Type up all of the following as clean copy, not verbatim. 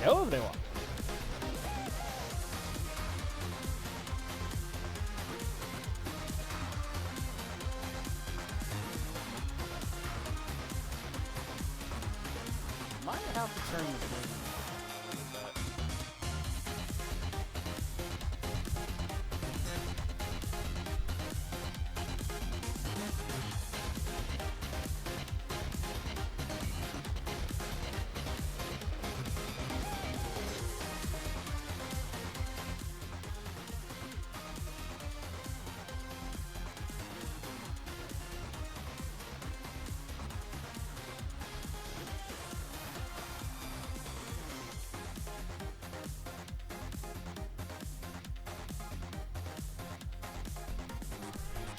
Hello everyone. Might have to turn the game a little bit.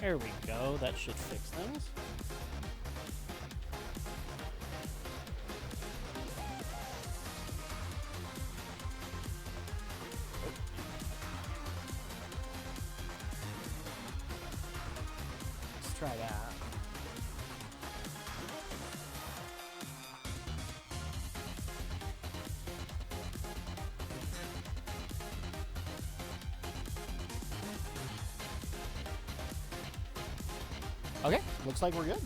There we go. That should fix things. Let's try that. Okay, looks like we're good.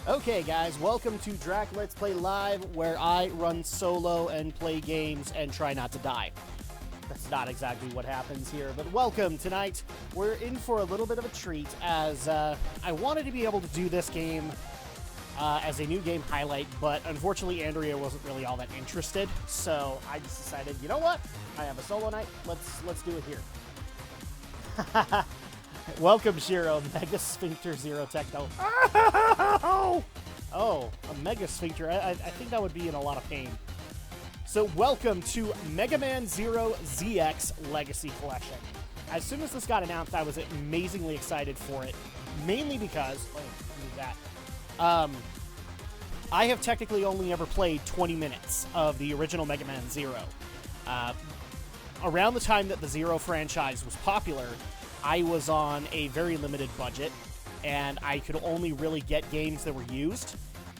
Okay, guys, welcome to Drak Let's Play Live, where I run solo and play games and try not to die. That's not exactly what happens here, but welcome. Tonight, we're in for a little bit of a treat, as I wanted to be able to do this game as a new game highlight, but unfortunately Andrea wasn't really all that interested, so I just decided, you know what? I have a solo night, let's do it here. Welcome, Shiro, Mega Sphincter Zero Techno. Oh, a Mega Sphincter. I think that would be in a lot of pain. So welcome to Mega Man Zero ZX Legacy Collection. As soon as this got announced, I was amazingly excited for it, mainly because, let me move that, I have technically only ever played 20 minutes of the original Mega Man Zero. Around the time that the Zero franchise was popular, I was on a very limited budget, and I could only really get games that were used,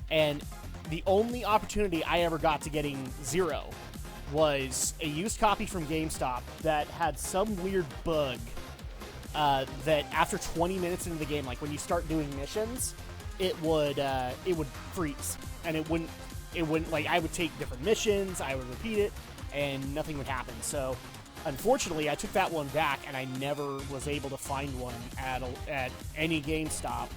and the only opportunity I ever got to getting Zero was a used copy from GameStop that had some weird bug that after 20 minutes into the game, like when you start doing missions, it would freeze, and it wouldn't, like, I would take different missions, I would repeat it, and nothing would happen. So unfortunately, I took that one back, and I never was able to find one at any GameStop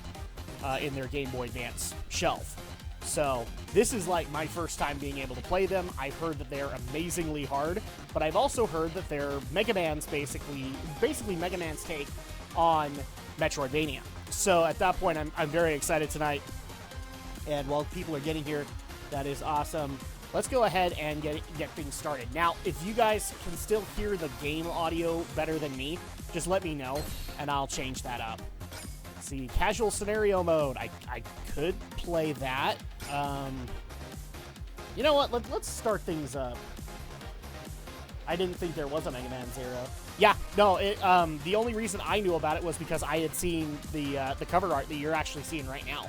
in their Game Boy Advance shelf. So this is like my first time being able to play them. I've heard that they're amazingly hard, but I've also heard that they're Mega Man's basically Mega Man's take on Metroidvania. So at that point, I'm very excited tonight. And while people are getting here, that is awesome. Let's go ahead and get things started. Now, if you guys can still hear the game audio better than me, just let me know, and I'll change that up. Let's see, casual scenario mode. I could play that. You know what? Let's start things up. I didn't think there was a Mega Man Zero. Yeah, no. The only reason I knew about it was because I had seen the cover art that you're actually seeing right now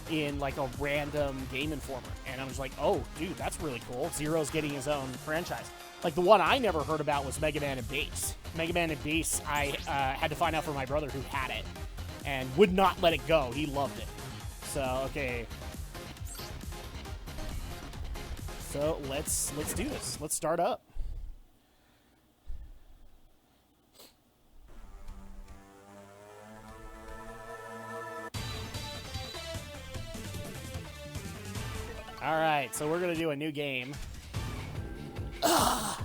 in like a random Game Informer, and I was like, oh dude, that's really cool. Zero's getting his own franchise. Like, the one I never heard about was Mega Man and Bass. Mega Man and Bass, I had to find out from my brother, who had it and would not let it go. He loved it. So okay, so let's do this. Let's start up. Alright, so we're going to do a new game. Ugh.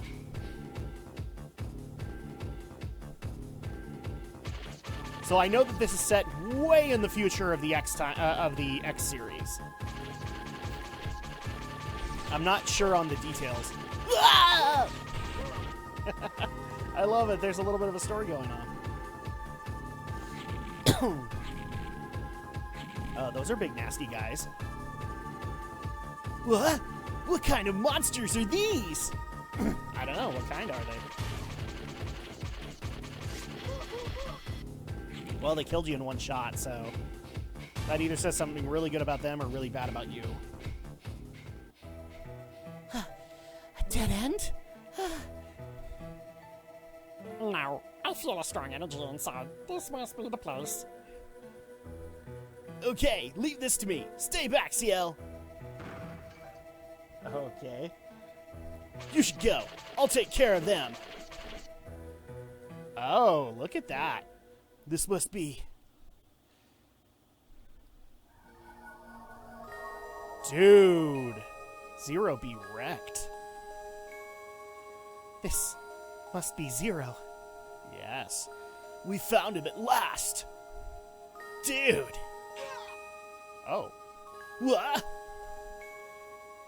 So I know that this is set way in the future of the X series. I'm not sure on the details. I love it. There's a little bit of a story going on. Those are big nasty guys. What? What kind of monsters are these? I don't know. What kind are they? Well, they killed you in one shot, so that either says something really good about them or really bad about you. A dead end? No, I feel a strong energy inside. This must be the place. Okay, leave this to me. Stay back, CL. Okay. You should go. I'll take care of them. Oh, look at that. This must be... Dude. Zero be wrecked. This must be Zero. Yes. We found him at last. Dude. Oh. What?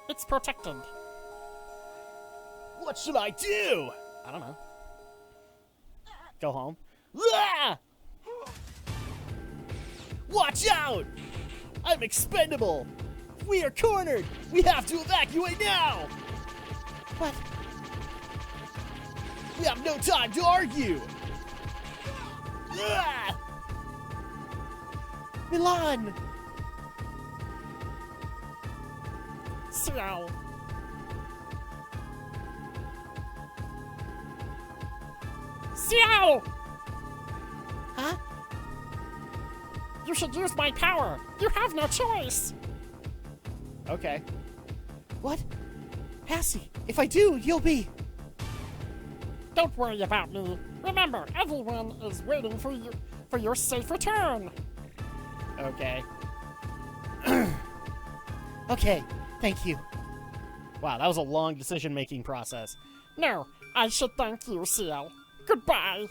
It's protected. What should I do? I don't know. Go home. Ah! Watch out! I'm expendable! We are cornered! We have to evacuate now! What? We have no time to argue! Ah! Milan! CL. CL! Huh? You should use my power. You have no choice. Okay. What? Hassie, if I do, you'll be... Don't worry about me. Remember, everyone is waiting for your safe return. Okay. Okay, thank you. Wow, that was a long decision-making process. No, I should thank you, CL. Goodbye.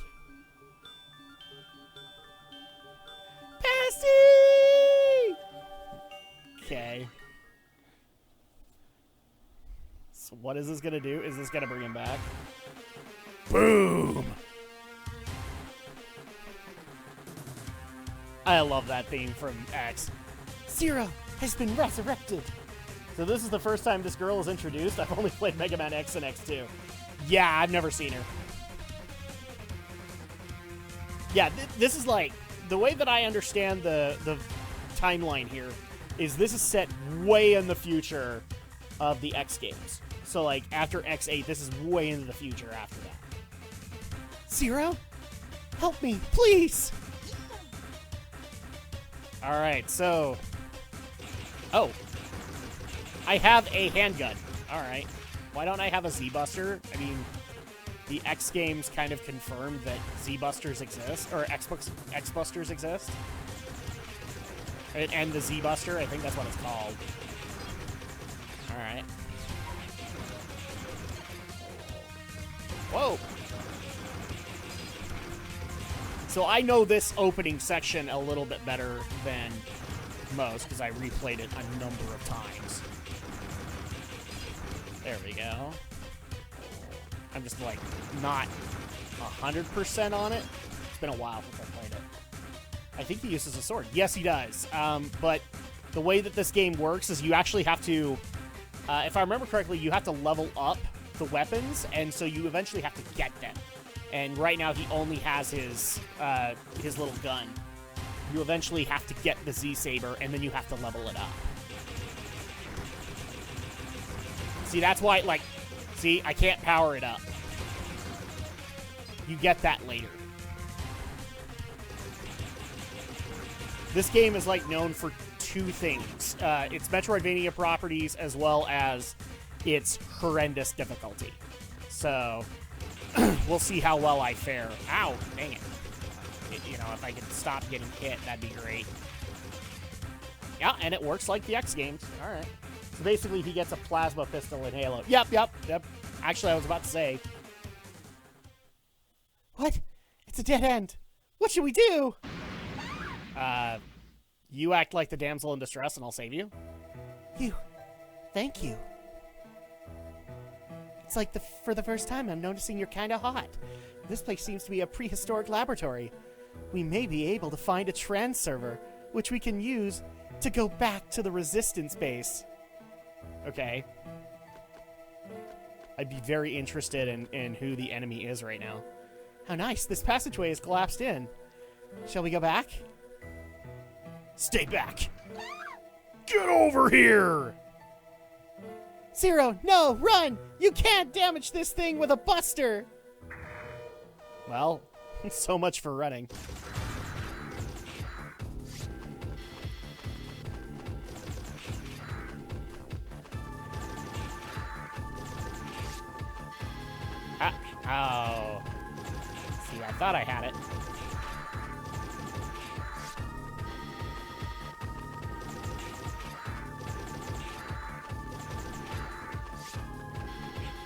Passy! Okay. So what is this gonna do? Is this gonna bring him back? Boom! I love that theme from X. Zero has been resurrected. So this is the first time this girl is introduced. I've only played Mega Man X and X2. Yeah, I've never seen her. Yeah, this is like, the way that I understand the timeline here is this is set way in the future of the X games. So like after X8, this is way into the future after that. Zero? Help me, please! Alright, so... Oh. I have a handgun. Alright. Why don't I have a Z-Buster? I mean, the X games kind of confirmed that Z-Busters exist, or X-Busters exist. And the Z-Buster, I think that's what it's called. Alright. Whoa! So I know this opening section a little bit better than most, because I replayed it a number of times. There we go. I'm just, like, not 100% on it. It's been a while since I played it. I think he uses a sword. Yes, he does. But the way that this game works is you actually have to, if I remember correctly, you have to level up the weapons, and so you eventually have to get them. And right now he only has his little gun. You eventually have to get the Z-Saber, and then you have to level it up. See, that's why, like, see, I can't power it up. You get that later. This game is, like, known for two things. Its Metroidvania properties as well as its horrendous difficulty. So... we'll see how well I fare. Ow, dang it. You know, if I could stop getting hit, that'd be great. Yeah, and it works like the X games. Alright. So basically, he gets a plasma pistol in Halo. Yep. Actually, I was about to say. What? It's a dead end. What should we do? You act like the damsel in distress and I'll save you. Thank you. It's like for the first time I'm noticing you're kind of hot. This place seems to be a prehistoric laboratory. We may be able to find a trans server, which we can use to go back to the resistance base. Okay. I'd be very interested in who the enemy is right now. How nice. This passageway is collapsed in. Shall we go back? Stay back. Get over here! Zero, no, run! You can't damage this thing with a buster! Well, so much for running. Oh. See, I thought I had it.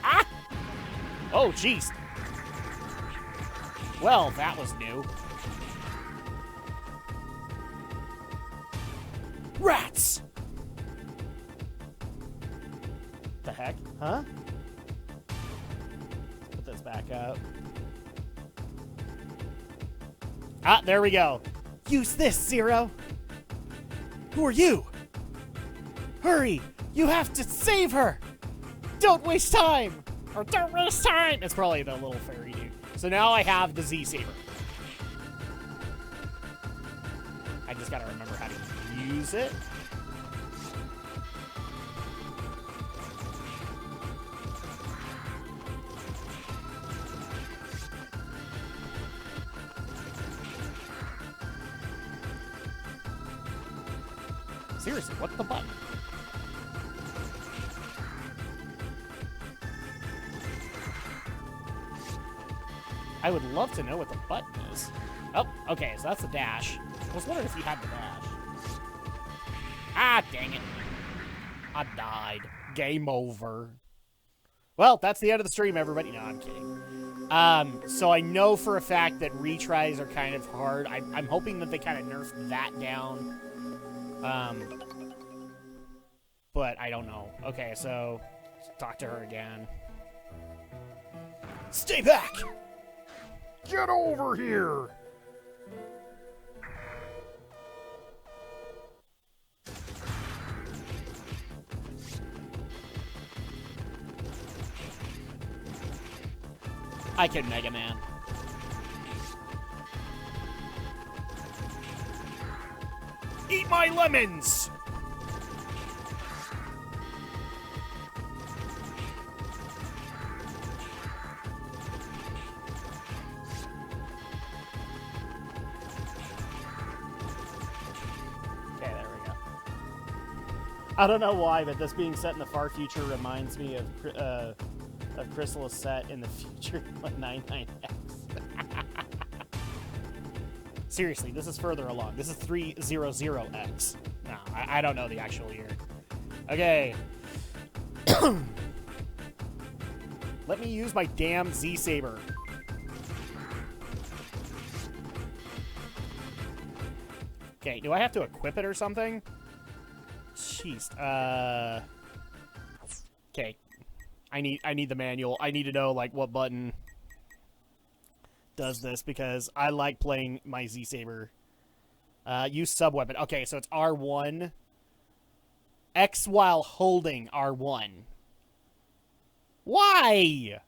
Ah! Oh, jeez. Well, that was new. Rats! The heck? Huh? Put this back up. Ah, there we go. Use this, Zero. Who are you? Hurry! You have to save her! Don't waste time! Or don't waste time! It's probably the little fairy dude. So now I have the Z-Saber. I just gotta remember how to use it. Seriously, what's the button? I would love to know what the button is. Oh, okay, so that's the dash. I was wondering if you had the dash. Ah, dang it. I died. Game over. Well, that's the end of the stream, everybody. No, I'm kidding. So I know for a fact that retries are kind of hard. I'm hoping that they kind of nerf that down. But I don't know. Okay, so talk to her again. Stay back! Get over here! I can Mega Man. Eat my lemons! Okay, there we go. I don't know why, but this being set in the far future reminds me of Chrysalis set in the future, like 99X. Seriously, this is further along. This is 300X. No, I don't know the actual year. Okay. Let me use my damn Z-Saber. Okay, do I have to equip it or something? Jeez. Okay. I need the manual. I need to know, like, what button does this, because I like playing my Z-Saber. Use sub-weapon. Okay, so it's R1. X while holding R1. Why?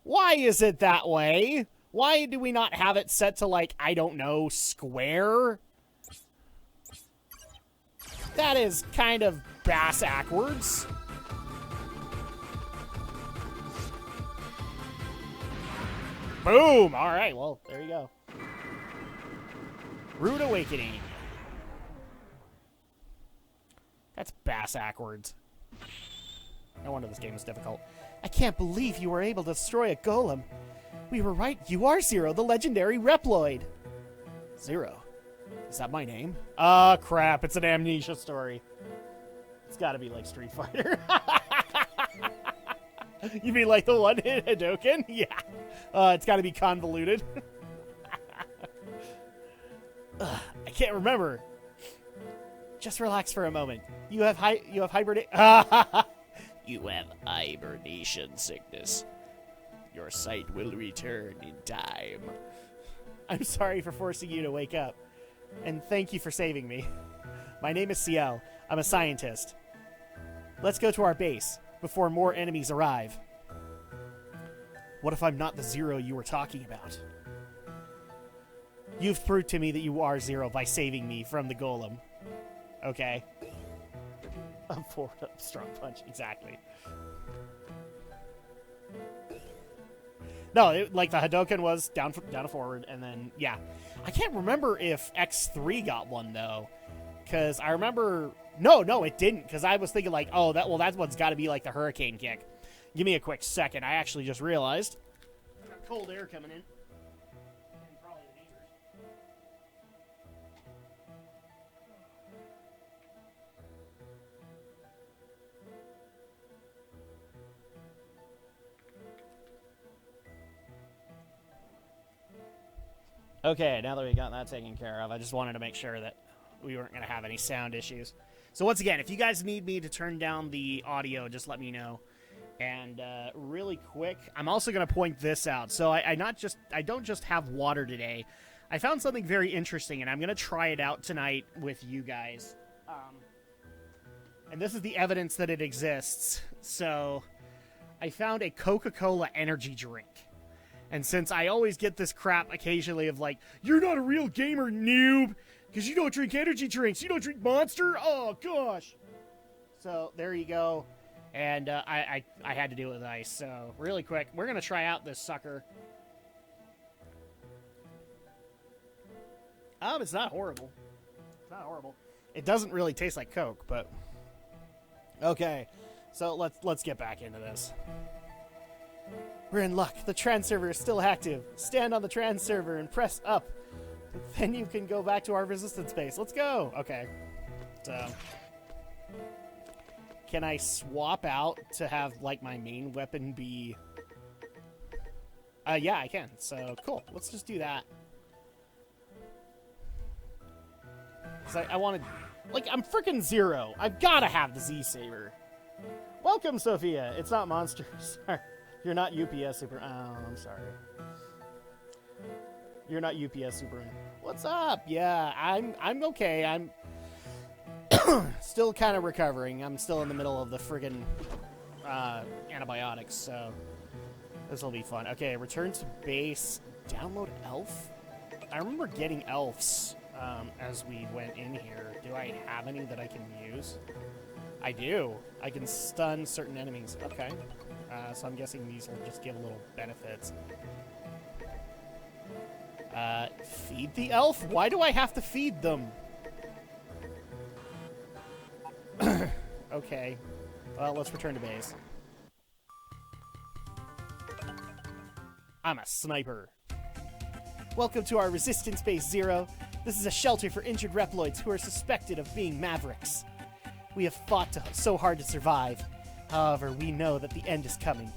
Why is it that way? Why do we not have it set to, like, I don't know, square? That is kind of bass-ackwards. Boom! Alright, well, there you go. Rude Awakening. That's bass-ackwards. No wonder this game is difficult. I can't believe you were able to destroy a golem. We were right. You are Zero, the legendary Reploid. Zero? Is that my name? Oh, crap. It's an Amnesia story. It's gotta be like Street Fighter. You mean like the one in Hadouken? Yeah. It's gotta be convoluted. I can't remember. Just relax for a moment. You have hibernation. You have hibernation sickness. Your sight will return in time. I'm sorry for forcing you to wake up. And thank you for saving me. My name is Ciel. I'm a scientist. Let's go to our base before more enemies arrive. What if I'm not the Zero you were talking about? You've proved to me that you are Zero by saving me from the golem. Okay. A forward up strong punch, exactly. No, like the Hadoken was down to forward, and then, yeah. I can't remember if X3 got one, though. Because I remember... No, it didn't, because I was thinking, like, oh, that one's got to be, like, the Hurricane kick. Give me a quick second. I actually just realized. I got cold air coming in. And probably the neighbors. Okay, now that we got that taken care of, I just wanted to make sure that we weren't going to have any sound issues. So once again, if you guys need me to turn down the audio, just let me know. And really quick, I'm also going to point this out. So I don't just have water today. I found something very interesting, and I'm going to try it out tonight with you guys. And this is the evidence that it exists. So I found a Coca-Cola energy drink. And since I always get this crap occasionally of like, you're not a real gamer, noob, because you don't drink energy drinks, you don't drink Monster, oh gosh. So there you go. And I had to do it with ice. So really quick, we're going to try out this sucker. It's not horrible. It's not horrible. It doesn't really taste like Coke, but... Okay, so let's get back into this. We're in luck. The trans server is still active. Stand on the trans server and press up. Then you can go back to our resistance base. Let's go. Okay. So, can I swap out to have like my main weapon be? Yeah, I can. So cool. Let's just do that. Cause I wanted, like, I'm freaking Zero. I've gotta have the Z Saber. Welcome, Sophia. It's not Monsters. Sorry. You're not UPS Super... Oh, I'm sorry. You're not UPS Super... What's up? Yeah, I'm okay. I'm still kind of recovering. I'm still in the middle of the friggin' antibiotics, so this will be fun. Okay, return to base. Download elf? I remember getting elves as we went in here. Do I have any that I can use? I do. I can stun certain enemies. Okay. So I'm guessing these will just give a little benefits. Feed the elf? Why do I have to feed them? Okay. Well, let's return to base. I'm a sniper. Welcome to our resistance base, Zero. This is a shelter for injured Reploids who are suspected of being mavericks. We have fought so hard to survive. However, we know that the end is coming.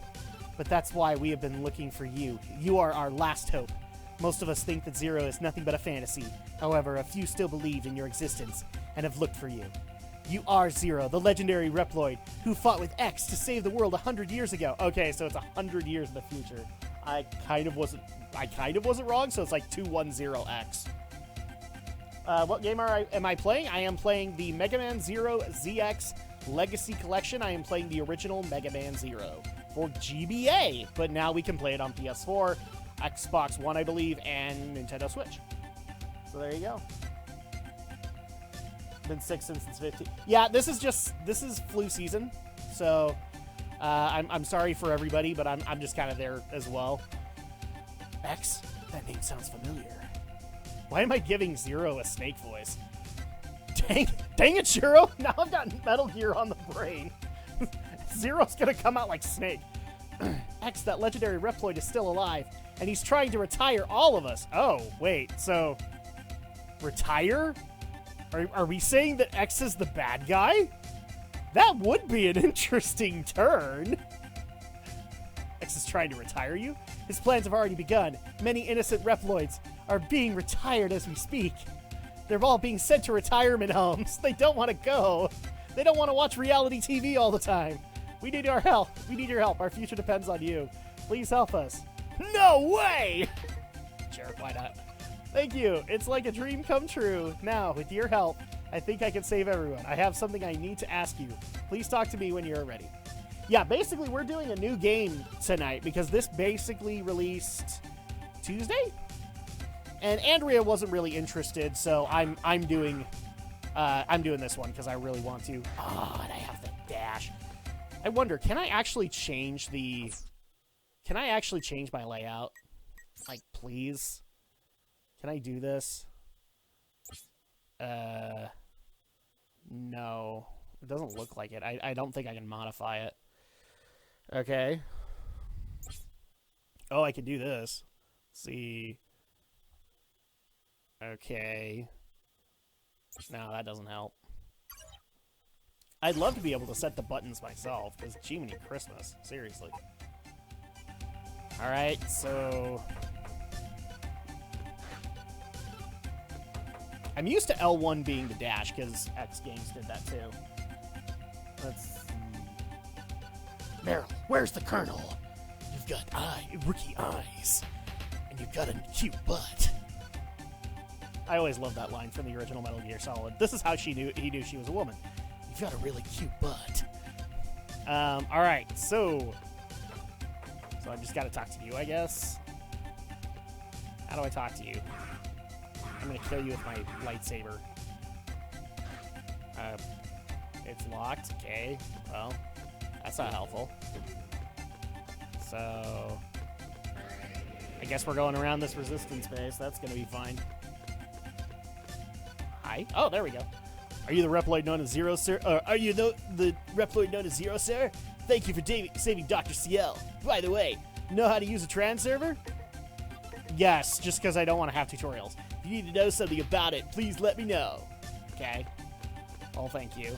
But that's why we have been looking for you. You are our last hope. Most of us think that Zero is nothing but a fantasy. However, a few still believe in your existence and have looked for you. You are Zero, the legendary Reploid who fought with X to save the world 100 years ago. Okay, so it's 100 years in the future. I kind of wasn't wrong, so it's like 210X. What game am I playing? I am playing the Mega Man Zero ZX Legacy Collection. I am playing the original Mega Man Zero for GBA, but now we can play it on PS4, Xbox One, I believe, and Nintendo Switch. So there you go. Been 6 since it's 15. Yeah, this is flu season, so I'm sorry for everybody, but I'm just kind of there as well. X, that name sounds familiar. Why am I giving Zero a snake voice? Dang it, Shiro! Now I've got Metal Gear on the brain. Zero's gonna come out like Snake. X, that legendary Reploid, is still alive, and he's trying to retire all of us. Oh, wait, so... Retire? Are we saying that X is the bad guy? That would be an interesting turn. X is trying to retire you? His plans have already begun. Many innocent Reploids are being retired as we speak. They're all being sent to retirement homes. They don't want to go. They don't want to watch reality TV all the time. We need your help. We need your help. Our future depends on you. Please help us. No way! Sure, why not? Thank you. It's like a dream come true. Now, with your help, I think I can save everyone. I have something I need to ask you. Please talk to me when you're ready. Yeah, basically we're doing a new game tonight because this basically released Tuesday, and Andrea wasn't really interested, so I'm doing this one because I really want to. Oh, and I have the dash. I wonder, can I actually change my layout? Like, please? Can I do this? No. It doesn't look like it. I don't think I can modify it. Okay. Oh, I can do this. Let's see. Okay. No, that doesn't help. I'd love to be able to set the buttons myself, because Jiminy Christmas. Seriously. Alright, so... I'm used to L1 being the dash, because X Games did that too. Let's see. Meryl, where's the Colonel? You've got rookie eyes, and you've got a cute butt. I always loved that line from the original Metal Gear Solid. This is how he knew she was a woman. You've got a really cute butt. Alright, so I just gotta talk to you, I guess. How do I talk to you? I'm gonna kill you with my lightsaber. It's locked. Okay. Well, that's not helpful. So, I guess we're going around this resistance base. That's gonna be fine. Hi. Oh, there we go. Are you the Reploid known as Zero, sir? Are you the Reploid known as Zero, sir? Thank you for saving Dr. CL. By the way, know how to use a trans server? Yes, just because I don't want to have tutorials. If you need to know something about it, please let me know. Okay. Well, thank you.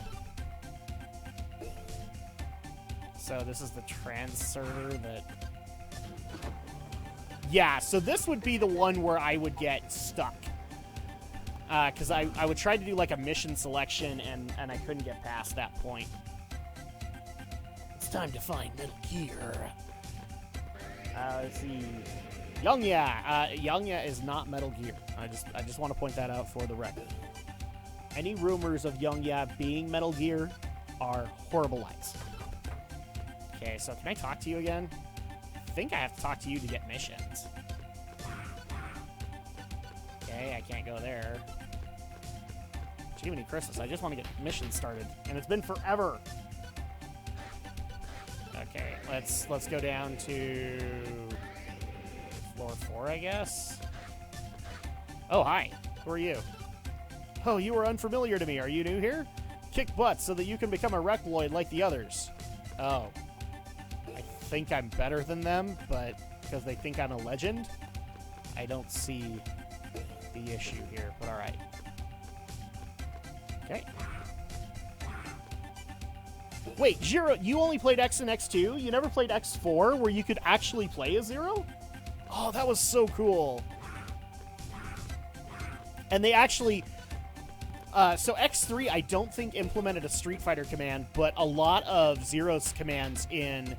So this is the trans server that... Yeah, so this would be the one where I would get stuck. Because I would try to do like a mission selection and I couldn't get past that point. It's time to find Metal Gear. Let's see. Youngya. Youngya is not Metal Gear. I just want to point that out for the record. Any rumors of Youngya being Metal Gear are horrible lies. Okay, so can I talk to you again? I think I have to talk to you to get missions. Okay, I can't go there. Jiminy Christmas, I just want to get missions started, and it's been forever. Okay, let's go down to floor 4, I guess. Oh, hi. Who are you? Oh, you are unfamiliar to me. Are you new here? Kick butt so that you can become a Reploid like the others. Oh. I think I'm better than them, but because they think I'm a legend, I don't see the issue here, but alright. Okay. Wait, Zero, you only played X and X2? You never played X4 where you could actually play as Zero? Oh, that was so cool. And they actually... so X3, I don't think implemented a Street Fighter command, but a lot of Zero's commands in...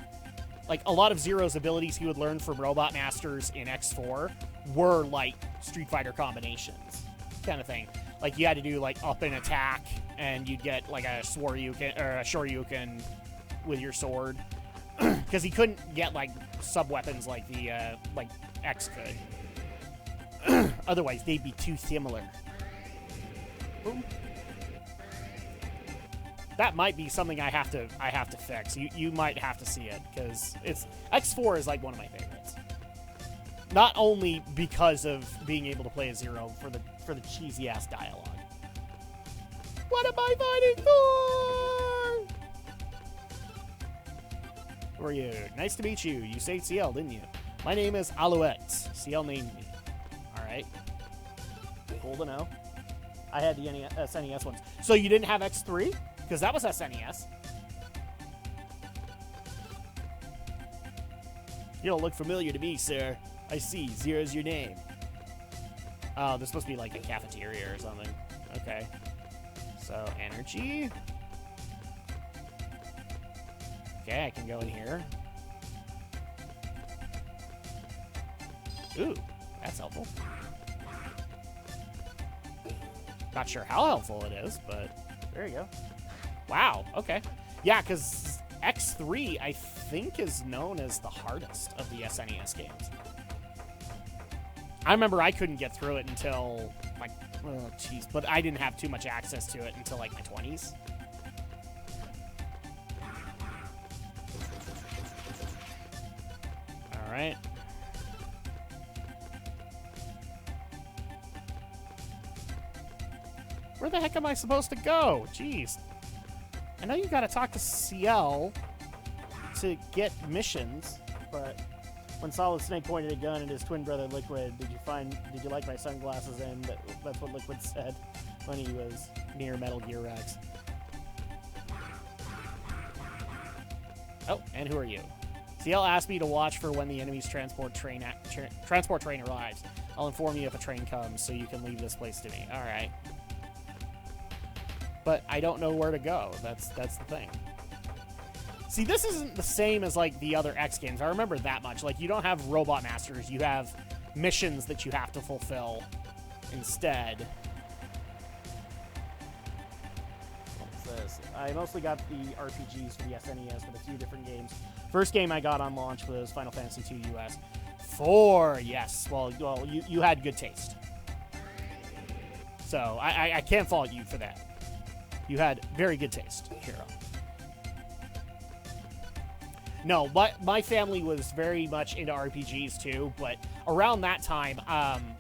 Like, a lot of Zero's abilities he would learn from Robot Masters in X4 were, like, Street Fighter combinations kind of thing. Like, you had to do, like, up and attack, and you'd get, like, a Shoryuken, or a Shoryuken with your sword. Because he couldn't get, like, sub-weapons like the, like, X could. Otherwise, they'd be too similar. Boom. That might be something I have to fix. You might have to see it, because it's... X4 is, like, one of my favorites. Not only because of being able to play as Zero for the cheesy-ass dialogue. What am I fighting for? Who are you? Nice to meet you. You saved CL, didn't you? My name is Alouette. CL named me. Alright. Cool to know. I had the SNES ones. So you didn't have X3? Because that was SNES. You don't look familiar to me, sir. I see. Zero's your name. Oh, this must be like a cafeteria or something. Okay. So, energy. Okay, I can go in here. Ooh, that's helpful. Not sure how helpful it is, but there you go. Wow, okay. Yeah, because X3, I think, is known as the hardest of the SNES games. I remember I couldn't get through it until, like, oh, jeez, but I didn't have too much access to it until, like, my 20s. All right. Where the heck am I supposed to go? Jeez. I know you gotta talk to CL to get missions, but when Solid Snake pointed a gun at his twin brother Liquid, did you like my sunglasses? And that's what Liquid said when he was near Metal Gear Rex. Oh, and who are you? CL asked me to watch for when the enemy's transport train arrives. I'll inform you if a train comes, so you can leave this place to me. All right. But I don't know where to go. That's the thing. See, this isn't the same as, like, the other X games. I remember that much. Like, you don't have Robot Masters. You have missions that you have to fulfill instead. What's this? I mostly got the RPGs for the SNES with a few different games. First game I got on launch was Final Fantasy II US. 4, yes. Well, you had good taste. So, I can't fault you for that. You had very good taste, Hero. No, my family was very much into RPGs too, but around that time,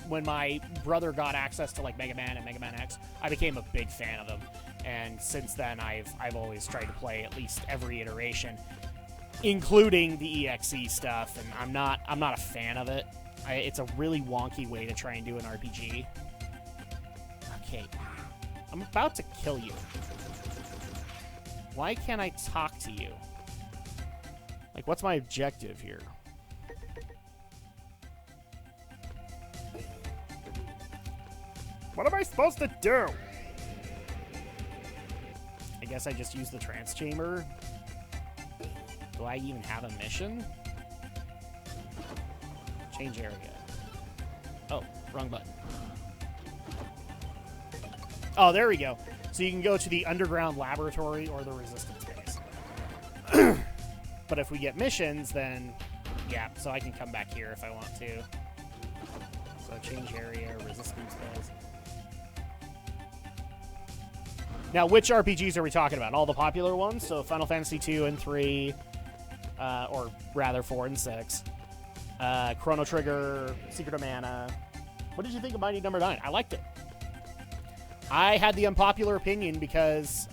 when my brother got access to, like, Mega Man and Mega Man X, I became a big fan of them. And since then, I've always tried to play at least every iteration, including the EXE stuff, and I'm not a fan of it. It's a really wonky way to try and do an RPG. Okay. I'm about to kill you. Why can't I talk to you? Like, what's my objective here? What am I supposed to do? I guess I just use the trance chamber. Do I even have a mission? Change area. Oh, wrong button. Oh, there we go. So you can go to the underground laboratory or the resistance base. But if we get missions, then yeah, so I can come back here if I want to. So change area, resistance base. Now, which RPGs are we talking about? All the popular ones? So Final Fantasy 2 and 3, or rather 4 and 6. Chrono Trigger, Secret of Mana. What did you think of Mighty Number 9? I liked it. I had the unpopular opinion because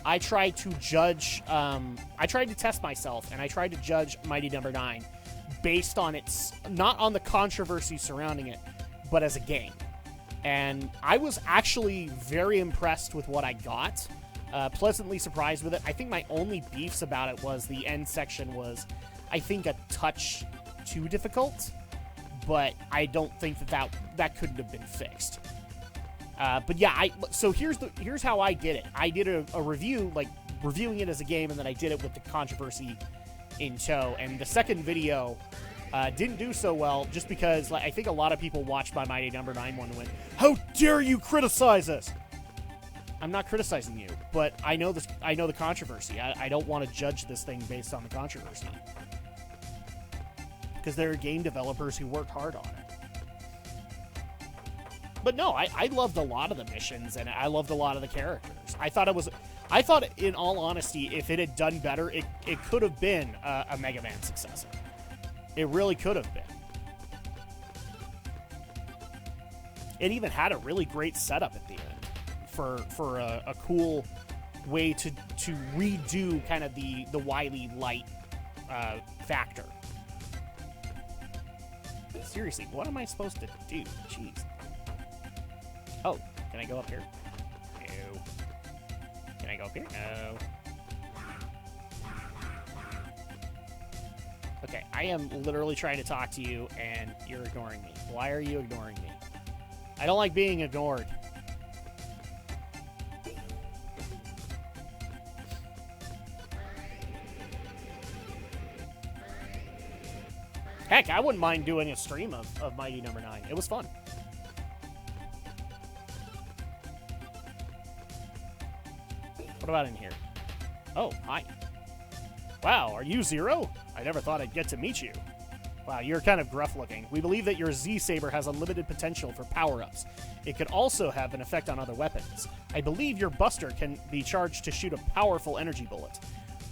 I tried to judge, I tried to test myself, and I tried to judge Mighty Number 9 based on its, not on the controversy surrounding it, but as a game. And I was actually very impressed with what I got, pleasantly surprised with it. I think my only beefs about it was the end section was, I think, a touch too difficult, but I don't think that couldn't have been fixed. But yeah, so here's how I did it. I did a review, like reviewing it as a game, and then I did it with the controversy in tow. And the second video didn't do so well just because, like, I think a lot of people watched my Mighty Number 9 one and went, "How dare you criticize us?" I'm not criticizing you, but I know this. I know the controversy. I don't want to judge this thing based on the controversy because there are game developers who worked hard on it. But no, I loved a lot of the missions, and I loved a lot of the characters. I thought, in all honesty, if it had done better, it could have been a Mega Man successor. It really could have been. It even had a really great setup at the end for a cool way to redo kind of the Wily light factor. Seriously, what am I supposed to do? Jeez. Oh, can I go up here? No. Can I go up here? No. Okay, I am literally trying to talk to you, and you're ignoring me. Why are you ignoring me? I don't like being ignored. Heck, I wouldn't mind doing a stream of Mighty Number 9. It was fun. What about in here? Oh, hi. Wow, are you Zero? I never thought I'd get to meet you. Wow, you're kind of gruff looking. We believe that your Z-Saber has unlimited potential for power-ups. It could also have an effect on other weapons. I believe your Buster can be charged to shoot a powerful energy bullet.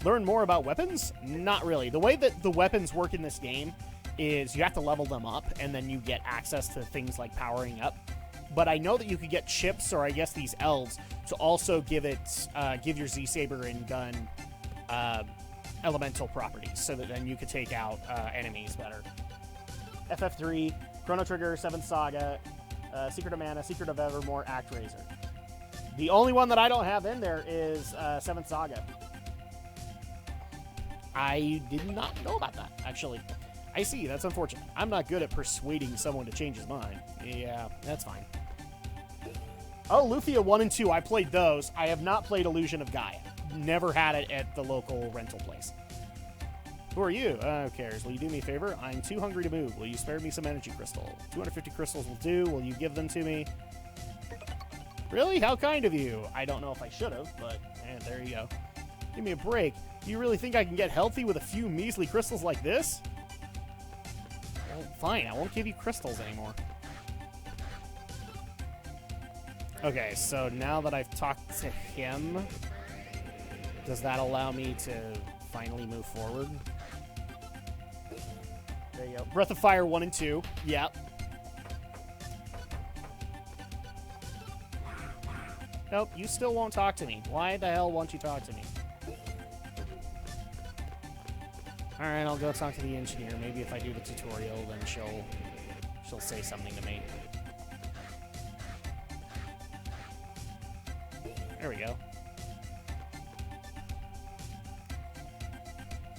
Learn more about weapons? Not really. The way that the weapons work in this game is you have to level them up, and then you get access to things like powering up. But I know that you could get chips, or I guess these elves, to also give your Z-Saber and gun elemental properties, so that then you could take out enemies better. FF3, Chrono Trigger, 7th Saga, Secret of Mana, Secret of Evermore, ActRaiser. The only one that I don't have in there is 7th Saga. I did not know about that, actually. I see, that's unfortunate. I'm not good at persuading someone to change his mind. Yeah, that's fine. Oh, Lufia 1 and 2, I played those. I have not played Illusion of Gaia. Never had it at the local rental place. Who are you? Who cares? Will you do me a favor? I'm too hungry to move. Will you spare me some energy crystal? 250 crystals will do. Will you give them to me? Really? How kind of you. I don't know if I should have, but there you go. Give me a break. Do you really think I can get healthy with a few measly crystals like this? Well, fine. I won't give you crystals anymore. Okay, so now that I've talked to him, does that allow me to finally move forward? There you go. Breath of Fire 1 and 2. Yep. Nope, you still won't talk to me. Why the hell won't you talk to me? Alright, I'll go talk to the engineer. Maybe if I do the tutorial, then she'll say something to me. There we go.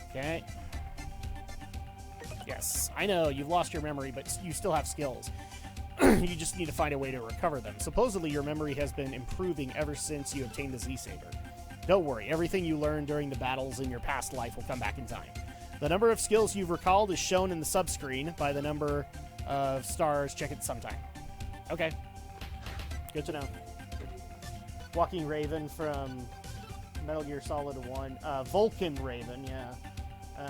Okay. Yes, I know, you've lost your memory, but you still have skills. You just need to find a way to recover them. Supposedly, your memory has been improving ever since you obtained the Z-Saber. Don't worry, everything you learned during the battles in your past life will come back in time. The number of skills you've recalled is shown in the subscreen by the number of stars. Check it sometime. Okay. Good to know. Walking Raven from Metal Gear Solid 1. Vulcan Raven, yeah.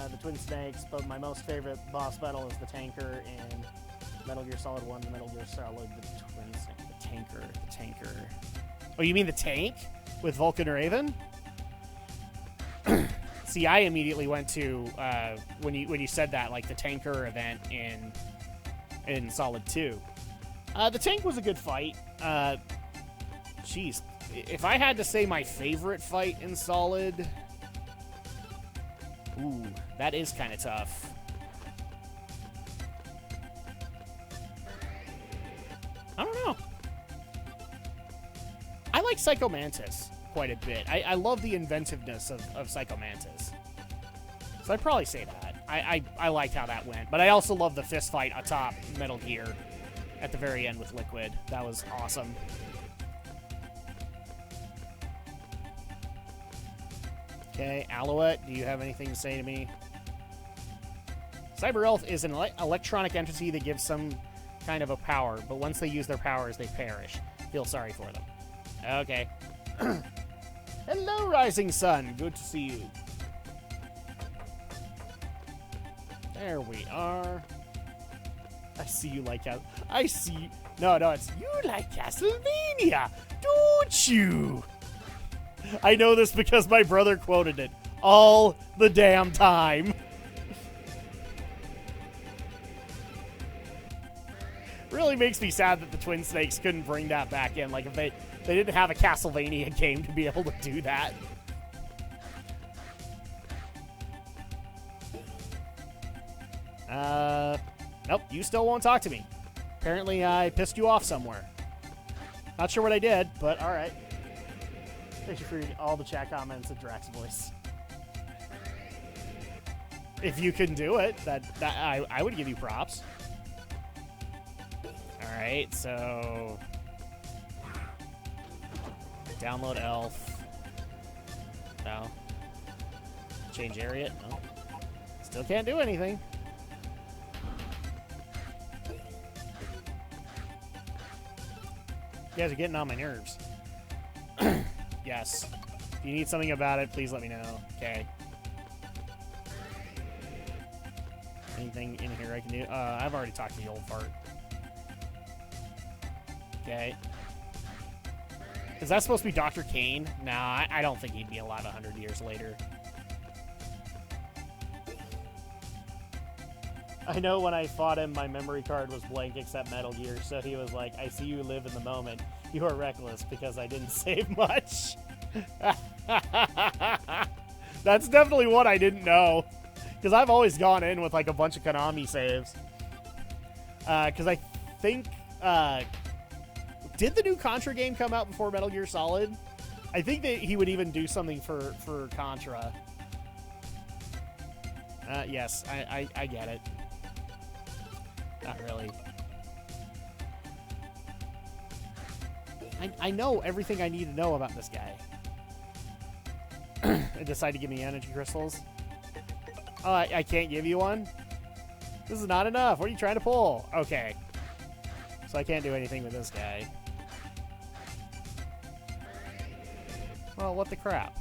The Twin Snakes, but my most favorite boss battle is the Tanker in Metal Gear Solid 1, the Metal Gear Solid, the Twin Snake, the Tanker. Oh, you mean the tank with Vulcan Raven? See, I immediately went to, when you said that, like the Tanker event in Solid 2. The tank was a good fight. Jeez. If I had to say my favorite fight in Solid... Ooh, that is kind of tough. I don't know. I like Psycho Mantis quite a bit. I love the inventiveness of Psycho Mantis. So I'd probably say that. I liked how that went. But I also love the fist fight atop Metal Gear at the very end with Liquid. That was awesome. Okay, Alouette, do you have anything to say to me? Cyber Elf is an electronic entity that gives some kind of a power, but once they use their powers, they perish. Feel sorry for them. Okay. Hello, Rising Sun. Good to see you. There we are. I see you like... I see... No, it's... You like Castlevania, don't you? I know this because my brother quoted it all the damn time. Really makes me sad that the Twin Snakes couldn't bring that back in. Like, if they didn't have a Castlevania game to be able to do that. Nope, you still won't talk to me. Apparently I pissed you off somewhere. Not sure what I did, but alright. Thank you for all the chat comments at Drak's voice. If you can do it, I would give you props. Alright, so... Download Elf. No. Change area? No. Still can't do anything. You guys are getting on my nerves. Yes. If you need something about it, please let me know. Okay. anything in here I can do? I've already talked to the old fart. Okay. Is that supposed to be Dr. Kane? Nah, I don't think he'd be alive 100 years later. I know when I fought him, my memory card was blank except Metal Gear, so he was like, I see you live in the moment. You are reckless because I didn't save much. That's definitely what I didn't know. Because I've always gone in with like a bunch of Konami saves. Because I think... did the new Contra game come out before Metal Gear Solid? I think that he would even do something for Contra. Yes, I get it. Not really. I know everything I need to know about this guy. I decide to give me energy crystals. Oh, I can't give you one? This is not enough. What are you trying to pull? Okay. So I can't do anything with this guy. Well, what the crap?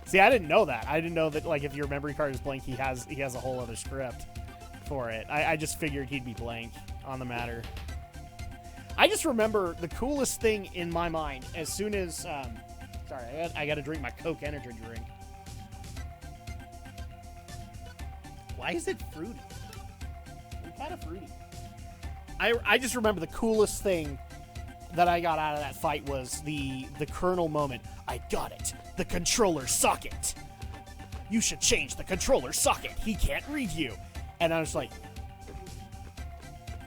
See, I didn't know that. I didn't know that, like, if your memory card is blank, he has a whole other script for it. I just figured he'd be blank on the matter. I just remember the coolest thing in my mind as soon as... sorry, I got to drink my Coke energy drink. Why is it fruity? It's kind of fruity. I just remember the coolest thing that I got out of that fight was the Colonel moment. I got it. The controller socket. You should change the controller socket. He can't read you. And I was like,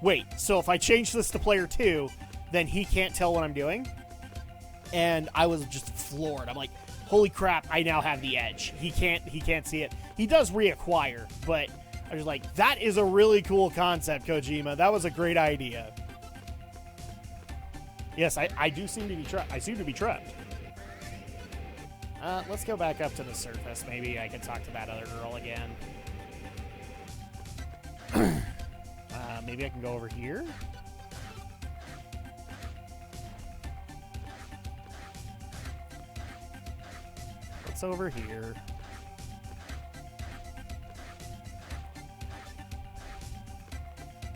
wait, so if I change this to player 2, then he can't tell what I'm doing? And I was just floored. I'm like, holy crap, I now have the edge. He can't see it. He does reacquire, but I was like, that is a really cool concept, Kojima. That was a great idea. Yes, I do seem to be trapped. I seem to be trapped. Let's go back up to the surface. Maybe I can talk to that other girl again. Maybe I can go over here? What's over here?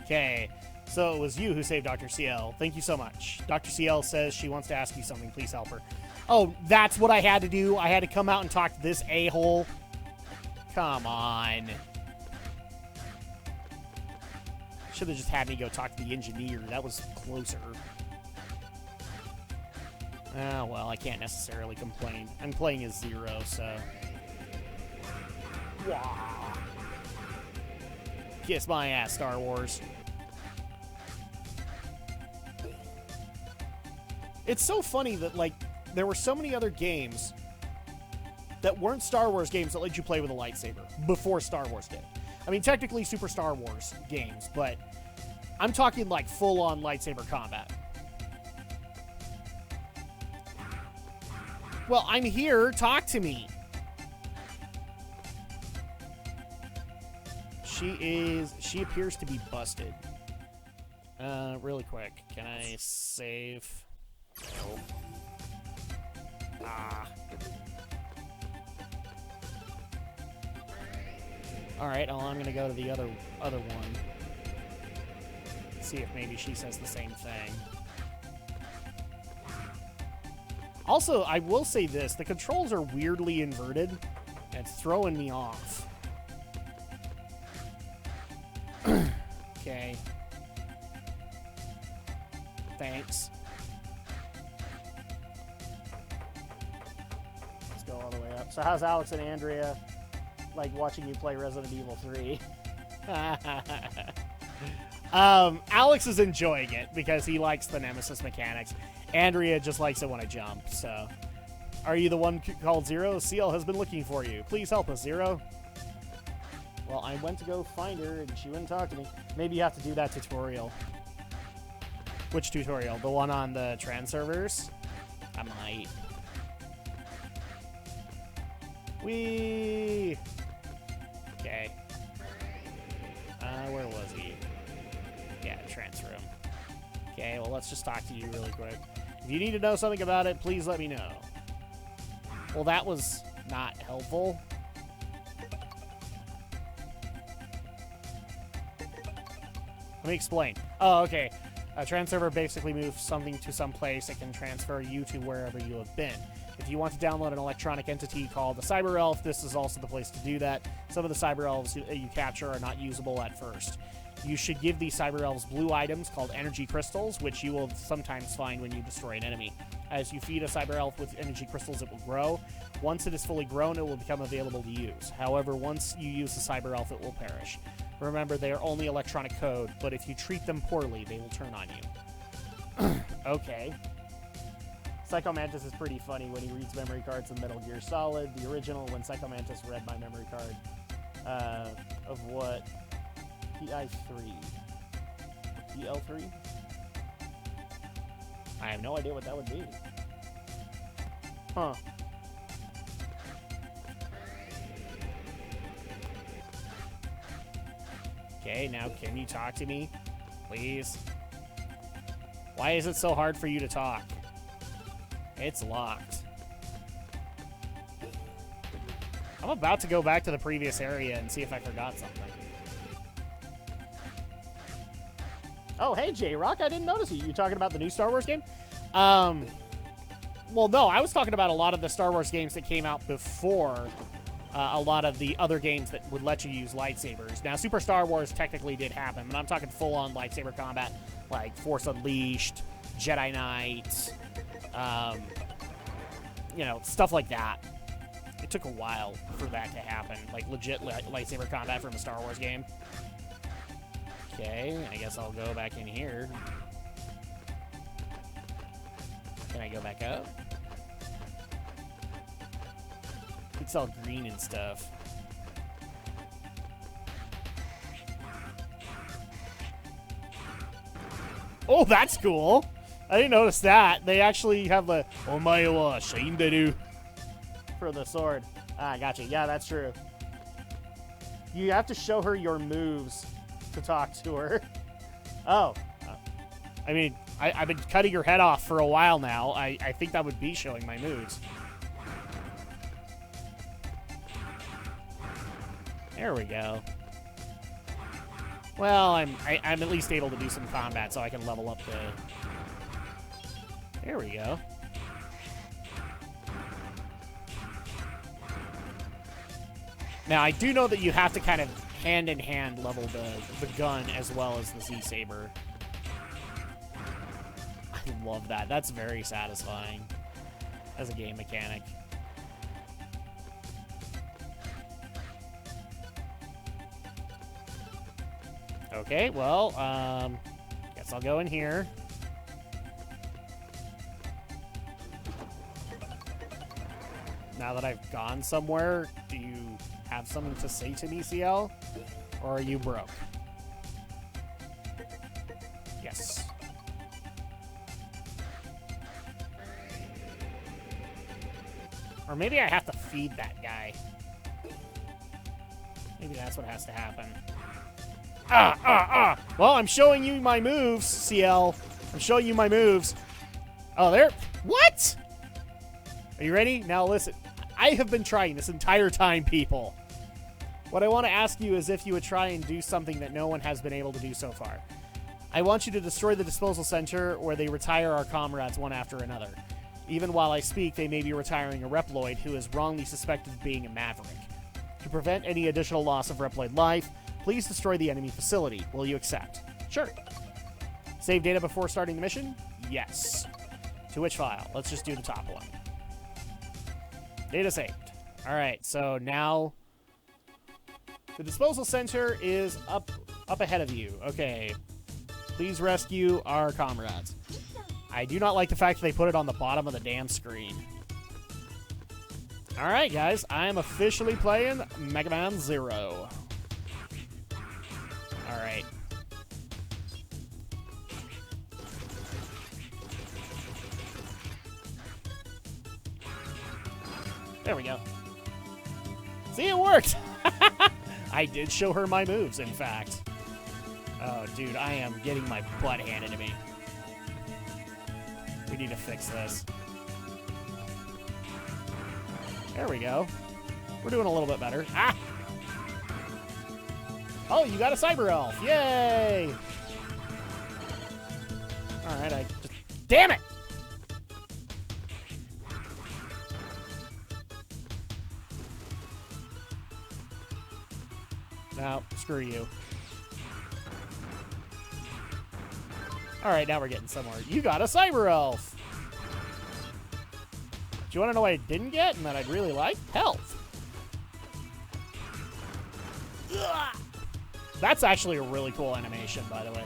Okay, so it was you who saved Dr. CL. Thank you so much. Dr. CL says she wants to ask you something. Please help her. Oh, that's what I had to do? I had to come out and talk to this a-hole? Come on. Should have just had me go talk to the engineer. That was closer. Oh, well, I can't necessarily complain. I'm playing as Zero, so... Wah. Kiss my ass, Star Wars. It's so funny that, like, there were so many other games that weren't Star Wars games that let you play with a lightsaber before Star Wars did. I mean, technically Super Star Wars games, but I'm talking, like, full-on lightsaber combat. Well, I'm here. Talk to me. She appears to be busted. Really quick. Can I save? No. Ah. Alright, well, I'm gonna go to the other one. See if maybe she says the same thing. Also, I will say this. The controls are weirdly inverted. And it's throwing me off. Okay. Thanks. Let's go all the way up. So how's Alex and Andrea like watching you play Resident Evil 3? Alex is enjoying it because he likes the Nemesis mechanics. Andrea just likes it when I jump, so. Are you the one called Zero? CL has been looking for you. Please help us, Zero. Well, I went to go find her, and she wouldn't talk to me. Maybe you have to do that tutorial. Which tutorial? The one on the trans servers? I might. Whee! Okay. Where was he? Yeah, trans room. Okay, well, let's just talk to you really quick. If you need to know something about it, please let me know. Well, that was not helpful. Let me explain. Oh, okay. A transfer basically moves something to some place. It can transfer you to wherever you have been. If you want to download an electronic entity called the Cyber Elf, this is also the place to do that. Some of the Cyber Elves you capture are not usable at first. You should give these Cyber Elves blue items called energy crystals, which you will sometimes find when you destroy an enemy. As you feed a Cyber Elf with energy crystals, it will grow. Once it is fully grown, it will become available to use. However, once you use the Cyber Elf, it will perish. Remember, they are only electronic code, but if you treat them poorly, they will turn on you. Okay. Psycho Mantis is pretty funny when he reads memory cards in Metal Gear Solid. The original, when Psycho Mantis read my memory card of what? PI3. PL3? I have no idea what that would be. Huh. Okay, now can you talk to me? Please? Why is it so hard for you to talk? It's locked. I'm about to go back to the previous area and see if I forgot something. Oh, hey, J-Rock, I didn't notice you. You talking about the new Star Wars game? Well, no, I was talking about a lot of the Star Wars games that came out before a lot of the other games that would let you use lightsabers. Now, Super Star Wars technically did happen, but I'm talking full-on lightsaber combat, like Force Unleashed, Jedi Knight, you know, stuff like that. It took a while for that to happen, like legit lightsaber combat from a Star Wars game. Okay, I guess I'll go back in here. Can I go back up? It's all green and stuff. Oh, that's cool. I didn't notice that. They actually have the Omae wa shinderu for the sword. Ah, gotcha. Yeah, that's true. You have to show her your moves to talk to her. Oh. I mean, I've been cutting her head off for a while now. I think that would be showing my moves. There we go. Well, I'm at least able to do some combat, so I can level up the... There we go. Now, I do know that you have to kind of hand-in-hand level the gun as well as the Z-Saber. I love that. That's very satisfying as a game mechanic. Okay, well, guess I'll go in here. Now that I've gone somewhere, do you have something to say to me, CL? Or are you broke? Yes. Or maybe I have to feed that guy. Maybe that's what has to happen. Well, I'm showing you my moves, CL. I'm showing you my moves. Oh, there. What? Are you ready? Now listen. I have been trying this entire time, people. What I want to ask you is if you would try and do something that no one has been able to do so far. I want you to destroy the disposal center where they retire our comrades one after another. Even while I speak, they may be retiring a Reploid who is wrongly suspected of being a Maverick. To prevent any additional loss of Reploid life, please destroy the enemy facility. Will you accept? Sure. Save data before starting the mission? Yes. To which file? Let's just do the top one. Data saved. Alright, so now the disposal center is up ahead of you. Okay. Please rescue our comrades. I do not like the fact that they put it on the bottom of the damn screen. Alright, guys. I am officially playing Mega Man Zero. Alright. There we go. See, it worked! I did show her my moves, in fact. Oh, dude, I am getting my butt handed to me. We need to fix this. There we go. We're doing a little bit better. Ah! Oh, you got a cyber elf. Yay! Alright, I just... Damn it! No, screw you. Alright, now we're getting somewhere. You got a cyber elf! Do you want to know what I didn't get and that I'd really like? Health. Ugh. That's actually a really cool animation, by the way.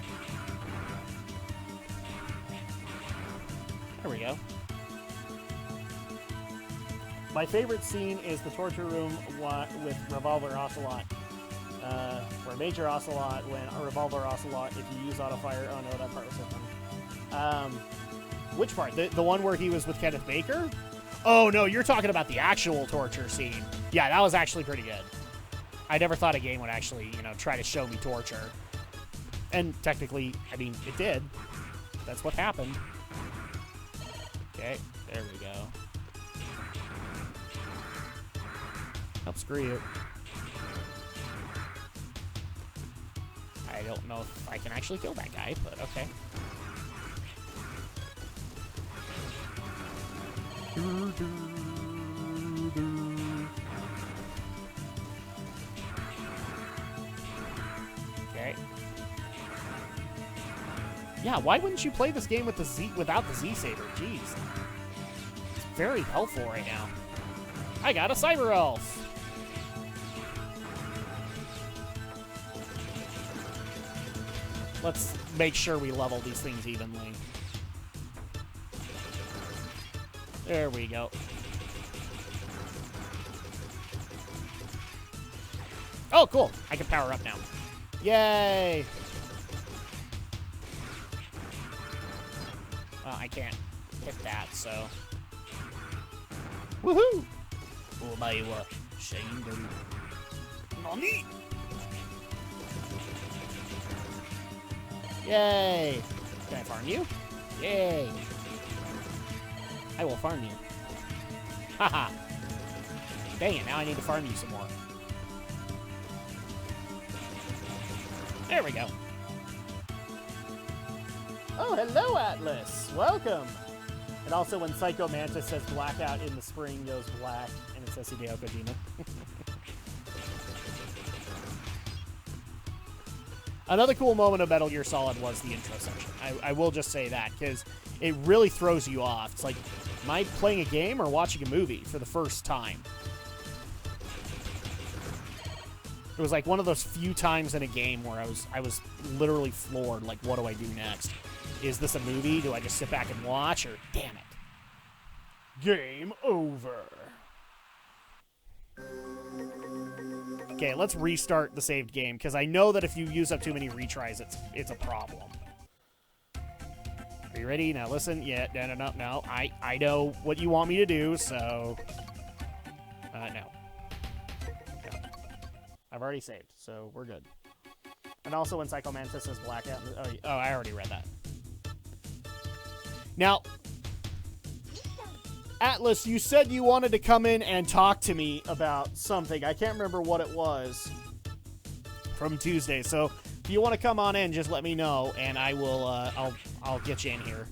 There we go. My favorite scene is the torture room with Revolver Ocelot. Where Major Ocelot, when a Revolver Ocelot, if you use auto-fire... Oh no, that part was so funny. Which part? The one where he was with Kenneth Baker? Oh no, you're talking about the actual torture scene. Yeah, that was actually pretty good. I never thought a game would actually, you know, try to show me torture. And technically, I mean, it did. That's what happened. Okay, there we go. Oh, screw you. I don't know if I can actually kill that guy, but okay. Okay. Yeah, why wouldn't you play this game with the Z without the Z saber? Jeez. It's very helpful right now. I got a cyber elf. Let's make sure we level these things evenly. There we go. Oh, cool. I can power up now. Yay! I can't hit that, so... Woohoo! Oh, my, shame. Nani? Yay! Can I farm you? Yay! I will farm you. Haha! Dang it, now I need to farm you some more. There we go. Oh, hello, Atlas! Welcome! And also when Psycho Mantis says blackout in the spring goes black, and it says Hideo Kojima. Another cool moment of Metal Gear Solid was the intro section. I will just say that, because it really throws you off. It's like, am I playing a game or watching a movie for the first time? It was like one of those few times in a game where I was literally floored. Like, what do I do next? Is this a movie? Do I just sit back and watch? Or, damn it. Game over. Okay, let's restart the saved game, because I know that if you use up too many retries, it's a problem. Are you ready? Now listen. Yeah, no. I know what you want me to do, so... no. I've already saved, so we're good. And also when Psycho Mantis says blackout... Oh, I already read that. Now... Atlas, you said you wanted to come in and talk to me about something. I can't remember what it was from Tuesday. So if you want to come on in, just let me know, and I will. I'll get you in here.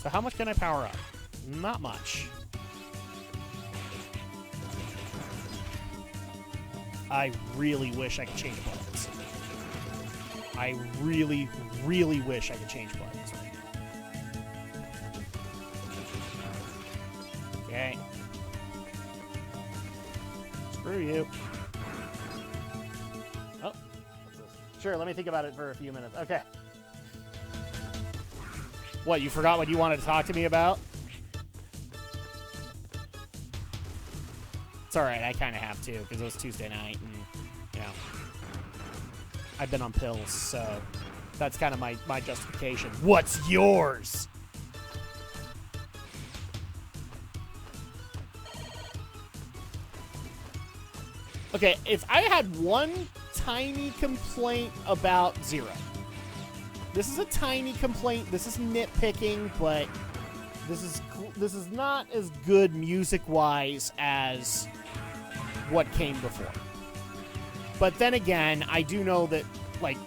So how much can I power up? Not much. I really wish I could change buttons. I really, really wish I could change buttons. Okay. Screw you. Oh. What's this? Sure, let me think about it for a few minutes. Okay. What, you forgot what you wanted to talk to me about? It's alright, I kind of have to, because it was Tuesday night, and, you know, I've been on pills, so that's kind of my justification. What's yours? Okay, if I had one tiny complaint about Zero. This is a tiny complaint. This is nitpicking, but this is not as good music-wise as what came before. But then again, I do know that, like,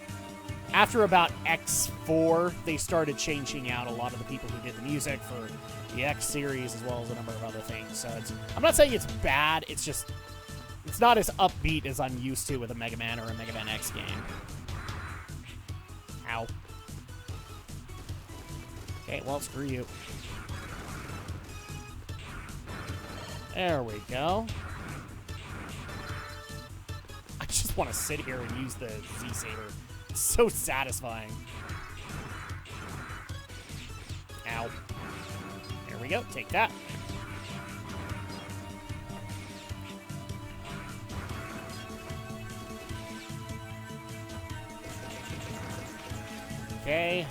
after about X4, they started changing out a lot of the people who did the music for the X series as well as a number of other things. So I'm not saying it's bad, it's just, it's not as upbeat as I'm used to with a Mega Man or a Mega Man X game. Ow. Okay, well, screw you. There we go. I just want to sit here and use the Z-Saber. It's so satisfying. Ow. There we go. Take that. Okay.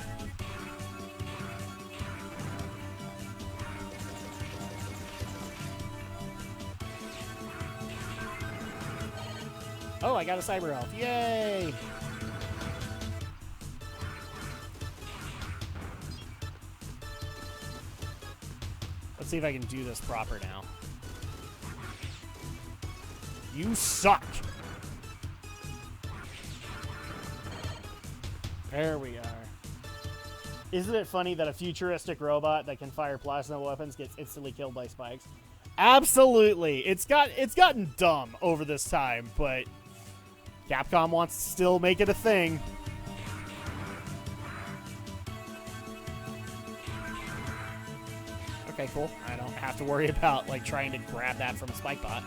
Oh, I got a Cyber Elf. Yay! Let's see if I can do this proper now. You suck! There we are. Isn't it funny that a futuristic robot that can fire plasma weapons gets instantly killed by spikes? Absolutely. It's gotten dumb over this time, but Capcom wants to still make it a thing. Okay, cool. I don't have to worry about, like, trying to grab that from a spike bot.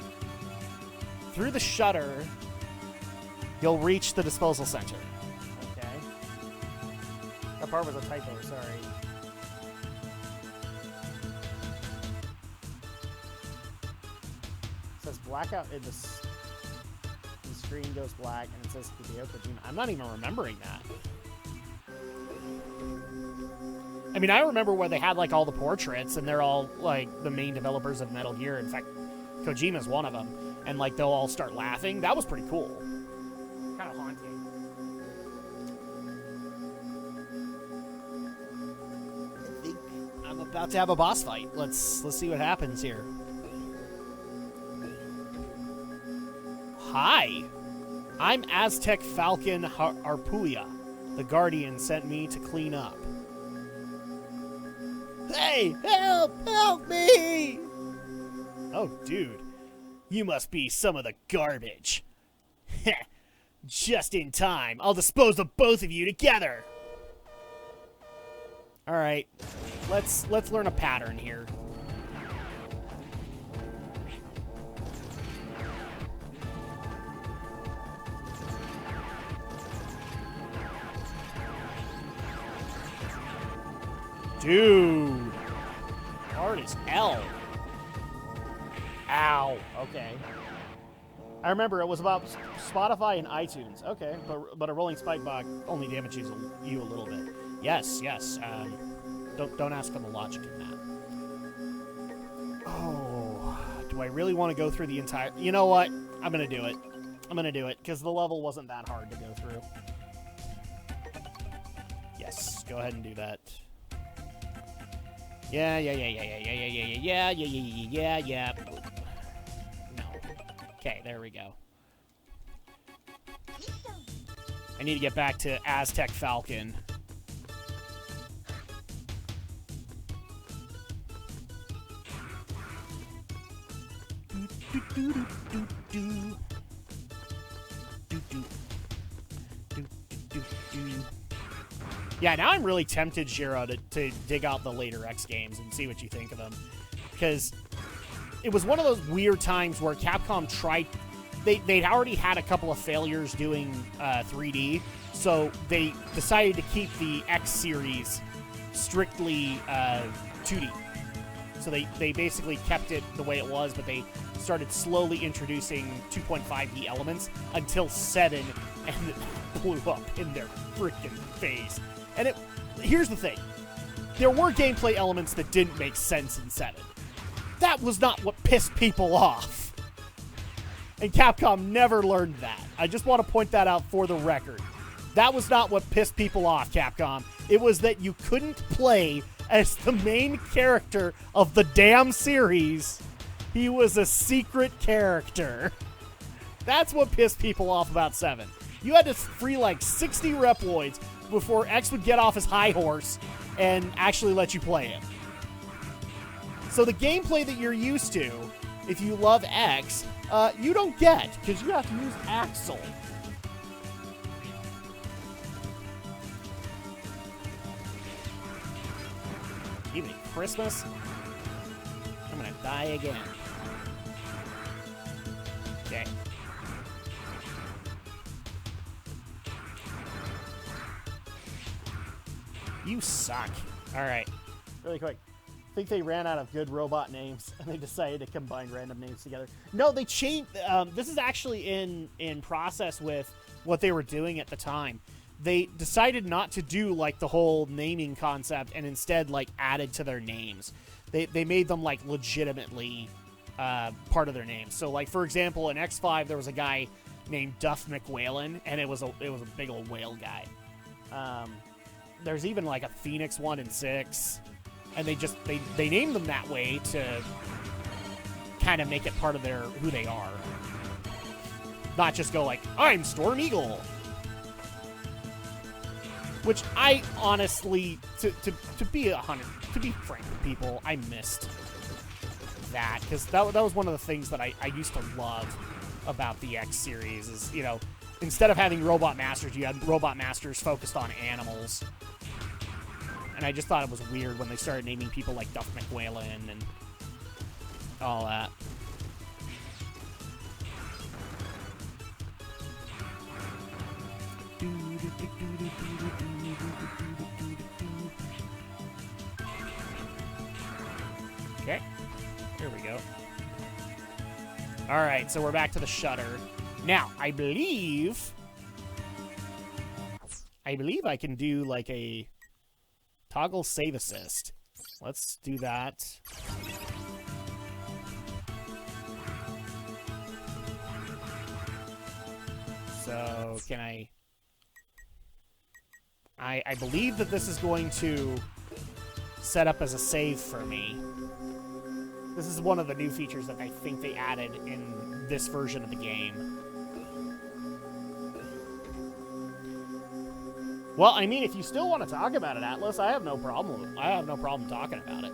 Through the shutter, you'll reach the disposal center. Okay. That part was a typo, sorry. It says blackout in the screen goes black and it says Hideo Kojima. I'm not even remembering that. I mean, I remember when they had, like, all the portraits and they're all, like, the main developers of Metal Gear. In fact, Kojima's one of them. And, like, they'll all start laughing. That was pretty cool. Kind of haunting. I think I'm about to have a boss fight. Let's see what happens here. Hi. I'm Aztec Falcon Arpuya. The Guardian sent me to clean up. Hey, help! Help me! Oh, dude. You must be some of the garbage. Just in time. I'll dispose of both of you together. Alright. Let's learn a pattern here. Dude. Hard as hell. Ow. Okay. I remember it was about Spotify and iTunes. Okay, but a rolling spike bot only damages you a little bit. Yes. Don't ask for the logic in that. Oh, do I really want to go through the entire... You know what? I'm going to do it. I'm going to do it, because the level wasn't that hard to go through. Yes, go ahead and do that. Yeah. No. Okay, there we go. I need to get back to Aztec Falcon. Yeah, now I'm really tempted, Jiro, to dig out the later X games and see what you think of them. Because it was one of those weird times where Capcom tried... They'd already had a couple of failures doing 3D, so they decided to keep the X series strictly 2D. So they basically kept it the way it was, but they started slowly introducing 2.5D elements until 7, and it blew up in their freaking face. And here's the thing. There were gameplay elements that didn't make sense in 7. That was not what pissed people off. And Capcom never learned that. I just want to point that out for the record. That was not what pissed people off, Capcom. It was that you couldn't play as the main character of the damn series, he was a secret character. That's what pissed people off about 7. You had to free like 60 Reploids before X would get off his high horse and actually let you play him. So the gameplay that you're used to, if you love X, you don't get, because you have to use Axel. Even Christmas, I'm gonna die again. Okay. You suck. Alright. Really quick. I think they ran out of good robot names, and they decided to combine random names together. No, they changed... this is actually in process with what they were doing at the time. They decided not to do, like, the whole naming concept, and instead, like, added to their names. They made them, like, legitimately part of their names. So, like, for example, in X5, there was a guy named Duff McWhalen, and it was a big old whale guy. There's even, like, a Phoenix one in 6, and they named them that way to kind of make it part of who they are. Not just go like, I'm Storm Eagle. Which I honestly, to be frank with people, I missed that, because that was one of the things that I used to love about the X series is, you know, instead of having Robot Masters, you had Robot Masters focused on animals. And I just thought it was weird when they started naming people like Duff McWhalen and all that. Okay, here we go. All right, so we're back to the shutter. Now, I believe I can do like a toggle save assist. Let's do that. So, can I believe that this is going to set up as a save for me. This is one of the new features that I think they added in this version of the game. Well, I mean, if you still want to talk about it, Atlas, I have no problem. I have no problem talking about it.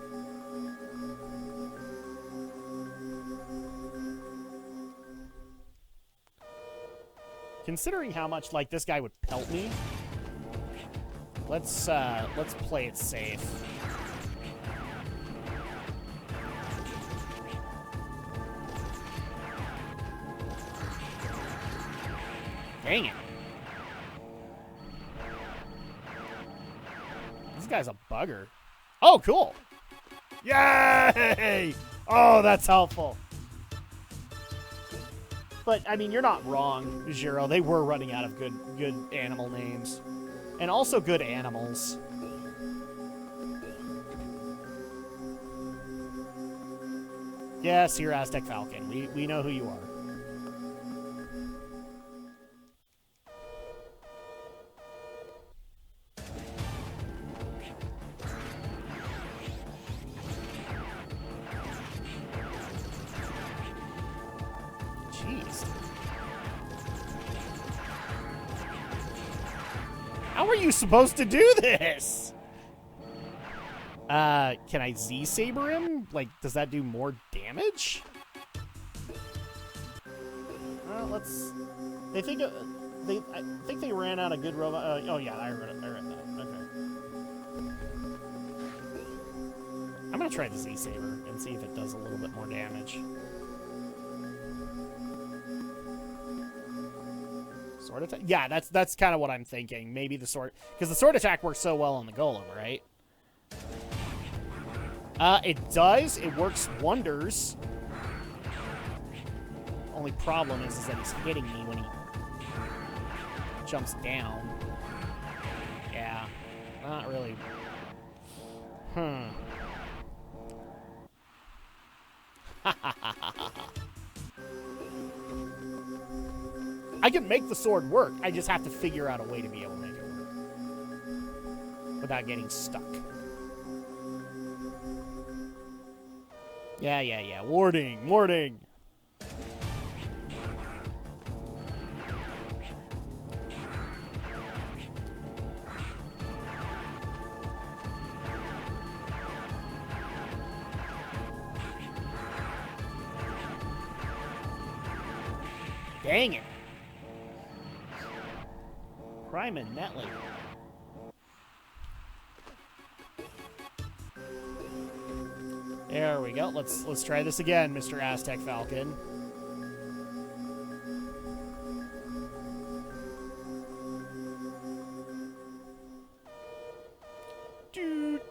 Considering how much like this guy would pelt me, let's play it safe. Dang it. This guy's a bugger. Oh, cool. Yay! Oh, that's helpful. But, I mean, you're not wrong, Jiro. They were running out of good animal names. And also good animals. Yes, you're Aztec Falcon. We know who you are. How are you supposed to do this? Can I Z-Saber him? Like, does that do more damage? Let's... I think they ran out of good robot... oh, yeah, I read that. Okay. I'm gonna try the Z-Saber and see if it does a little bit more damage. Sword attack? Yeah, that's kind of what I'm thinking. Maybe the sword... Because the sword attack works so well on the golem, right? It does. It works wonders. Only problem is that he's hitting me when he jumps down. Yeah. Not really. I can make the sword work. I just have to figure out a way to be able to make it work without getting stuck. Yeah. Warning. Dang it. Prime and Netley. There we go. Let's try this again, Mr. Aztec Falcon. Dude.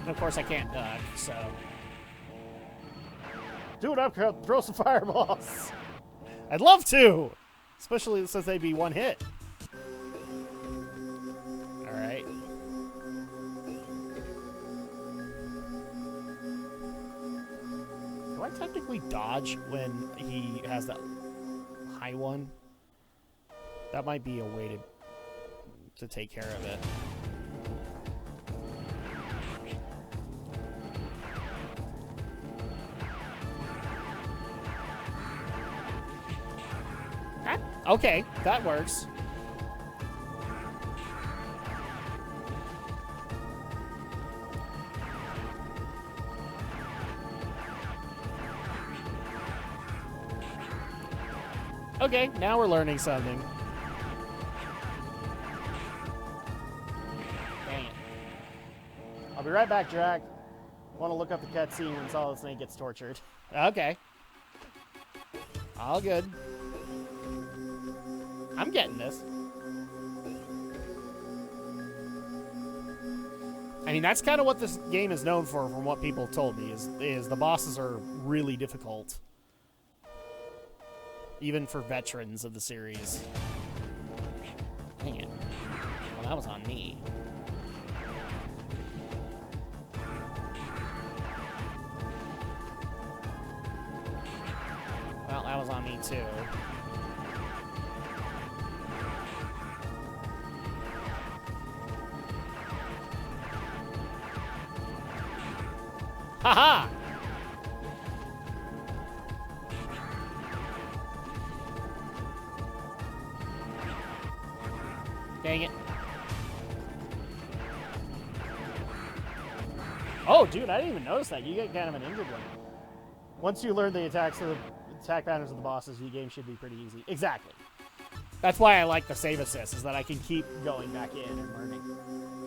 And of course I can't duck, so... Dude, I'm gonna throw some fireballs. I'd love to, especially since they'd be one hit. All right. Do I technically dodge when he has that high one? That might be a way to take care of it. Okay, that works. Okay, now we're learning something. Dang it. I'll be right back, Drak. Want to look up the cutscene when Solid Snake gets tortured. Okay. All good. I'm getting this. I mean, that's kind of what this game is known for, from what people told me, is the bosses are really difficult. Even for veterans of the series. Dang it. Well, that was on me. Well, that was on me too. Haha! Dang it. Oh, dude, I didn't even notice that. You get kind of an injured one. Once you learn the attack patterns of the bosses, the game should be pretty easy. Exactly. That's why I like the save assist, is that I can keep going back in and learning.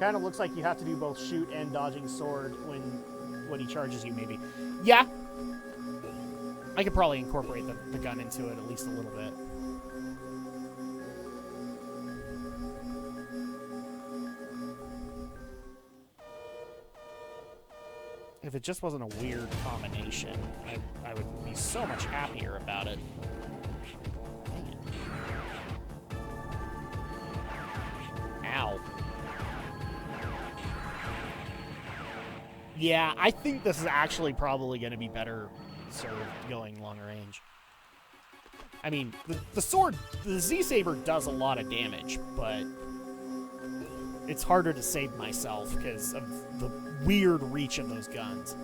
Kind of looks like you have to do both shoot and dodging sword when he charges you, maybe. Yeah. I could probably incorporate the gun into it at least a little bit. If it just wasn't a weird combination, I would be so much happier about it. Dang it. Ow. Yeah, I think this is actually probably going to be better served going long range. I mean, the sword, the Z-Saber does a lot of damage, but it's harder to save myself because of the weird reach of those guns.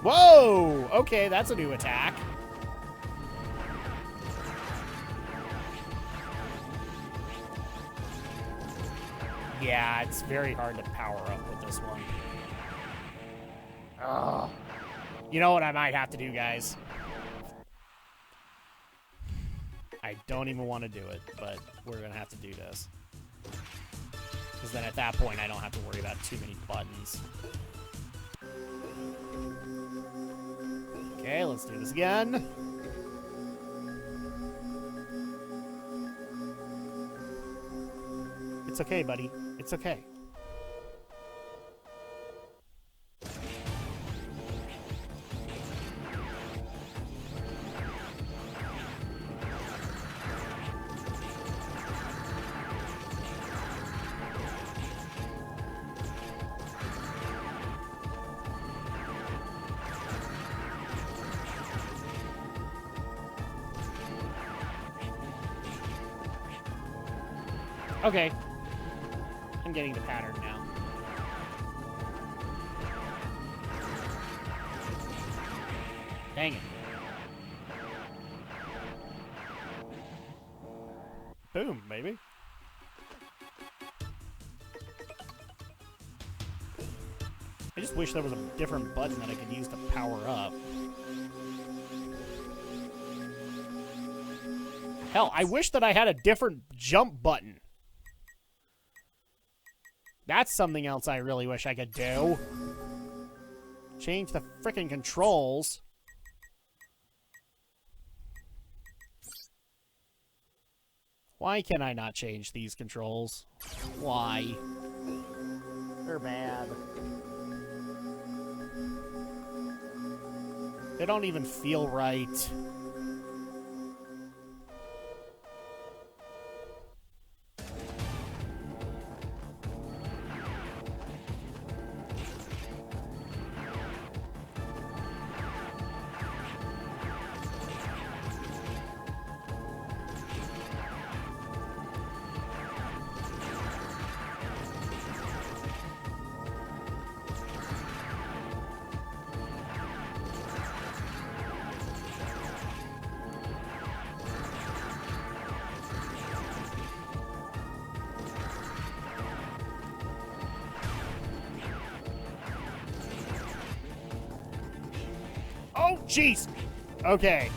Whoa! Okay, that's a new attack. Yeah, it's very hard to power up with this one. Ugh. You know what I might have to do, guys? I don't even want to do it, but we're going to have to do this. Because then at that point, I don't have to worry about too many buttons. Okay, let's do this again. It's It's okay, buddy. It's okay. Okay. I'm getting the pattern now. Dang it. Boom, baby. I just wish there was a different button that I could use to power up. Hell, I wish that I had a different jump button. That's something else I really wish I could do. Change the frickin' controls. Why can I not change these controls? Why? They're bad. They don't even feel right. Oh, jeez. Okay.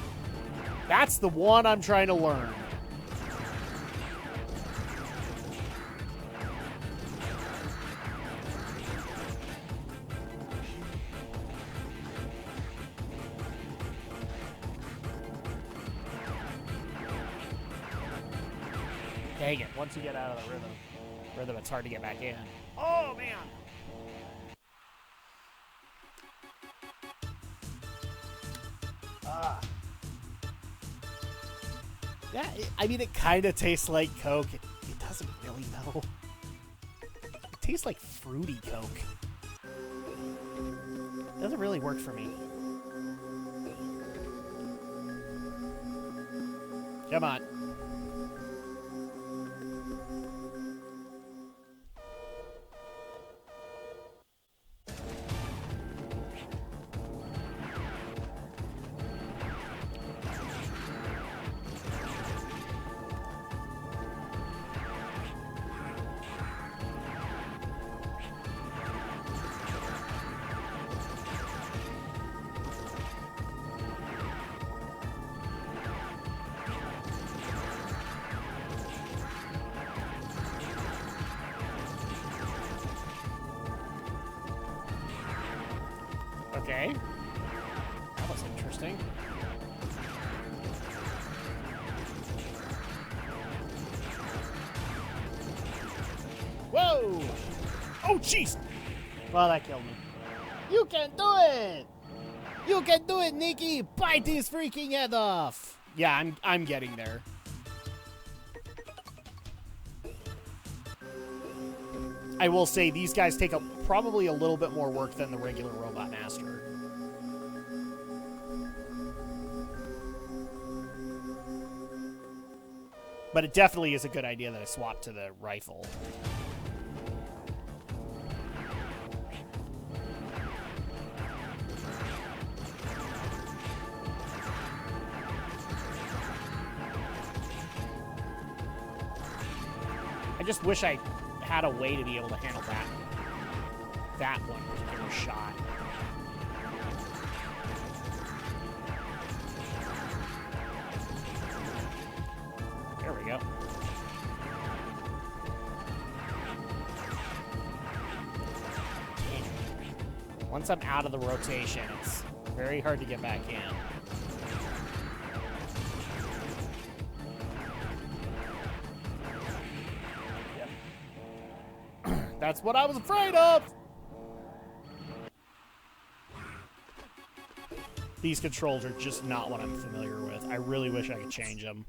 That's the one I'm trying to learn. Dang it. Once you get out of the rhythm, it's hard to get back in. Oh, man. Yeah, I mean, it kind of tastes like Coke. It doesn't really, though. It tastes like fruity Coke. It doesn't really work for me. Come on. Okay. That was interesting. Whoa! Oh, jeez! Well, that killed me. You can do it! You can do it, Nikki! Bite his freaking head off! Yeah, I'm getting there. I will say these guys take up probably a little bit more work than the regular Robot Master. But it definitely is a good idea that I swap to the rifle. I just wish I had a way to be able to handle that one particular shot. There we go. Once I'm out of the rotation, it's very hard to get back in. Yep. That's what I was afraid of! These controls are just not what I'm familiar with. I really wish I could change them.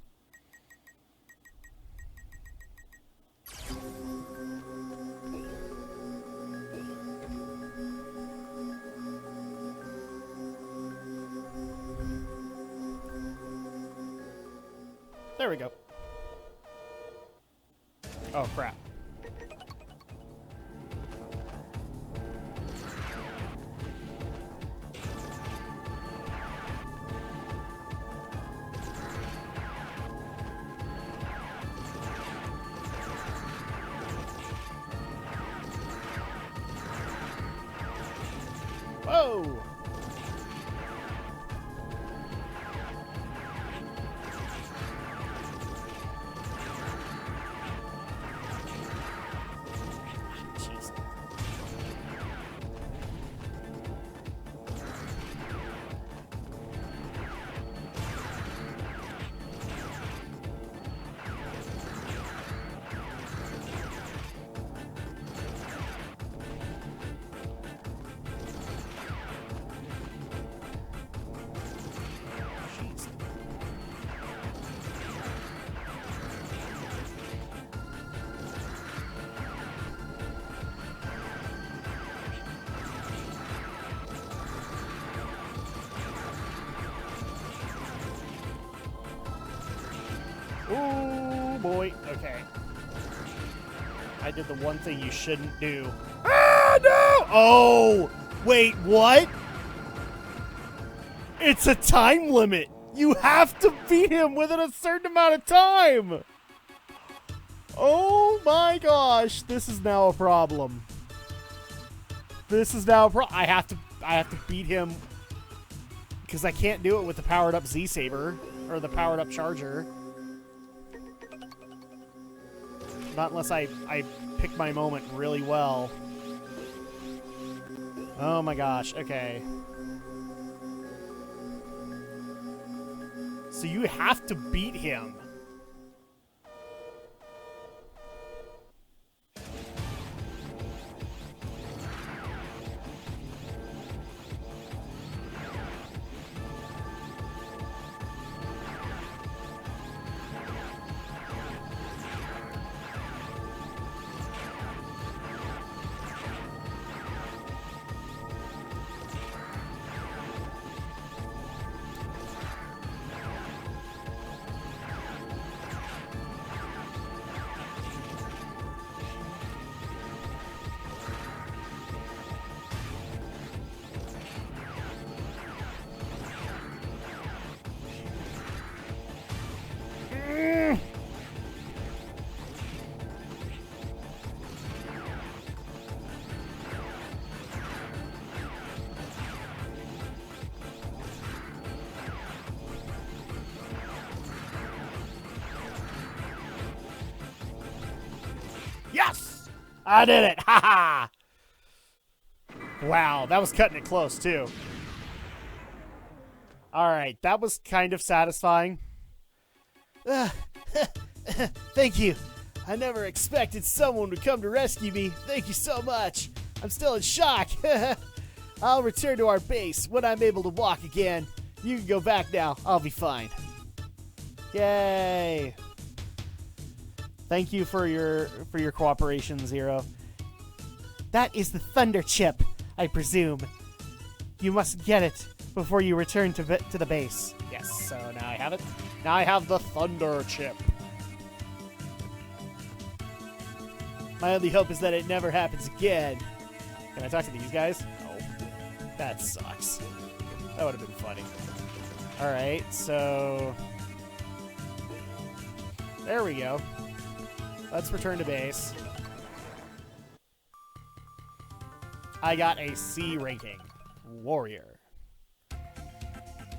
There we go. Oh, crap. Whoa! Jeez. Jeez. Ooh, boy. Okay. I did the one thing you shouldn't do. Ah, no! Oh! Wait, what? It's a time limit. You have to beat him within a certain amount of time. Oh my gosh, this is now a problem. This is now a problem. I have to beat him because I can't do it with the powered up Z Saber or the powered up charger. Not unless I pick my moment really well. Oh my gosh, okay. So you have to beat him. Yes! I did it! Ha ha! Wow, that was cutting it close, too. Alright, that was kind of satisfying. Thank you. I never expected someone would come to rescue me. Thank you so much. I'm still in shock. I'll return to our base when I'm able to walk again. You can go back now. I'll be fine. Yay! Thank you for your cooperation, Zero. That is the Thunder Chip, I presume. You must get it before you return to the base. Yes, so now I have it. Now I have the Thunder Chip. My only hope is that it never happens again. Can I talk to these guys? No. That sucks. That would have been funny. Alright, so... there we go. Let's return to base. I got a C ranking. Warrior.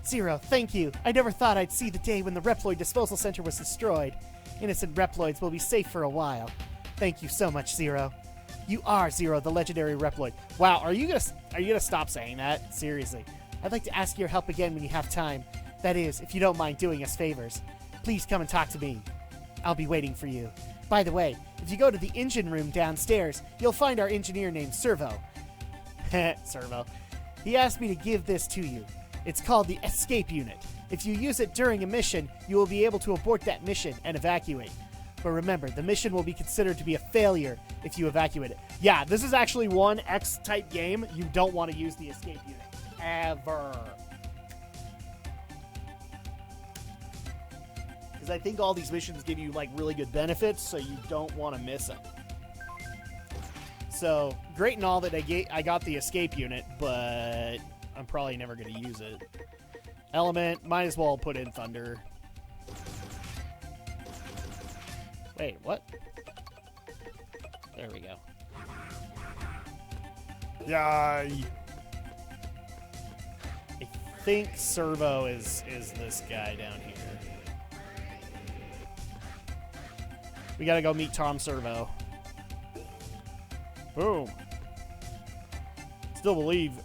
Zero, thank you. I never thought I'd see the day when the Reploid Disposal Center was destroyed. Innocent Reploids will be safe for a while. Thank you so much, Zero. You are Zero, the legendary Reploid. Wow, are you gonna stop saying that? Seriously. I'd like to ask your help again when you have time. That is, if you don't mind doing us favors. Please come and talk to me. I'll be waiting for you. By the way, if you go to the engine room downstairs, you'll find our engineer named Servo. Servo. He asked me to give this to you. It's called the escape unit. If you use it during a mission, you will be able to abort that mission and evacuate. But remember, the mission will be considered to be a failure if you evacuate it. Yeah, this is actually one X-type game. You don't want to use the escape unit. Ever. Because I think all these missions give you, like, really good benefits, so you don't want to miss them. So, great and all that I got the escape unit, but I'm probably never going to use it. Element, might as well put in Thunder. Wait, what? There we go. Yay! I think Servo is this guy down here. We gotta go meet Tom Servo. Boom.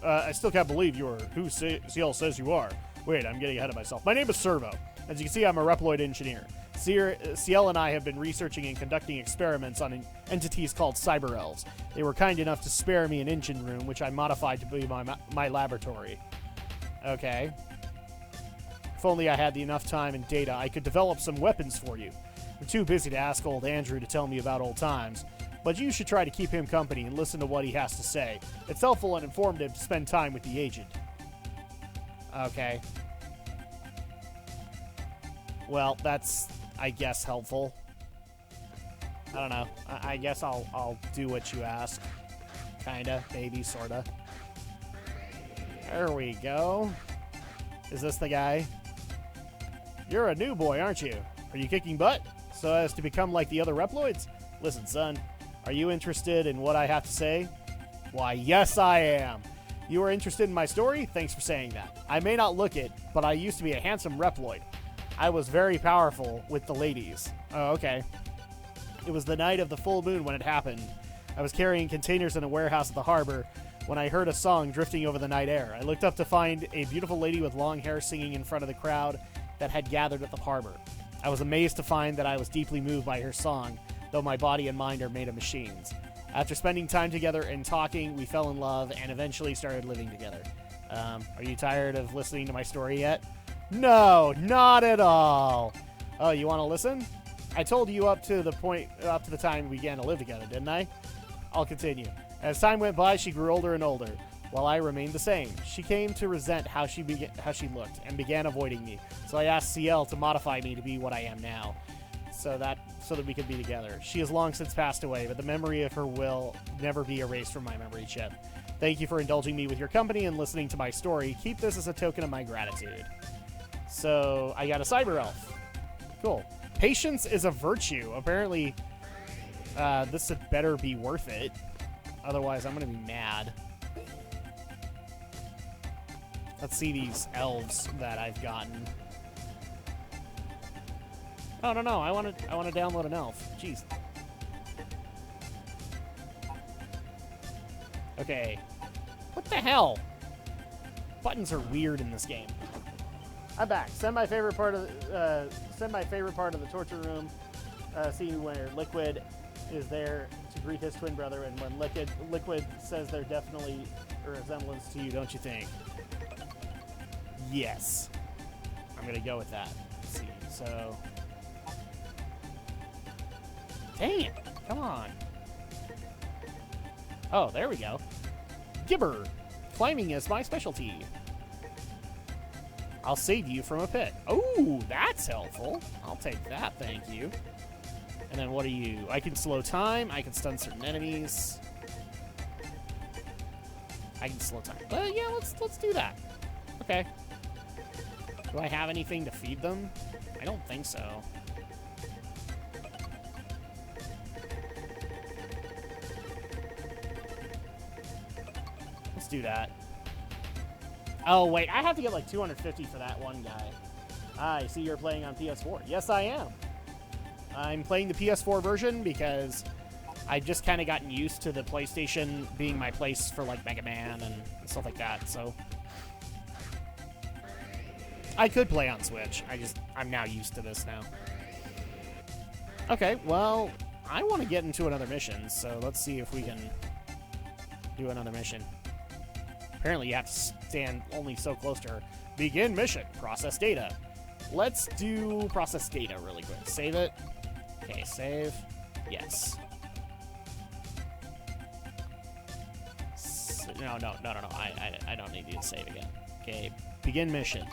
I still can't believe you're who CL says you are. Wait, I'm getting ahead of myself. My name is Servo. As you can see, I'm a Reploid engineer. CL and I have been researching and conducting experiments on entities called cyber elves. They were kind enough to spare me an engine room, which I modified to be my laboratory. Okay. If only I had enough time and data, I could develop some weapons for you. I'm too busy to ask old Andrew to tell me about old times, but you should try to keep him company and listen to what he has to say. It's helpful and informative to spend time with the agent. Okay. Well, that's, I guess, helpful. I don't know. I guess I'll do what you ask. Kinda, maybe, sorta. There we go. Is this the guy? You're a new boy, aren't you? Are you kicking butt so as to become like the other Reploids? Listen, son, are you interested in what I have to say? Why, yes, I am. You are interested in my story? Thanks for saying that. I may not look it, but I used to be a handsome Reploid. I was very powerful with the ladies. Oh, okay. It was the night of the full moon when it happened. I was carrying containers in a warehouse at the harbor when I heard a song drifting over the night air. I looked up to find a beautiful lady with long hair singing in front of the crowd that had gathered at the harbor. I was amazed to find that I was deeply moved by her song, though my body and mind are made of machines. After spending time together and talking, we fell in love and eventually started living together. Are you tired of listening to my story yet? No, not at all. Oh, you want to listen? I told you up to the time we began to live together, didn't I? I'll continue. As time went by, she grew older and older, while I remained the same. She came to resent how she looked and began avoiding me. So I asked CL to modify me to be what I am now, so that we could be together. She has long since passed away, but the memory of her will never be erased from my memory chip. Thank you for indulging me with your company and listening to my story. Keep this as a token of my gratitude. So I got a cyber elf. Cool. Patience is a virtue. Apparently, this had better be worth it. Otherwise, I'm going to be mad. Let's see these elves that I've gotten. Oh, no. I want to download an elf. Jeez. Okay. What the hell? Buttons are weird in this game. I'm back. Send my favorite part of the torture room. Scene where Liquid is there to greet his twin brother, and when Liquid says they're definitely a resemblance to you, don't you think? Yes. I'm gonna go with that. Let's see. So. Dang it! Come on. Oh, there we go. Gibber. Climbing is my specialty. I'll save you from a pit. Oh, that's helpful. I'll take that, thank you. And then what are you? I can slow time. I can stun certain enemies. I can slow time. Yeah, let's do that. Okay. Do I have anything to feed them? I don't think so. Let's do that. Oh, wait, I have to get like 250 for that one guy. I see you're playing on PS4. Yes, I am. I'm playing the PS4 version because I've just kind of gotten used to the PlayStation being my place for like Mega Man and stuff like that, so. I could play on Switch. I'm now used to this now. Okay, well, I want to get into another mission, so let's see if we can do another mission. Apparently you have to stand only so close to her. Begin mission. Process data. Let's do process data really quick. Save it. Okay, save. Yes. No. I don't need you to save again. Okay, begin mission.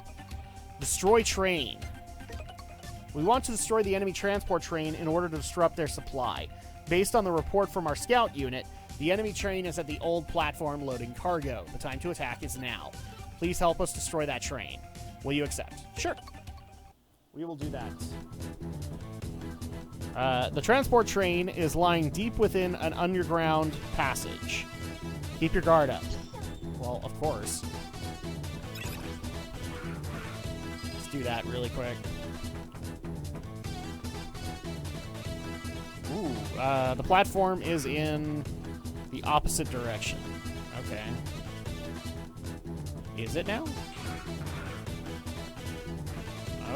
Destroy train. We want to destroy the enemy transport train in order to disrupt their supply. Based on the report from our scout unit, the enemy train is at the old platform loading cargo. The time to attack is now. Please help us destroy that train. Will you accept? Sure. We will do that. The transport train is lying deep within an underground passage. Keep your guard up. Well, of course. Let's do that really quick. Ooh, the platform is in the opposite direction. Okay. Is it now?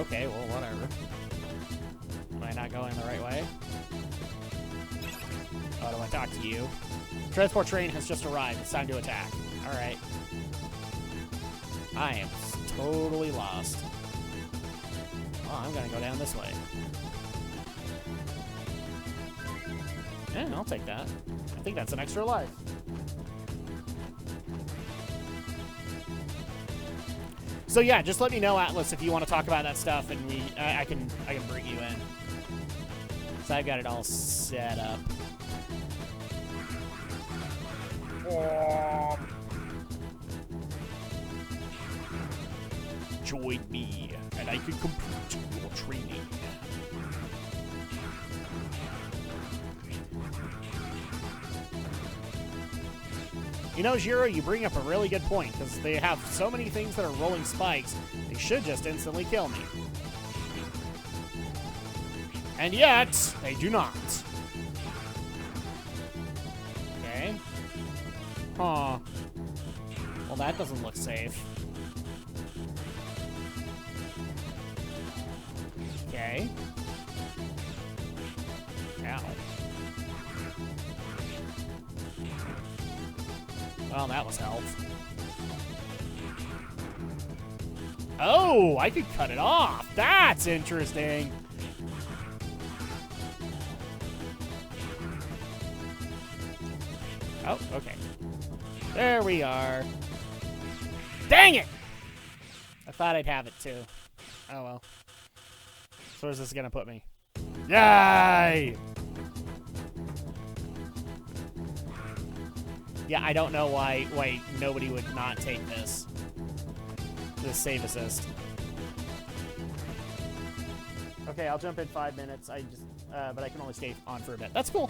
Okay, well, whatever. Am I not going the right way? Oh, do I talk to you? Transport train has just arrived. It's time to attack. Alright. I am totally lost. Oh, I'm gonna go down this way. Yeah, I'll take that. I think that's an extra life. So yeah, just let me know, Atlas, if you want to talk about that stuff, and I can bring you in. So I've got it all set up. Join me, and I can complete your training. You know, Jiro, you bring up a really good point, because they have so many things that are rolling spikes, they should just instantly kill me. And yet, they do not. Okay. Huh. Well, that doesn't look safe. Okay. Ow. Well, that was health. Oh, I could cut it off. That's interesting. Oh, okay. There we are. Dang it! I thought I'd have it too. Oh well. So where's this gonna put me? Yay! Yeah, I don't know why nobody would not take this. This save assist. Okay, I'll jump in 5 minutes. But I can only stay on for a bit. That's cool.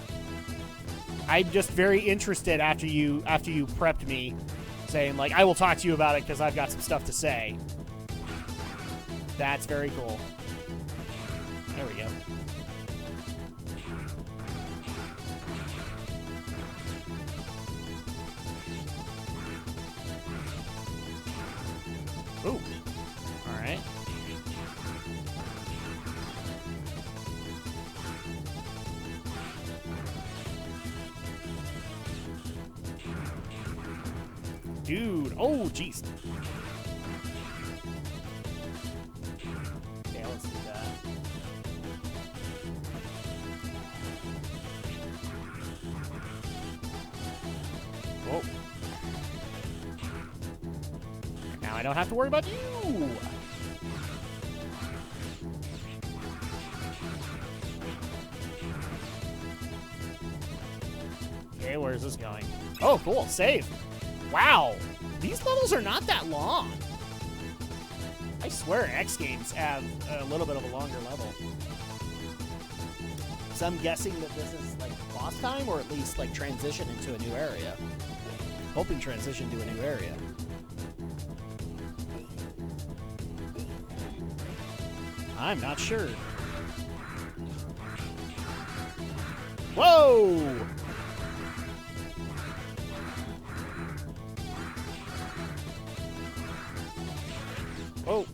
I'm just very interested after you prepped me, saying like I will talk to you about it because I've got some stuff to say. That's very cool. There we go. Ooh. All right. Dude. Oh, jeez. Okay, let's do that. Whoa. Now I don't have to worry about you. Okay, where's this going? Oh, cool. Save. Wow. These levels are not that long. I swear X games have a little bit of a longer level. So I'm guessing that this is like boss time, or at least like transition into a new area. Hoping transition to a new area. I'm not sure. Whoa! Oh.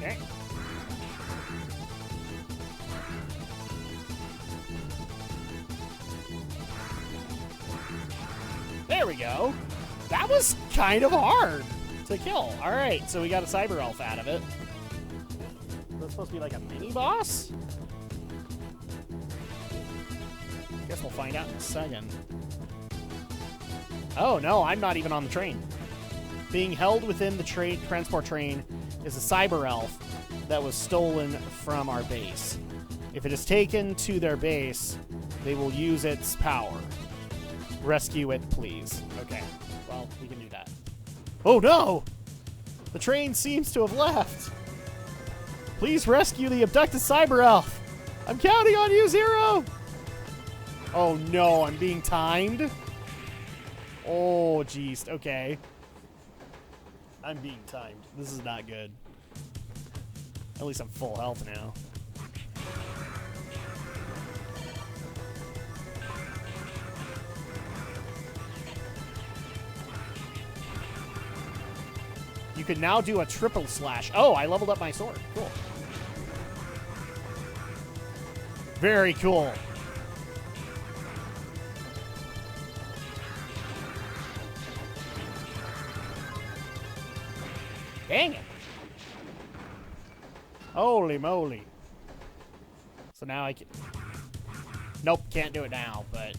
Okay. There we go. That was kind of hard to kill. All right, so we got a cyber elf out of it. That's supposed to be like a mini boss? Guess we'll find out in a second. Oh, no, I'm not even on the train. Being held within the transport train is a cyber elf that was stolen from our base. If it is taken to their base, they will use its power. Rescue it, please. Okay, well, we can do that. Oh, no! The train seems to have left. Please rescue the abducted cyber elf. I'm counting on you, Zero. Oh, no, I'm being timed. Oh, jeez. Okay. I'm being timed. This is not good. At least I'm full health now. You can now do a triple slash. Oh, I leveled up my sword. Cool. Very cool. Dang it. Holy moly. So now I can... Nope, can't do it now, but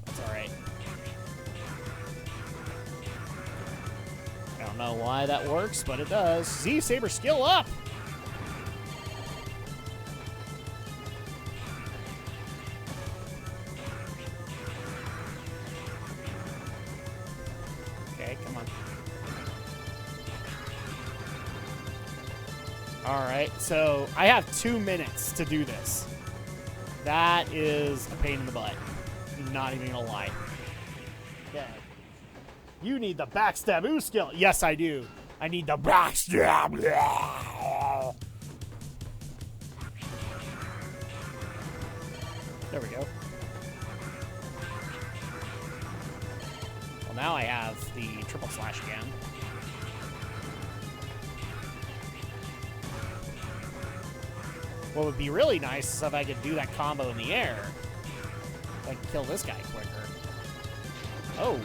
that's alright. I don't know why that works, but it does. Z-Saber skill up! Okay, come on. Alright, so I have 2 minutes to do this. That is a pain in the butt. Not even gonna lie. Okay. You need the backstab skill. Yes, I do. I need the backstab. There we go. Well, now I have the triple slash again. What would be really nice is if I could do that combo in the air. I could kill this guy quicker. Oh.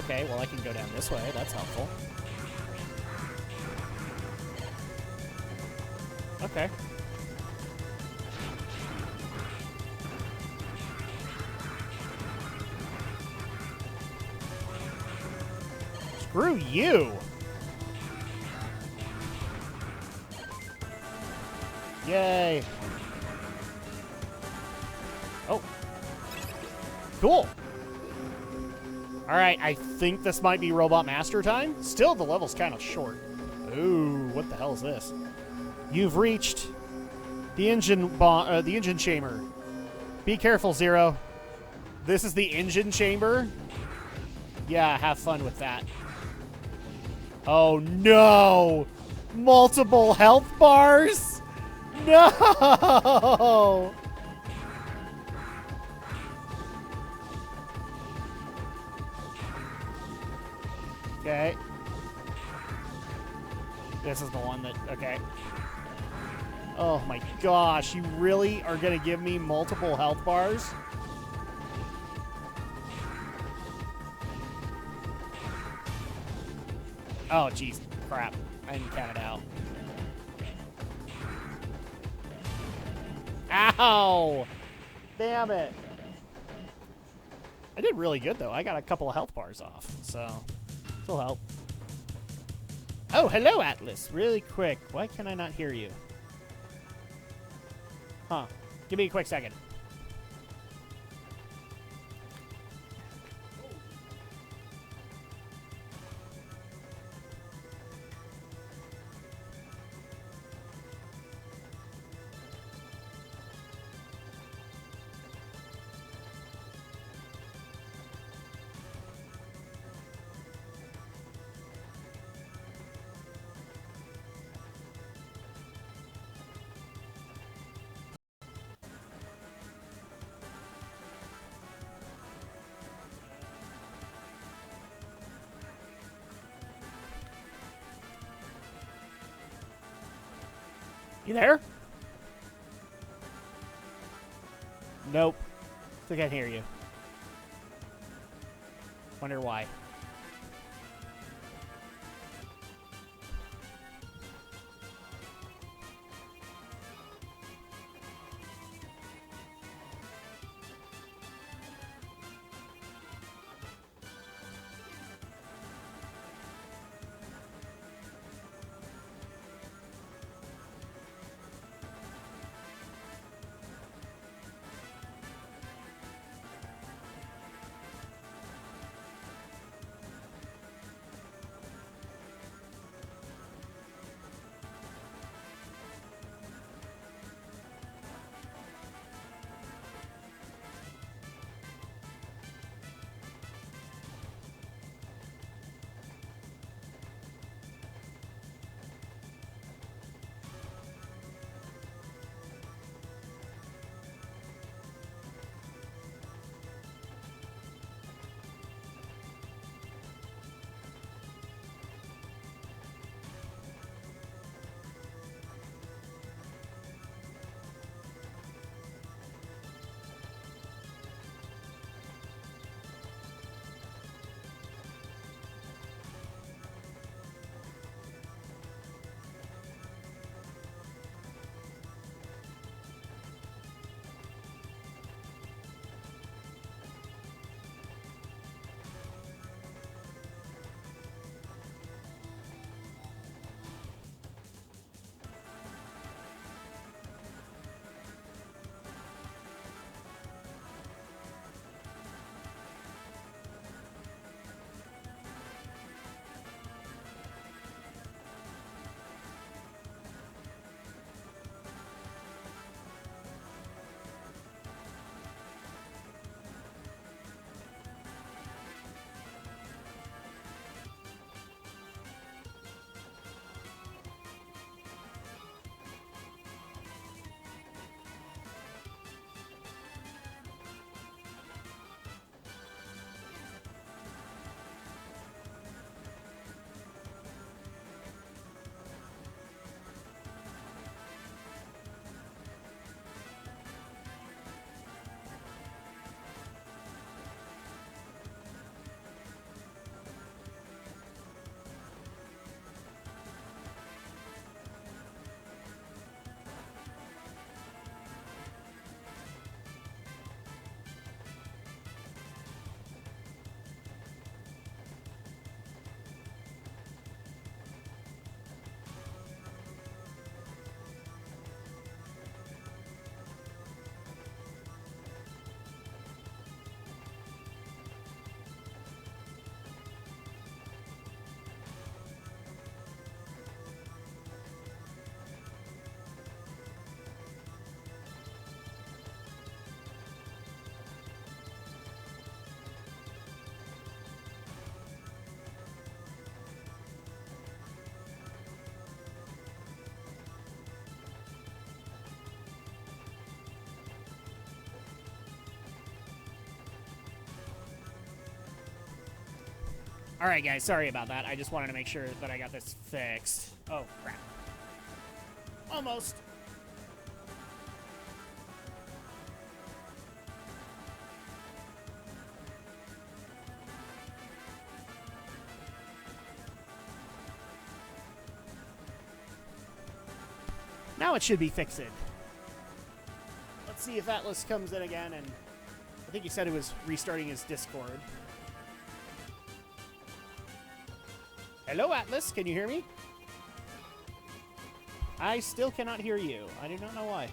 Okay, well I can go down this way. That's helpful. Okay. Screw you! Yay! Oh. Cool! Alright, I think this might be Robot Master time. Still, the level's kind of short. Ooh, what the hell is this? You've reached the engine chamber. Be careful, Zero. This is the engine chamber? Yeah, have fun with that. Oh, no! Multiple health bars? No! Okay. This is the one that... Okay. Oh my gosh, you really are gonna give me multiple health bars? Oh, jeez. Crap. I didn't count it out. Ow! Damn it. I did really good, though. I got a couple of health bars off, so... This'll help. Oh, hello, Atlas. Really quick. Why can I not hear you? Huh. Give me a quick second. You there? Nope. Still can't hear you. Wonder why. Alright, guys, sorry about that. I just wanted to make sure that I got this fixed. Oh, crap. Almost. Now it should be fixed. Let's see if Atlas comes in again, and I think he said it was restarting his Discord. Hello, Atlas. Can you hear me? I still cannot hear you. I do not know why.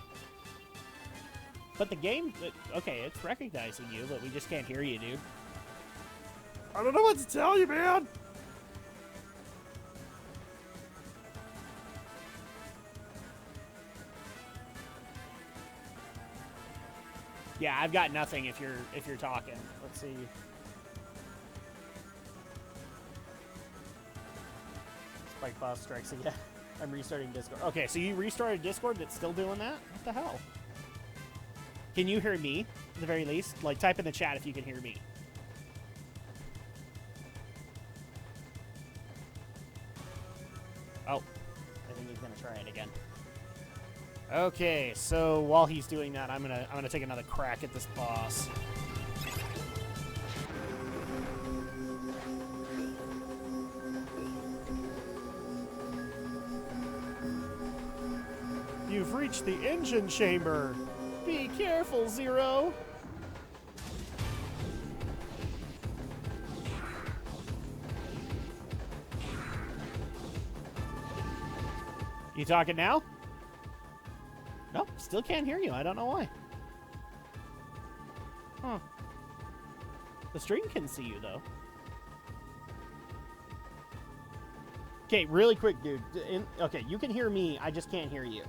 But the game... Okay, it's recognizing you, but we just can't hear you, dude. I don't know what to tell you, man. Yeah, I've got nothing if you're talking. Let's see. Spike boss strikes again. I'm restarting Discord. Okay, so you restarted Discord that's still doing that? What the hell? Can you hear me, at the very least? Like, type in the chat if you can hear me. Oh. I think he's going to try it again. Okay, so while he's doing that, I'm gonna take another crack at this boss. You've reached the engine chamber. Be careful, Zero. You talking now? Nope, still can't hear you. I don't know why. Huh. The stream can see you, though. Okay, really quick, dude. Okay, you can hear me. I just can't hear you.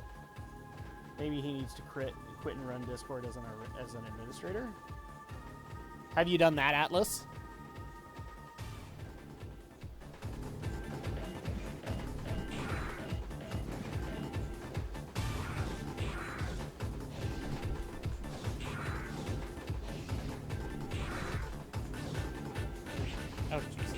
Maybe he needs to quit and run Discord as an administrator. Have you done that, Atlas? Oh, jeez.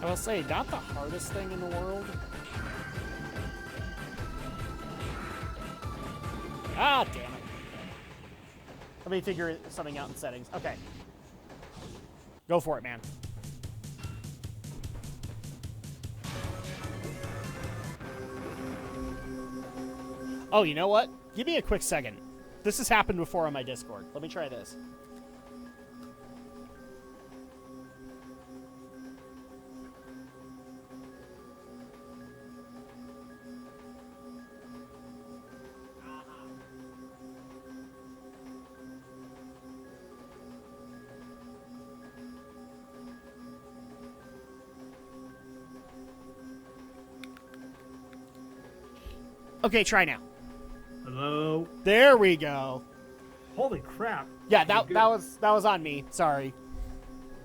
I will say, not the hardest thing in the world. Ah, damn it. Let me figure something out in settings. Okay. Go for it, man. Oh, you know what? Give me a quick second. This has happened before on my Discord. Let me try this. Okay, try now. Hello. There we go. Holy crap. Yeah, that was on me. Sorry.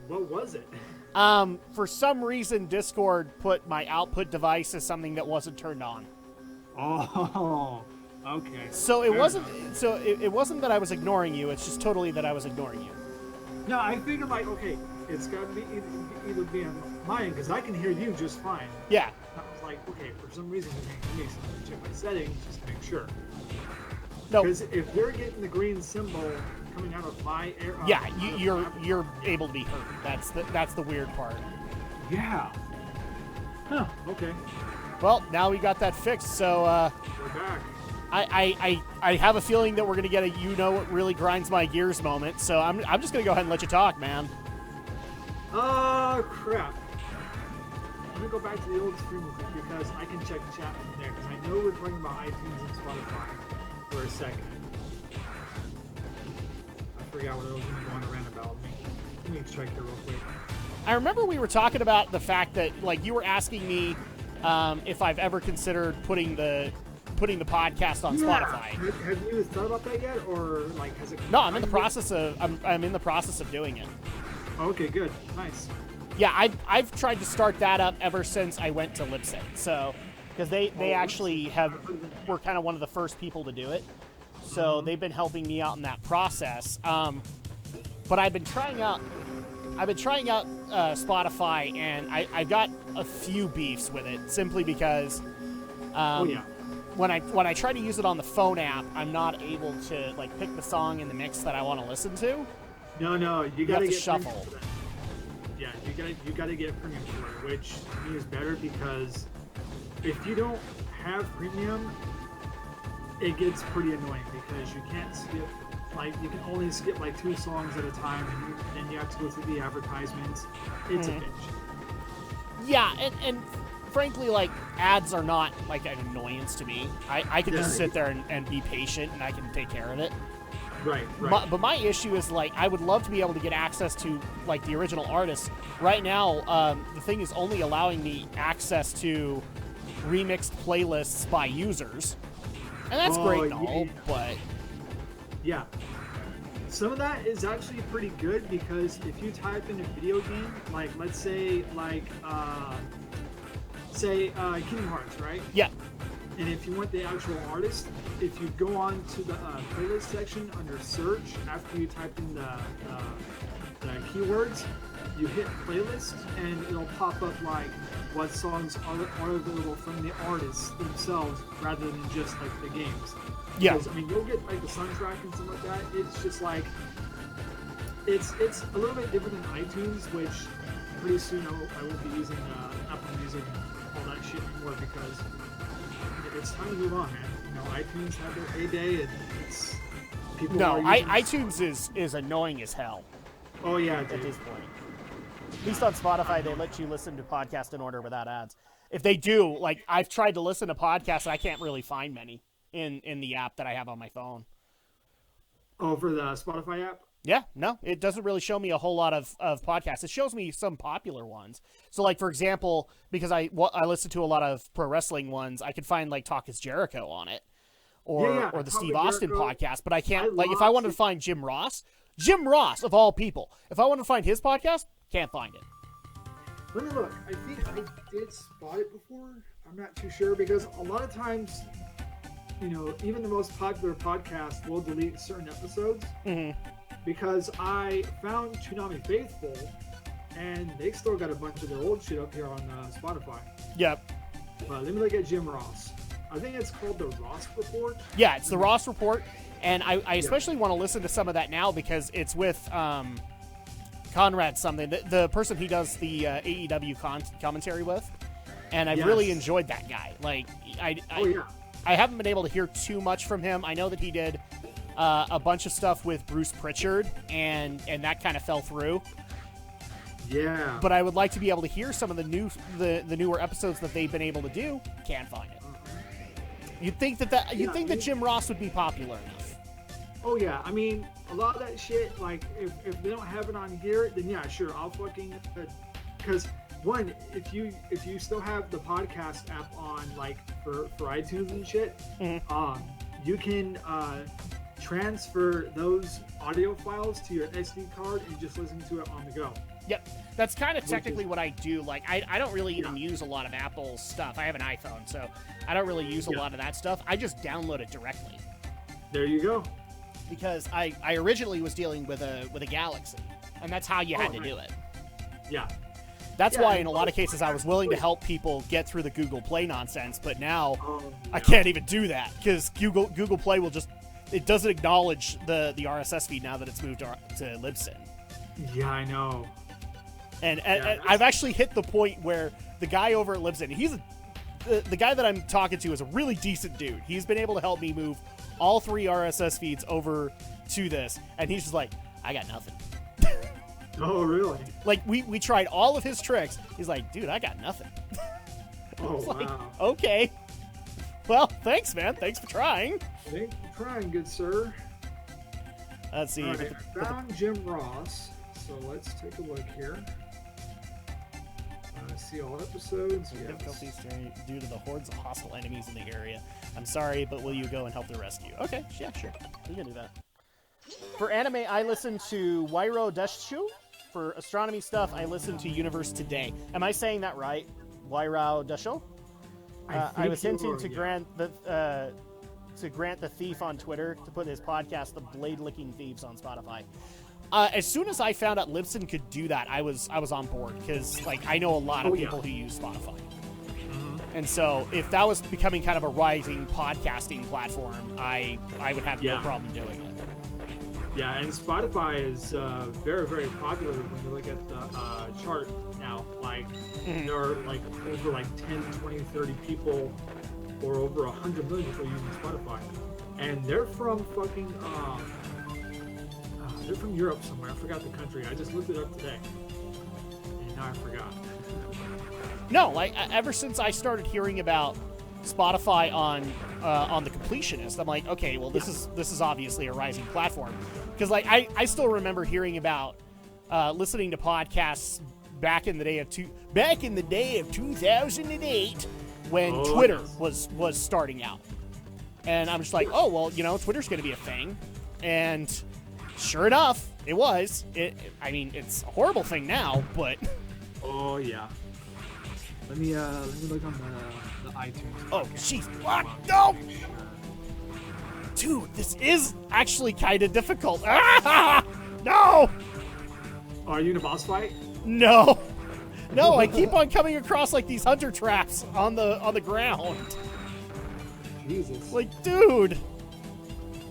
What was it? For some reason, Discord put my output device as something that wasn't turned on. Oh, okay. So it Fair wasn't. enough. So it wasn't that I was ignoring you. It's just totally that I was ignoring you. No, I figured like, okay, it's got to be either be on mine because I can hear you just fine. Yeah. I was like, okay, for some reason you can't hear me, so I'm gonna check my settings just to make sure. No. Because if you're getting the green symbol coming out of my air, Yeah, out of you're able to be heard. That's the weird part. Yeah. Huh. Okay. Well, now we got that fixed. So We're back. I have a feeling that we're gonna get a what really grinds my gears moment. So I'm just gonna go ahead and let you talk, man. Oh crap. I'm gonna go back to the old stream real quick because I can check the chat from there because I know we're talking about iTunes and Spotify for a second. I forgot what I was gonna go on a rant about. Let me check here real quick. I remember we were talking about the fact that like you were asking me if I've ever considered putting the podcast on Spotify. Have you thought about that yet, or like has it? No, I'm in the process of doing it. Okay, good, nice. Yeah, I've tried to start that up ever since I went to Lipsync. So, because they actually were kind of one of the first people to do it. So they've been helping me out in that process. But I've been trying out Spotify, and I got a few beefs with it simply because when I try to use it on the phone app, I'm not able to like pick the song in the mix that I want to listen to. No, you You gotta have to get shuffle. premium for that. Yeah, you gotta get premium for it, which to me is better because if you don't have premium, it gets pretty annoying because you can't skip. Like you can only skip like 2 songs at a time, and then you have to go through the advertisements. It's a bitch. Yeah, and frankly, like ads are not like an annoyance to me. I can just sit there and be patient, and I can take care of it. Right. But my issue is like I would love to be able to get access to like the original artists. Right now, the thing is only allowing me access to remixed playlists by users, and that's great and all. But yeah, some of that is actually pretty good because if you type in a video game, like let's say Kingdom Hearts, right? yeah, And if you want the actual artist, if you go on to the playlist section under search, after you type in the keywords, you hit playlist, and it'll pop up like what songs are available from the artists themselves, rather than just like the games. Yeah. Because, I mean, you'll get like the soundtrack and stuff like that. It's just like it's a little bit different than iTunes, which pretty soon I won't be using Apple Music and all that shit anymore, because it's time to move on, man. You know, iTunes had their heyday, and it's people. No, are using iTunes is annoying as hell Oh yeah, at dude. this point. At least on Spotify, they let you listen to podcasts in order without ads. If they do, like, I've tried to listen to podcasts, and I can't really find many in the app that I have on my phone. Oh, for the Spotify app? Yeah, no, it doesn't really show me a whole lot of podcasts. It shows me some popular ones. So, like, for example, because I listen to a lot of pro wrestling ones, I could find, like, Talk is Jericho on it. Or the Talk Steve is Austin Jericho. podcast. But I can't, I like, if love I wanted to find Jim Ross, of all people, if I wanted to find his podcast, can't find it. Let me look. I think I did spot it before. I'm not too sure, because a lot of times, you know, even the most popular podcasts will delete certain episodes. Mm-hmm. Because I found Toonami Faithful, and they still got a bunch of their old shit up here on Spotify. Yep. Let me look at Jim Ross. I think it's called the Ross Report. Yeah, it's the Ross Report. And I especially want to listen to some of that now because it's with Conrad something, the person he does the AEW commentary with. And I've really enjoyed that guy. Like, I haven't been able to hear too much from him. I know that he did a bunch of stuff with Bruce Pritchard, and that kind of fell through. Yeah. But I would like to be able to hear some of the newer episodes that they've been able to do. Can't find it. You'd think that Jim Ross would be popular enough. Oh yeah, I mean, a lot of that shit, like, if they don't have it on here, then yeah, sure, I'll fucking, because one, if you still have the podcast app on, like, for iTunes and shit, Mm-hmm. You can transfer those audio files to your SD card and just listen to it on the go. Yep, that's kind of technically what I do. Like, I don't really even use a lot of Apple stuff. I have an iPhone, so I don't really use a lot of that stuff. I just download it directly. There you go. Because I originally was dealing with a Galaxy, and that's how you had to do it. Yeah. That's why in a lot of cases I was willing to help people get through the Google Play nonsense, but now I can't even do that because Google Play it doesn't acknowledge the RSS feed now that it's moved to Libsyn. Yeah, I know. And I've actually hit the point where the guy over at Libsyn, the guy that I'm talking to is a really decent dude. He's been able to help me move all 3 RSS feeds over to this, and he's just like, I got nothing. Oh, really? Like, we tried all of his tricks. He's like, dude, I got nothing. Oh, like, wow. okay. Well, thanks, man. Thanks for trying. Thanks for trying, good sir. Let's see. All right, I found Jim Ross, so let's take a look here. See all episodes. Yes. Difficulties due to the hordes of hostile enemies in the area. I'm sorry, but will you go and help the rescue? Okay, yeah, sure. We can do that. For anime, I listen to Wairo Deshu. For astronomy stuff, I listen to Universe Today. Am I saying that right? Wairo Deshu? I was hinting to Grant the Thief on Twitter to put his podcast, The Blade Licking Thieves, on Spotify. As soon as I found out Libsyn could do that, I was on board because, like, I know a lot of people who use Spotify, and so if that was becoming kind of a rising podcasting platform, I would have no problem doing it. Yeah, and Spotify is very, very popular when you look at the chart now. Like, there are like over like 10, 20, 30 people, or over 100 million people using Spotify, and they're from fucking. They're from Europe somewhere. I forgot the country. I just looked it up today, and now I forgot. No, like ever since I started hearing about Spotify on the Completionist, I'm like, okay, well, this is obviously a rising platform, because like I still remember hearing about listening to podcasts back in the day of 2008 when Twitter was starting out, and I'm just like, oh well, you know, Twitter's going to be a thing, and sure enough, it was. I mean, it's a horrible thing now, but... Oh, yeah. Let me look on the iTunes. Oh, jeez. What? No! Dude, this is actually kind of difficult. Ah! No! Are you in a boss fight? No. No, I keep on coming across like these hunter traps on the ground. Jesus. Like, dude.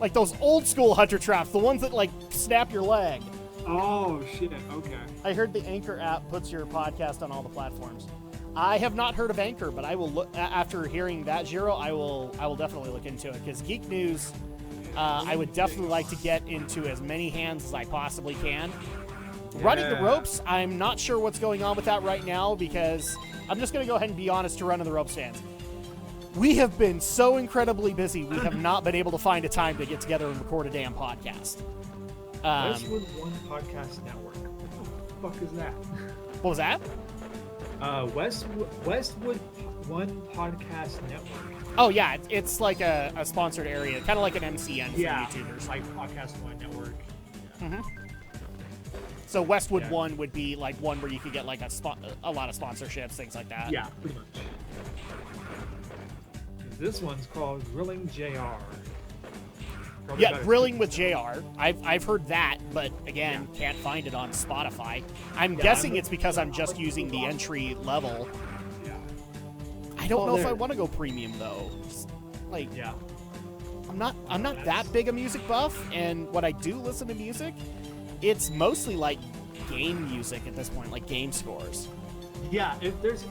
Like those old school hunter traps, the ones that like snap your leg. Oh shit. Okay. I heard the Anchor app puts your podcast on all the platforms. I have not heard of Anchor, but I will look after hearing that, Jiro. I will definitely look into it because Geek News. I would definitely like to get into as many hands as I possibly can. Yeah. Running the ropes, I'm not sure what's going on with that right now because I'm just going to go ahead and be honest to Running the Ropes fans. We have been so incredibly busy, we have not been able to find a time to get together and record a damn podcast. Westwood One Podcast Network. What the fuck is that? What was that? Westwood One Podcast Network. Oh, yeah, it's like a sponsored area, kind of like an MCN for YouTubers. Like Podcast One Network. Mm-hmm. So Westwood One would be like one where you could get like a lot of sponsorships, things like that. Yeah, pretty much. This one's called Grilling JR. Probably Yeah, better. Grilling with JR. I've heard that, but again, can't find it on Spotify. I'm guessing it's because I'm just using the entry level. Yeah. I don't know if I want to go premium though. Like, Yeah. I'm not that big a music buff, and when I do listen to music, it's mostly like game music at this point, like game scores. Yeah, if there's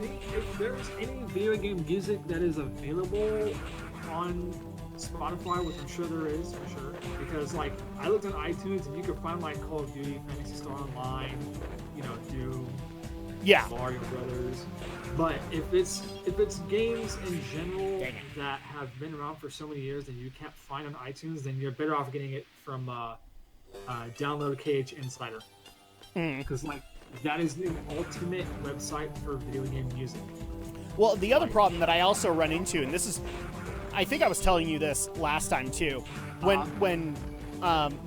any video game music that is available on Spotify, which I'm sure there is for sure, because like I looked on iTunes and you could find like Call of Duty, Fantasy Star Online, Doom, Mario Brothers. But if it's games in general that have been around for so many years and you can't find on iTunes, then you're better off getting it from Download KH Insider, because like that is the ultimate website for video game music. Well, the other problem that I also run into, and this is, I think I was telling you this last time too,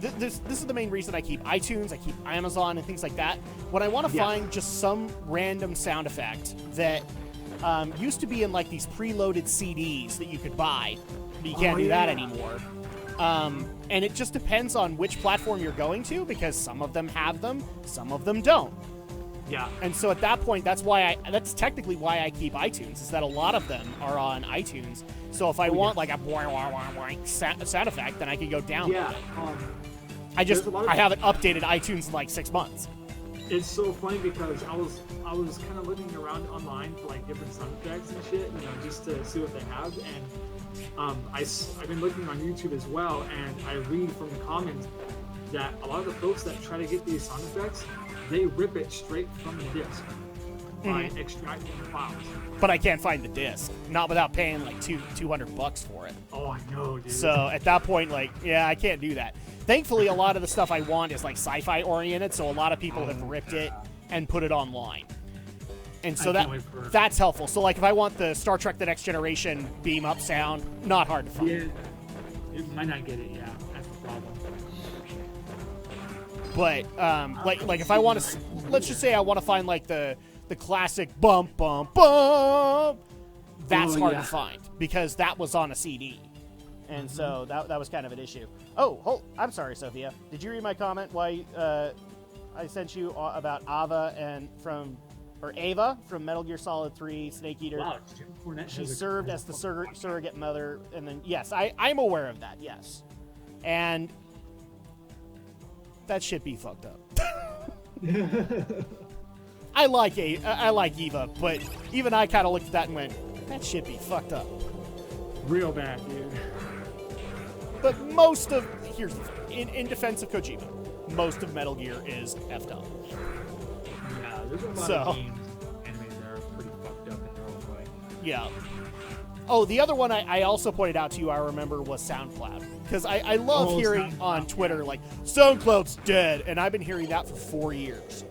this is the main reason I keep iTunes, I keep Amazon and things like that. When I want to find just some random sound effect that used to be in like these preloaded CDs that you could buy, but you can't do that anymore. And it just depends on which platform you're going to, because some of them have them, some of them don't. Yeah. And so at that point, that's that's technically why I keep iTunes, is that a lot of them are on iTunes. So if I want like a sound effect, then I can go down. Yeah. I haven't updated iTunes in like 6 months. It's so funny because I was kind of looking around online for like different sound effects and shit, just to see what they have. And I've been looking on YouTube as well, and I read from the comments that a lot of the folks that try to get these sound effects, they rip it straight from the disc by extracting the files. But I can't find the disc, not without paying like $200 for it. Oh, I know, dude. So at that point, like, yeah, I can't do that. Thankfully, a lot of the stuff I want is like sci-fi oriented, so a lot of people have ripped it and put it online. And so that's helpful. So like if I want the Star Trek The Next Generation beam up sound, not hard to find. Yeah, you might not get it, that's the problem. But like if I want to, let's just say I want to find like the classic bump bump bump, that's hard to find because that was on a CD, and so that was kind of an issue. Oh, I'm sorry, Sophia. Did you read my comment? Why I sent you about Ava from Metal Gear Solid 3 Snake Eater. Wow, she served as the surrogate mother, and then yes, I'm aware of that. Yes, and that shit be fucked up. I like Eva, but even I kind of looked at that and went, that shit be fucked up. Real bad, dude. But here's the thing, in defense of Kojima, most of Metal Gear is effed up. Yeah, there's a lot of games, animes that are pretty fucked up in their own way. Yeah. Oh, the other one I also pointed out to you, I remember, was SoundCloud. Because I love hearing on Twitter, like, SoundCloud's dead, and I've been hearing that for 4 years.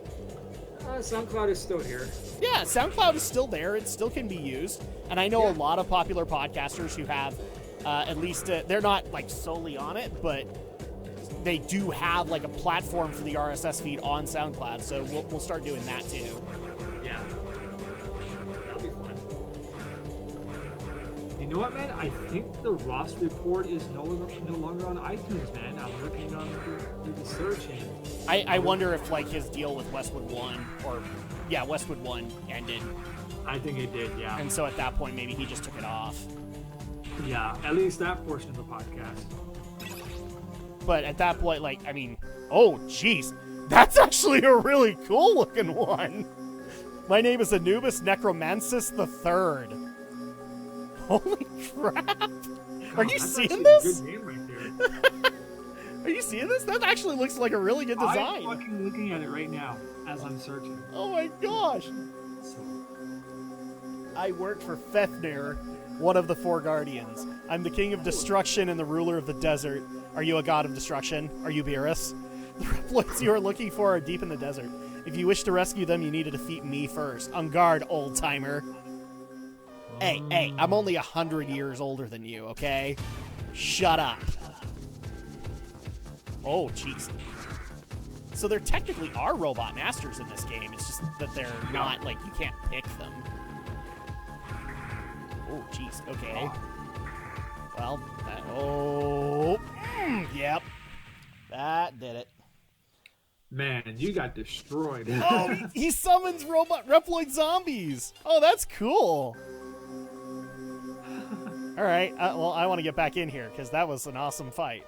SoundCloud is still here. Yeah, SoundCloud is still there. It still can be used. And I know a lot of popular podcasters who have, at least, they're not, like, solely on it, but they do have, like, a platform for the RSS feed on SoundCloud. So we'll start doing that, too. Yeah. That'll be fun. know what, man? I think the Ross report is no longer on iTunes, man. I'm looking on the search and I wonder if like his deal with Westwood One Westwood One ended, I think it did, yeah. and so at that point maybe he just took it off. Yeah, at least that portion of the podcast. But at that point, like, I mean, oh jeez, that's actually a really cool looking one. My name is Anubis Necromancis III. Holy crap! Are you seeing this? A good game right there. Are you seeing this? That actually looks like a really good design. I'm fucking looking at it right now as I'm searching. Oh my gosh! I work for Fefnir, one of the four guardians. I'm the king of destruction and the ruler of the desert. Are you a god of destruction? Are you Beerus? The reploids you are looking for are deep in the desert. If you wish to rescue them, you need to defeat me first. On guard, old-timer. Hey, I'm only 100 years older than you, okay? Shut up. Oh, jeez. So there technically are robot masters in this game. It's just that they're not, like, you can't pick them. Oh, jeez. Okay. Well, yep. That did it. Man, you got destroyed. Oh, he summons robot Reploid zombies. Oh, that's cool. All right. Well, I want to get back in here because that was an awesome fight.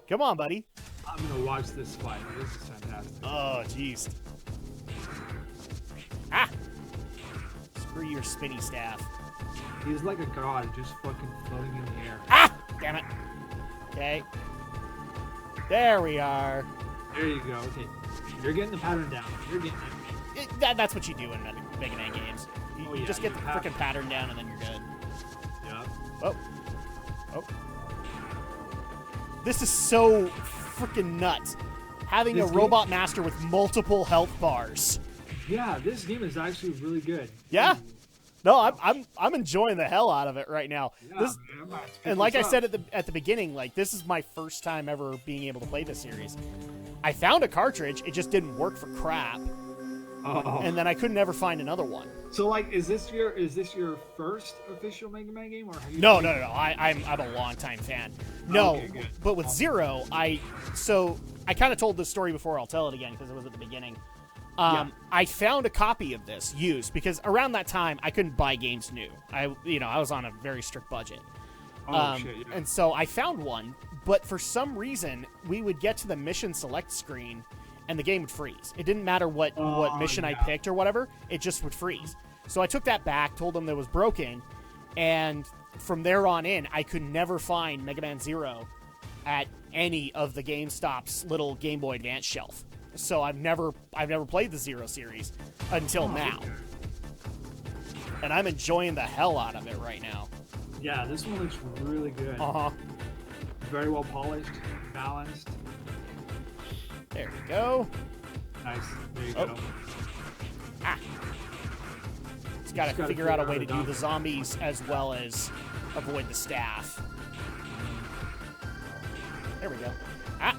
Come on, buddy. I'm going to watch this fight. This is fantastic. Oh, jeez. Ah! Screw your spinny staff. He's like a god, just fucking floating in the air. Ah! Damn it. Okay. There we are. There you go. Okay. You're getting the pattern down. You're getting it. That's what you do in Mega Man games. You just get the freaking pattern down and then you're good. Yeah. Oh. This is so freaking nuts. Having a robot master with multiple health bars. Yeah, this game is actually really good. Yeah. No, I'm enjoying the hell out of it right now. Yeah, and like I said at the beginning, like this is my first time ever being able to play this series. I found a cartridge, it just didn't work for crap. Oh. And then I couldn't ever find another one. So like, is this your first official Mega Man game, or have you No. I'm a longtime fan. No, okay, good. But with Zero, I kind of told this story before. I'll tell it again because it was at the beginning. I found a copy of this used because around that time I couldn't buy games new. I was on a very strict budget. And so I found one, but for some reason we would get to the mission select screen and the game would freeze. It didn't matter what mission I picked or whatever, it just would freeze. So I took that back, told them that it was broken, and from there on in, I could never find Mega Man Zero at any of the GameStop's little Game Boy Advance shelf. So I've never played the Zero series until now. And I'm enjoying the hell out of it right now. Yeah, this one looks really good. Uh-huh. Very well polished, balanced. There we go. Nice. There you go. Ah. Just gotta figure out a way to do the zombies as well as avoid the staff. There we go. Ah.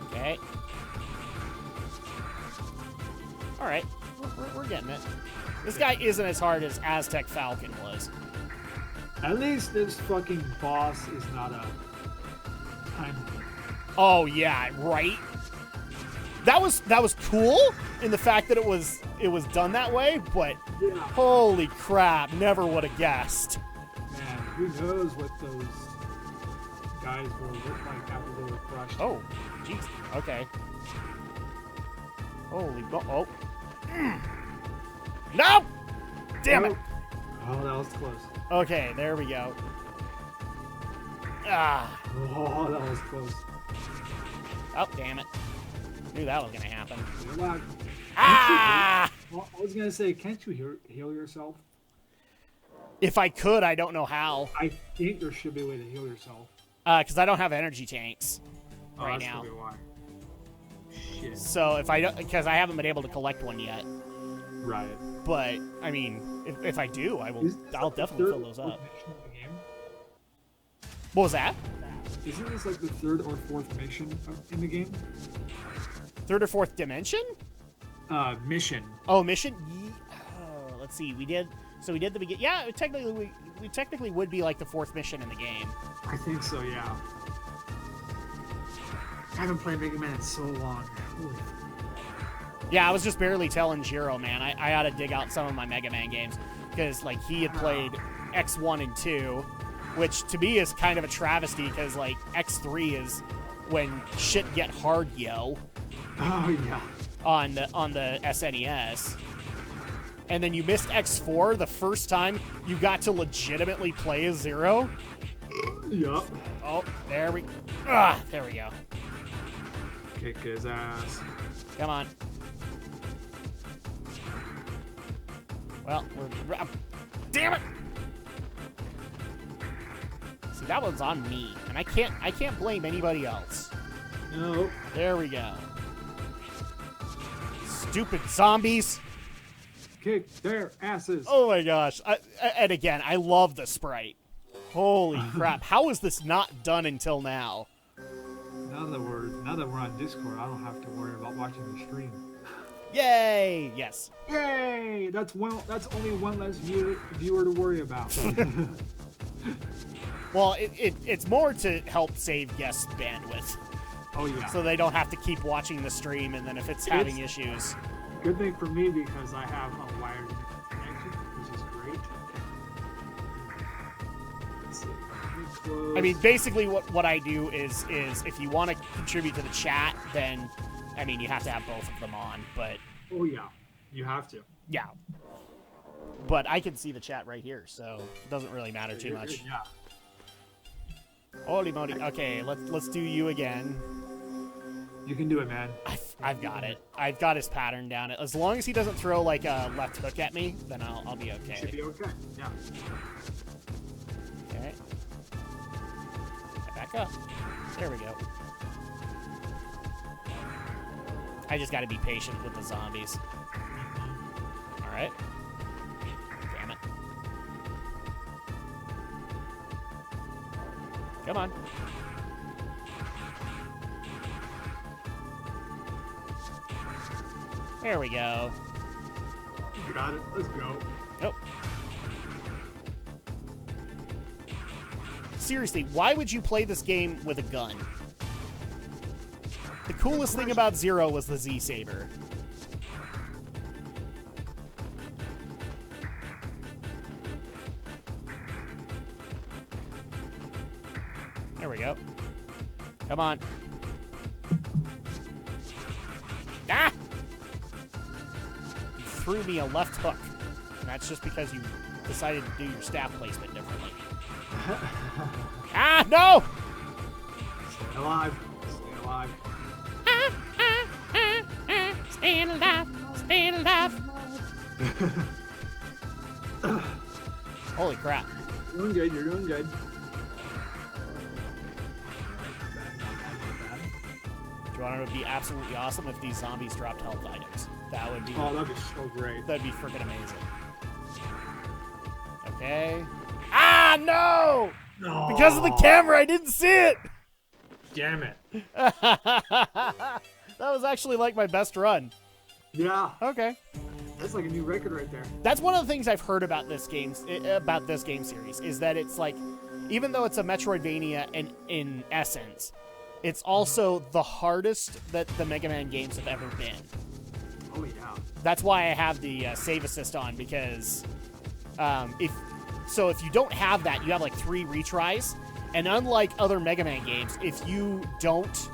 Okay. Alright. We're getting it. This guy isn't as hard as Aztec Falcon was. At least this fucking boss is not a time limit. Oh yeah, right? That was cool in the fact that it was done that way, but holy crap, never would have guessed. Man, who knows what those guys will look like after they were crushed. Oh, jeez. Okay. Holy oh. No! Damn it! Oh, that was close. Okay, there we go. Ah. Oh, that was close. Oh, damn it. Knew that was gonna happen. Ah! Well, I was gonna say, can't you heal yourself? If I could, I don't know how. I think there should be a way to heal yourself. Because I don't have energy tanks right that's now. Probably why. Shit. So if I don't, because I haven't been able to collect one yet. Right. But I mean, if I do, I'll definitely fill those up. What was that? Isn't this like the third or fourth mission in the game? Third or fourth dimension? Mission. Oh, mission? Let's see. So we did the begin. Yeah, technically we technically would be like the 4th mission in the game. I think so, yeah. I haven't played Mega Man in so long. Holy. Yeah, I was just barely telling Jiro, man. I ought to dig out some of my Mega Man games because like he had played X1 and 2, which to me is kind of a travesty because like X3 is when shit get hard, yo. Oh yeah. On the SNES. And then you missed X4 the first time you got to legitimately play as Zero. Yup. Oh, there we go. Kick his ass. Come on. Well, damn it! See, that one's on me, and I can't blame anybody else. No. There we go. Stupid zombies. Kick their asses. Oh my gosh. And again, I love the sprite. Holy crap. How is this not done until now? Now that we're on Discord, I don't have to worry about watching the stream. Yay! Yes. Yay! That's only one less viewer to worry about. Well, it's more to help save guest bandwidth. Oh yeah. So they don't have to keep watching the stream, and then if it's having issues. Good thing for me because I have a wired connection, which is great. Let's see. I mean, basically what I do is if you want to contribute to the chat, then, I mean, you have to have both of them on, but... Oh yeah, you have to. Yeah. But I can see the chat right here, so it doesn't really matter too much. Yeah. Holy moly. Okay, let's do you again. You can do it, man. I've got it. I've got his pattern down. As long as he doesn't throw like a left hook at me, then I'll be okay. Should be okay. Yeah. Okay. Back up. There we go. I just got to be patient with the zombies. All right. Damn it. Come on. There we go. You got it. Let's go. Nope. Seriously, why would you play this game with a gun? The coolest thing about Zero was the Z-Saber. There we go. Come on. Ah! You threw me a left hook. And that's just because you decided to do your staff placement differently. Ah, no! Stay alive. Stay alive. Staying alive, staying alive. Holy crap. You're doing good. You're doing good. Do you want it to be absolutely awesome if these zombies dropped health items? That would be... Oh, that'd be so great. That'd be freaking amazing. Okay. Ah, no! No. Because of the camera, I didn't see it! Damn it. That was actually like my best run. Yeah. Okay. That's like a new record right there. That's one of the things I've heard about this game series, is that it's like, even though it's a Metroidvania in essence, it's also the hardest that the Mega Man games have ever been. Oh yeah. That's why I have the save assist on, because if you don't have that, you have like 3 retries, and unlike other Mega Man games, if you don't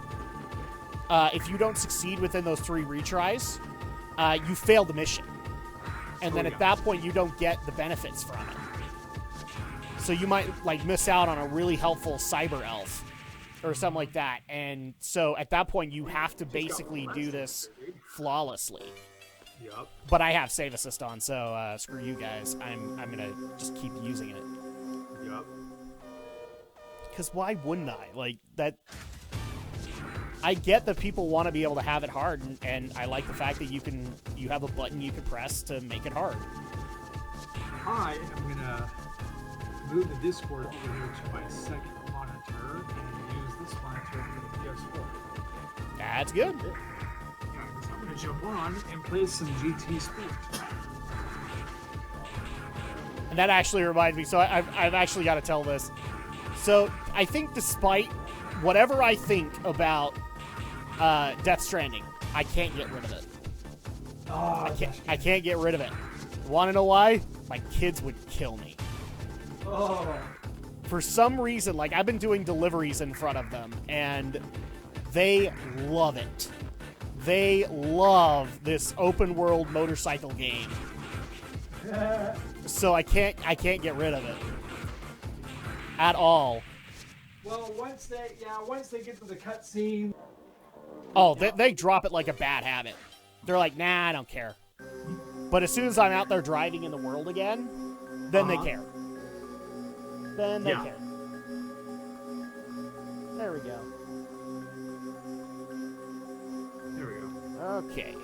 succeed within those 3 retries, you fail the mission, and then at that point you don't get the benefits from it. So you might like miss out on a really helpful cyber elf or something like that, and so at that point you have to basically do this flawlessly. Yup. But I have save assist on, so screw you guys. I'm gonna just keep using it. Yup. Because why wouldn't I? Like that. I get that people want to be able to have it hard, and I like the fact that you have a button you can press to make it hard. I am gonna move the Discord over here to my second monitor and use this monitor for the PS4. That's good. Yeah, I'm gonna jump on and play some GT Sport. And that actually reminds me, so I've actually got to tell this. So I think despite whatever I think about Death Stranding, I can't get rid of it. I can't get rid of it. Want to know why? My kids would kill me. For some reason, like, I've been doing deliveries in front of them, and they love it. They love this open world motorcycle game. So I can't get rid of it at all. Well, once they get to the cutscene. Oh, they drop it like a bad habit. They're like, nah, I don't care. But as soon as I'm out there driving in the world again, then they care. Then they care. There we go. There we go. Okay.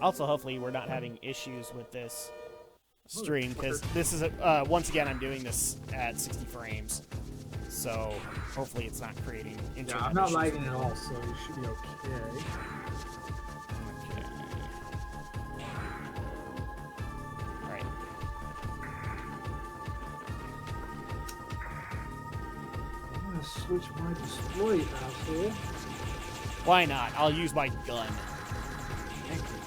Also, hopefully we're not having issues with this stream, because this is, once again, I'm doing this at 60 frames. So, hopefully it's not creating internet I'm not issues. lagging at all, so you should be okay. Okay. Alright. I'm gonna switch my display, asshole. Why not? I'll use my gun. Thank you.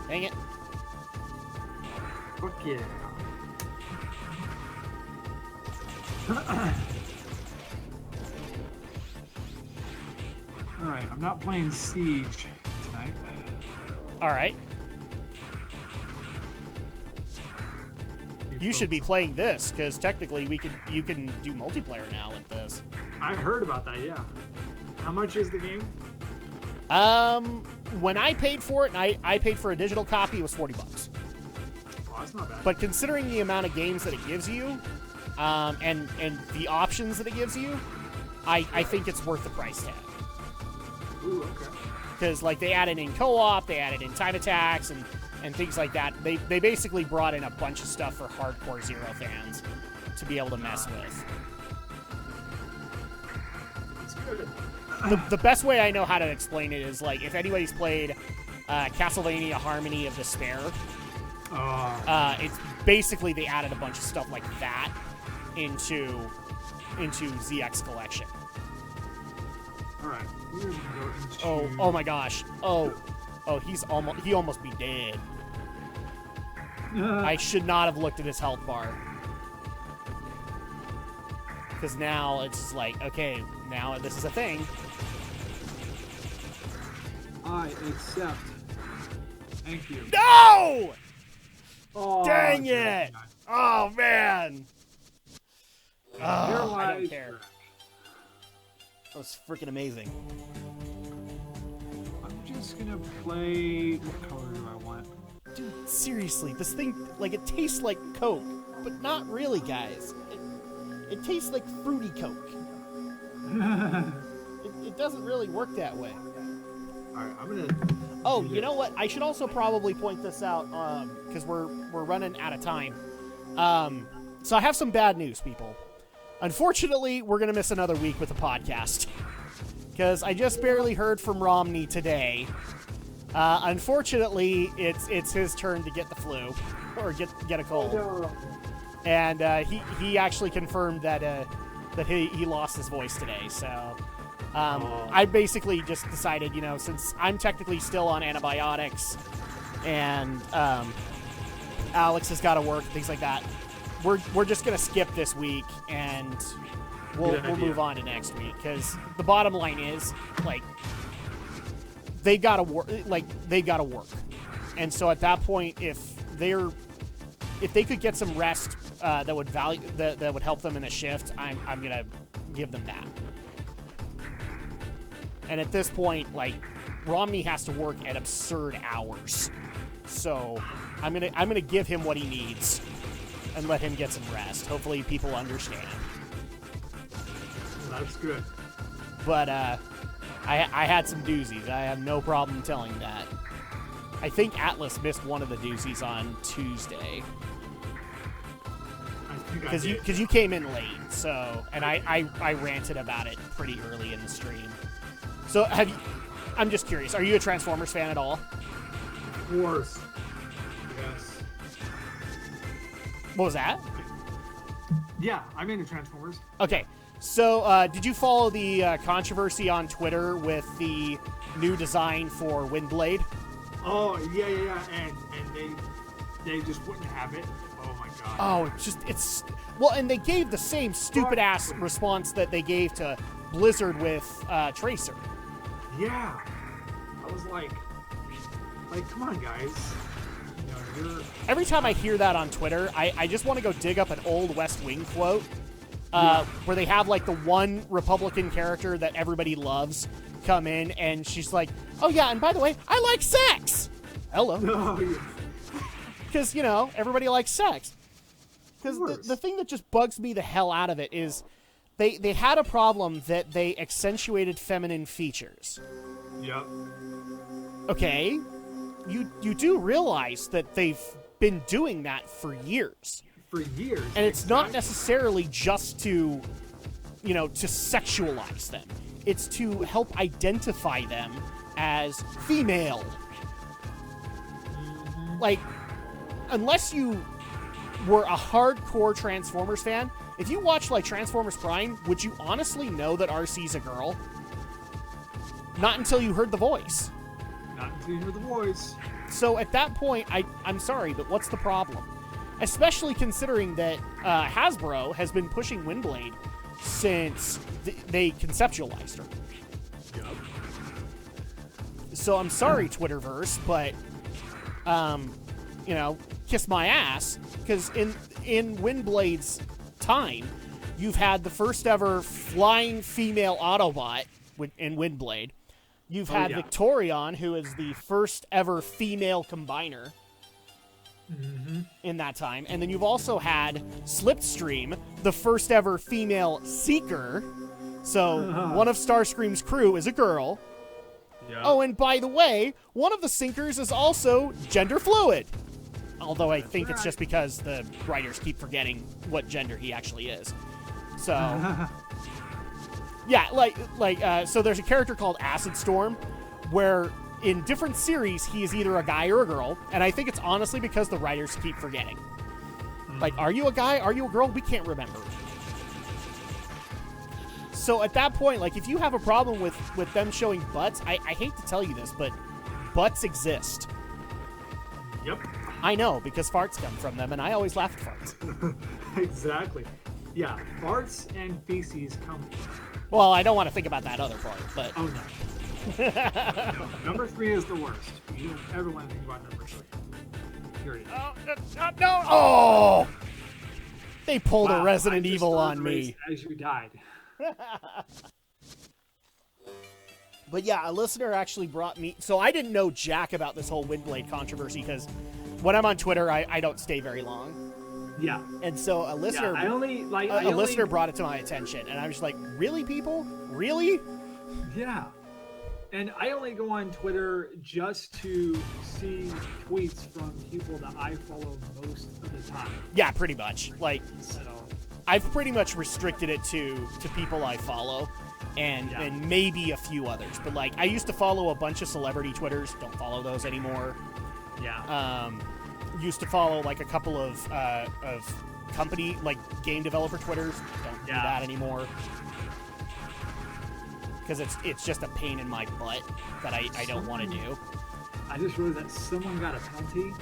Dang it. Fuck yeah. Alright, I'm not playing Siege tonight. Alright. You should be playing this, because technically you can do multiplayer now with this. I heard about that, yeah. How much is the game? When I paid for it, and I paid for a digital copy, it was $40. Oh, that's not bad. But considering the amount of games that it gives you, and the options that it gives you, I think it's worth the price tag. Ooh, okay. Because, like, they added in co-op, they added in time attacks, and things like that. They basically brought in a bunch of stuff for hardcore Zero fans to be able to mess with. That's good. The best way I know how to explain it is, like, if anybody's played Castlevania Harmony of Despair, it's basically they added a bunch of stuff like that into ZX Collection. Alright, we're gonna go into... Oh my gosh. Oh, he almost be dead. I should not have looked at his health bar. Because now it's just like, okay, now this is a thing. I accept. Thank you. No! Oh, Dang it! Oh, man! Here I don't lies care. Drak. That was freaking amazing. I'm just gonna play... What color do I want? Dude, seriously, this thing, like, it tastes like Coke, but not really, guys. It tastes like fruity Coke. It doesn't really work that way. Alright, I'm gonna... Oh, you know what? I should also probably point this out, because we're running out of time. So I have some bad news, people. Unfortunately, we're going to miss another week with the podcast. Because I just barely heard from Romney today. Unfortunately, it's his turn to get the flu. Or get a cold. And he actually confirmed that he lost his voice today, so... I basically just decided, you know, since I'm technically still on antibiotics and Alex has got to work, things like that, we're just going to skip this week and we'll move on to next week, because the bottom line is, like, they've got to work. And so at that point, if they could get some rest that would help them in a shift, I'm going to give them that. And at this point, like, Romney has to work at absurd hours. So I'm gonna give him what he needs and let him get some rest. Hopefully people understand. That's good. But I had some doozies. I have no problem telling that. I think Atlas missed one of the doozies on Tuesday. Because you came in late, so, and I ranted about it pretty early in the stream. So I'm just curious, are you a Transformers fan at all? Of course. What was that? Yeah, I'm into Transformers. Okay, so did you follow the controversy on Twitter with the new design for Windblade? Oh, yeah. And they just wouldn't have it. Oh, my God. Oh, it's... Well, and they gave the same stupid-ass response that they gave to Blizzard with Tracer. Yeah. I was like, come on, guys. You know, Every time I hear that on Twitter, I just want to go dig up an old West Wing quote where they have, like, the one Republican character that everybody loves come in, and she's like, oh, yeah, and by the way, I like sex! Hello. Oh, yeah. Because, you know, everybody likes sex. Because the thing that just bugs me the hell out of it is they had a problem that they accentuated feminine features. Yep. Okay, you do realize that they've been doing that for years. For years. And it's not necessarily just to, you know, to sexualize them. It's to help identify them as female. Like, unless you were a hardcore Transformers fan, if you watch, like, Transformers Prime, would you honestly know that RC's a girl? Not until you heard the voice. Not until you hear the voice. So at that point, I'm sorry, but what's the problem? Especially considering that Hasbro has been pushing Windblade since they conceptualized her. Yep. So I'm sorry, Twitterverse, but, you know, kiss my ass, because in Windblade's time, you've had the first ever flying female Autobot in Windblade. You've had Victorion, who is the first ever female combiner in that time. And then you've also had Slipstream, the first ever female Seeker. So one of Starscream's crew is a girl. Yeah. Oh, and by the way, one of the Sinkers is also gender fluid. Although I think it's just because the writers keep forgetting what gender he actually is. So... Yeah, so there's a character called Acid Storm, where in different series he is either a guy or a girl, and I think it's honestly because the writers keep forgetting. Like, are you a guy? Are you a girl? We can't remember. So at that point, like, if you have a problem with them showing butts, I hate to tell you this, but butts exist. Yep. I know, because farts come from them, and I always laugh at farts. Exactly. Yeah, farts and feces come. Well, I don't want to think about that other part, but... Oh, no. No, number 3 is the worst. You don't ever want to think about number 3. Period. No! Oh! They pulled Wow, a Resident I just Evil started on the me. race as you died. But yeah, a listener actually brought me... So I didn't know jack about this whole Windblade controversy, because when I'm on Twitter, I don't stay very long. Yeah. And so a listener... Yeah, a listener brought it to my attention, and I was like, really, people? Really? Yeah. And I only go on Twitter just to see tweets from people that I follow most of the time. Yeah, pretty much. Like, So, I've pretty much restricted it to people I follow, and maybe a few others. But, like, I used to follow a bunch of celebrity Twitters. Don't follow those anymore. yeah. Used to follow, like, a couple of company, like, game developer Twitters. Don't do that anymore. Because it's just a pain in my butt that I don't want to do. I just realized that someone got a penalty,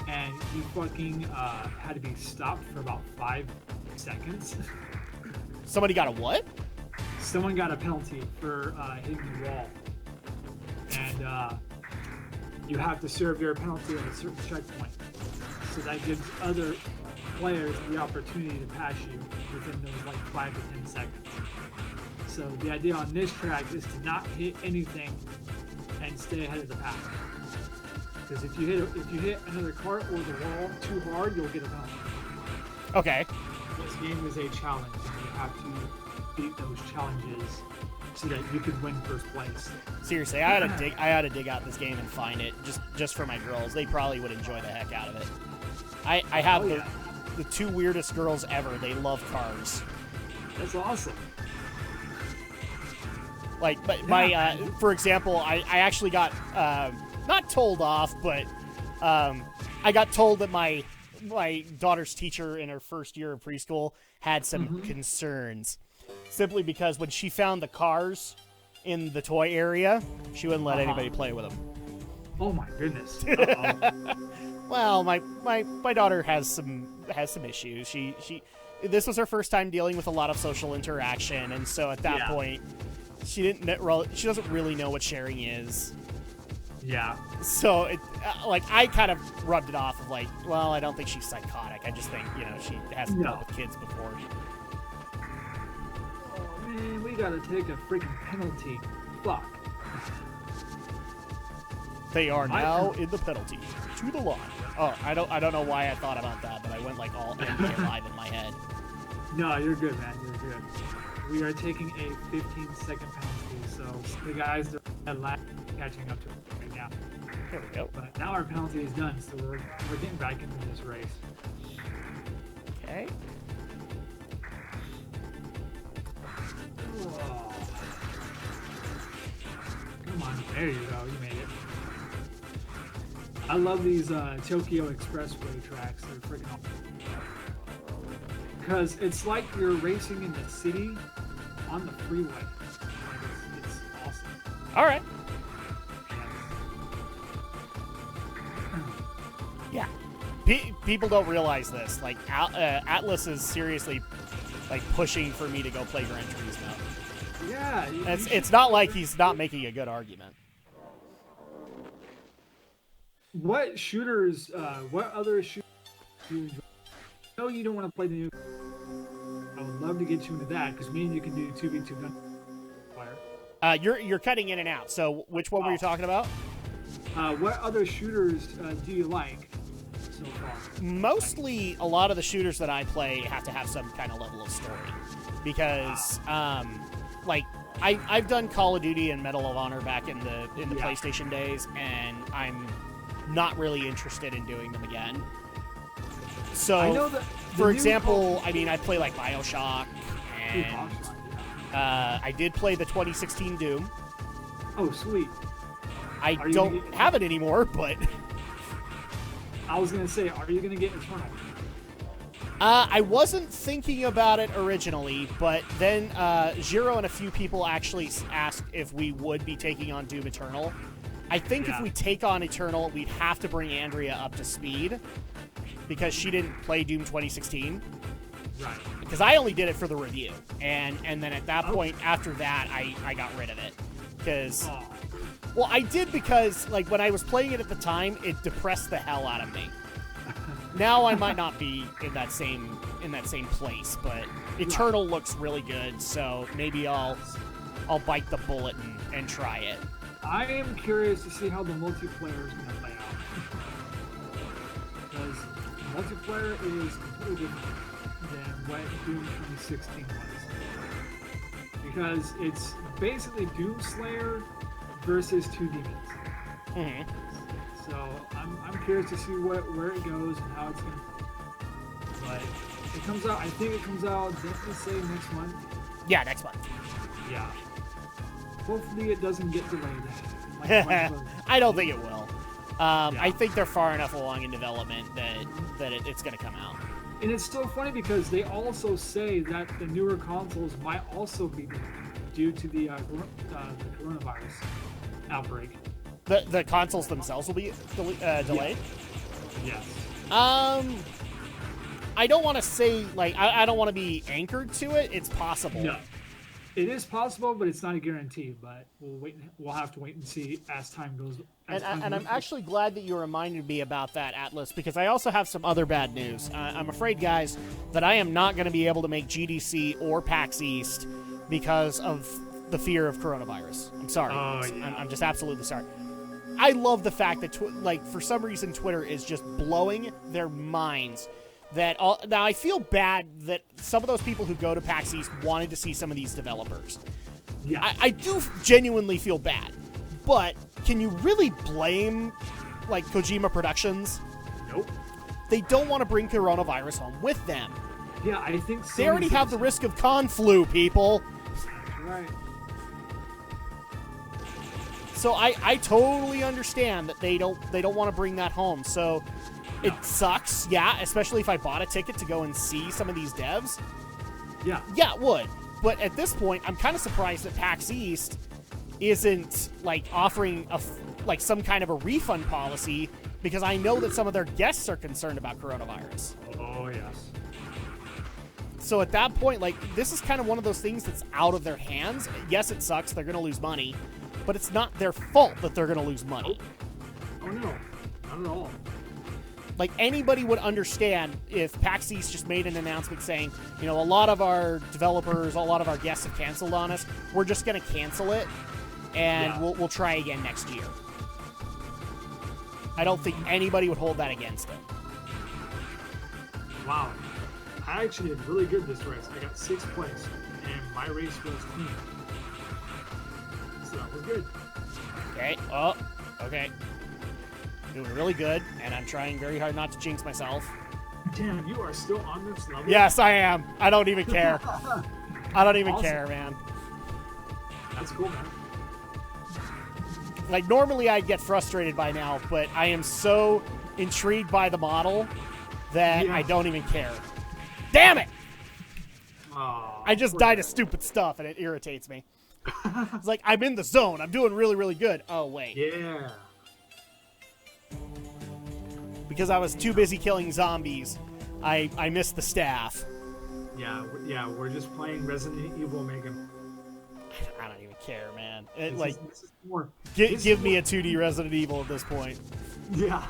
and he fucking had to be stopped for about 5 seconds. Somebody got a what? Someone got a penalty for hitting the wall. And you have to serve your penalty at a certain checkpoint. So that gives other players the opportunity to pass you within those like 5 to 10 seconds. So the idea on this track is to not hit anything and stay ahead of the pack. Because if you hit another cart or the wall too hard, you'll get a penalty. Okay. This game is a challenge, and you have to beat those challenges so that you can win first place. Seriously, I had to dig out this game and find it just for my girls. They probably would enjoy the heck out of it. I have the 2 weirdest girls ever. They love cars. That's awesome. Like, but my for example, I actually got not told off, but I got told that my my daughter's teacher in her first year of preschool had some concerns, simply because when she found the cars in the toy area, she wouldn't let anybody play with them. Oh my goodness. Uh-oh. Well, my daughter has some issues. She this was her first time dealing with a lot of social interaction, and so at that point, she doesn't really know what sharing is. Yeah. So I kind of rubbed it off of like, well, I don't think she's psychotic. I just think she hasn't dealt with kids before. Oh man, we gotta take a freaking penalty. Fuck. They are now in the penalty to the line. Oh, I don't know why I thought about that, but I went like all NBA Live in my head. No, you're good, man. You're good. We are taking a 15-second penalty, so the guys that are catching up to it right now. Here we go. But now our penalty is done, so we're getting back into this race. Okay. Whoa. Come on, there you go. You made it. I love these Tokyo Expressway tracks. They're freaking awesome. Because it's like you're racing in the city on the freeway. It's awesome. All right. Yeah. People don't realize this. Like, Atlas is seriously like pushing for me to go play Gran Turismo. Yeah. It's not like he's not making a good argument. What shooters? What other shooters do you enjoy? No, you don't want to play the new. I would love to get you into that because me and you can do 2v2 gunfire. You're cutting in and out. So which one were you talking about? What other shooters do you like so far? Mostly, a lot of the shooters that I play have to have some kind of level of story, because I've done Call of Duty and Medal of Honor back in the PlayStation days, and I'm not really interested in doing them again. So, I know that for example, I play like BioShock, and I did play the 2016 Doom. Oh, sweet. I don't have it anymore, but I was gonna say, are you gonna get Eternal? I wasn't thinking about it originally, but then Zero and a few people actually asked if we would be taking on Doom Eternal. I think if we take on Eternal, we'd have to bring Andrea up to speed, because she didn't play Doom 2016. Right. Because I only did it for the review, and then at that point, after that, I got rid of it. Because, well, I did because like when I was playing it at the time, it depressed the hell out of me. Now I might not be in that same place, but Eternal looks really good, so maybe I'll bite the bullet and try it. I am curious to see how the multiplayer is going to play out. Because multiplayer is completely different than what Doom 2016 was. Because it's basically Doomslayer versus two demons. Mm-hmm. So I'm curious to see where it goes and how it's going to. But it comes out, I think it comes out, didn't they say next month? Yeah, next month. Yeah. Hopefully it doesn't get delayed. I don't think it will. I think they're far enough along in development that it's going to come out. And it's still funny because they also say that the newer consoles might also be due to the coronavirus outbreak. The consoles themselves will be delayed? Yes. I don't want to say, like, I don't want to be anchored to it. It's possible. No. It is possible, but it's not a guarantee. But we'll have to wait and see as time goes. And I'm actually glad that you reminded me about that, Atlas, because I also have some other bad news. I'm afraid, guys, that I am not going to be able to make GDC or PAX East because of the fear of coronavirus. I'm sorry. I'm just absolutely sorry. I love the fact that, for some reason, Twitter is just blowing their minds. Now, I feel bad that some of those people who go to PAX East wanted to see some of these developers. Yeah. I do genuinely feel bad. But can you really blame, Kojima Productions? Nope. They don't want to bring coronavirus home with them. Yeah, I think so. They already have the risk of con flu, people. Right. So I totally understand that they don't want to bring that home. So It sucks, yeah, especially if I bought a ticket to go and see some of these devs. Yeah. Yeah, it would. But at this point, I'm kind of surprised that PAX East isn't like offering like some kind of a refund policy, because I know that some of their guests are concerned about coronavirus. Oh, yes. So at that point, like, this is kind of one of those things that's out of their hands. Yes, it sucks. They're going to lose money, but it's not their fault that they're going to lose money. Oh, no. Not at all. Like, anybody would understand if PAX East just made an announcement saying, you know, a lot of our developers, a lot of our guests have canceled on us. We're just going to cancel it, and we'll try again next year. I don't think anybody would hold that against it. Wow. I actually did really good this race. I got 6th place, and my race was clean. So that was good. Okay. Oh, okay. Doing really good, and I'm trying very hard not to jinx myself. Damn, you are still on this level? Yes, I am. I don't even care. I don't even Awesome. care, man. That's cool, man. Like, normally I'd get frustrated by now, but I am so intrigued by the model that I don't even care. Damn it! Oh, I just died of stupid stuff, and it irritates me. It's like, I'm in the zone. I'm doing really, really good. Oh, wait. Yeah. Because I was too busy killing zombies, I missed the staff. Yeah, we're just playing Resident Evil Megan. I don't even care, man. This is more, Give me a 2D Resident Evil at this point. Yeah.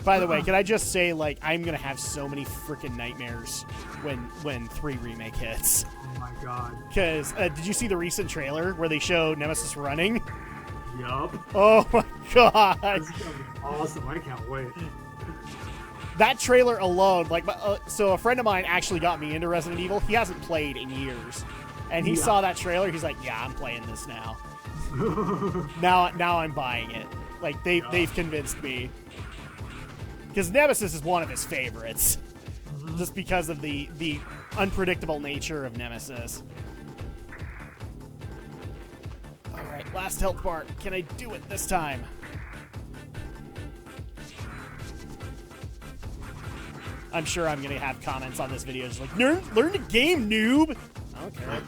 By the way, can I just say, like, I'm going to have so many freaking nightmares when 3 Remake hits. Oh my god. Because, did you see the recent trailer where they show Nemesis running? Yup. Oh my god. This is gonna be awesome. I can't wait. That trailer alone, like, so a friend of mine actually got me into Resident Evil. He hasn't played in years. And he saw that trailer, he's like, yeah, I'm playing this now. now I'm buying it. Like, they've convinced me. Because Nemesis is one of his favorites. Just because of the unpredictable nature of Nemesis. Alright, last health bar. Can I do it this time? I'm sure I'm going to have comments on this video just like, learn the game, noob! Okay.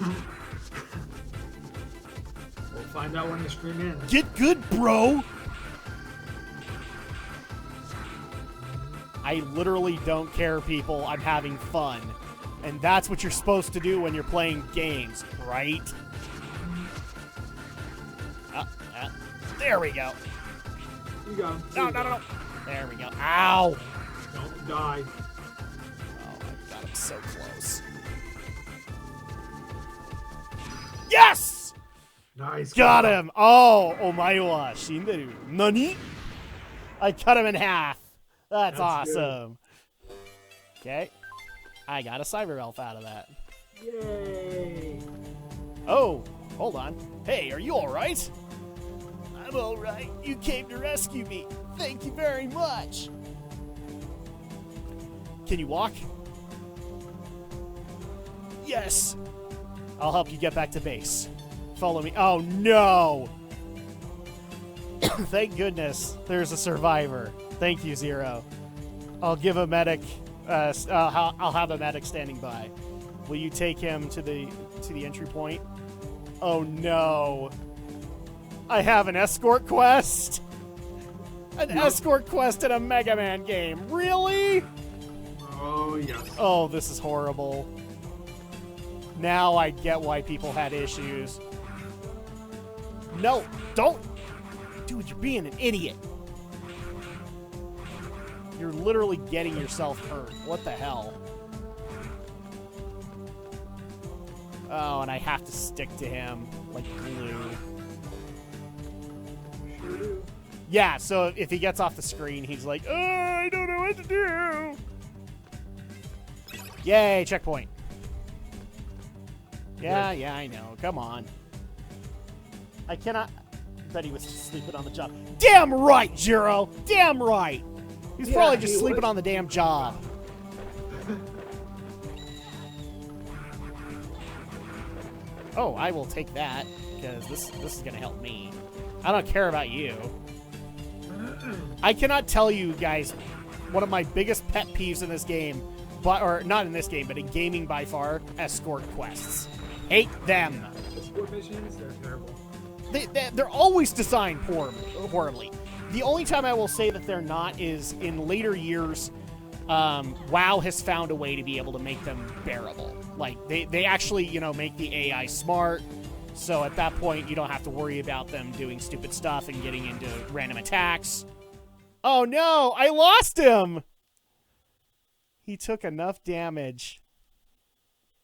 We'll find out when the stream ends. Get good, bro! I literally don't care, people. I'm having fun. And that's what you're supposed to do when you're playing games, right? There we go. You go. No. There we go. Ow! Don't die. Oh my god, I'm so close. Yes! Nice. Got him! Oh, omae wa shinderu. Nani? I cut him in half. That's awesome. Okay. I got a cyber elf out of that. Yay. Oh, hold on. Hey, are you alright? I'm alright. You came to rescue me. Thank you very much. Can you walk? Yes. I'll help you get back to base. Follow me. Oh, no. Thank goodness there's a survivor. Thank you, Zero. I'll give a medic. I'll have a medic standing by. Will you take him to the entry point? Oh no! I have an escort quest. An escort quest in a Mega Man game. Really? Oh yes. Oh, this is horrible. Now I get why people had issues. No, don't, dude! You're being an idiot. You're literally getting yourself hurt. What the hell? Oh, and I have to stick to him like glue. Sure do. Yeah, so if he gets off the screen, he's like, oh, I don't know what to do. Yay, checkpoint. Yeah, I know. Come on. I cannot... I bet he was just sleeping on the job. Damn right, Jiro! Damn right! He's probably just sleeping on the damn job. Oh, I will take that, because this is going to help me. I don't care about you. I cannot tell you guys one of my biggest pet peeves in this game, or not in this game, but in gaming by far, escort quests. Hate them. Escort missions, they're terrible. They're always designed horribly. The only time I will say that they're not is in later years, WoW has found a way to be able to make them bearable. Like, they actually, make the AI smart, so at that point, you don't have to worry about them doing stupid stuff and getting into random attacks. Oh no, I lost him! He took enough damage.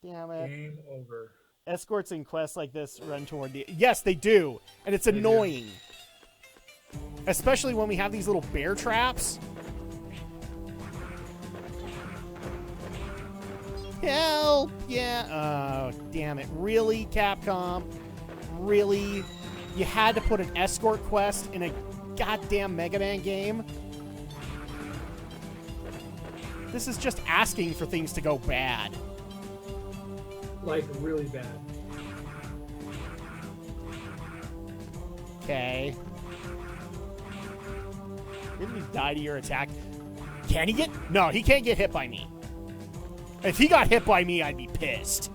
Damn it. Game over. Escorts in quests like this run toward the... Yes, they do. And it's annoying. Especially when we have these little bear traps. Help! Yeah. Oh, damn it. Really, Capcom? Really? You had to put an escort quest in a goddamn Mega Man game? This is just asking for things to go bad. Like, really bad. Okay. Didn't he die to your attack? Can he get... No, he can't get hit by me. If he got hit by me, I'd be pissed.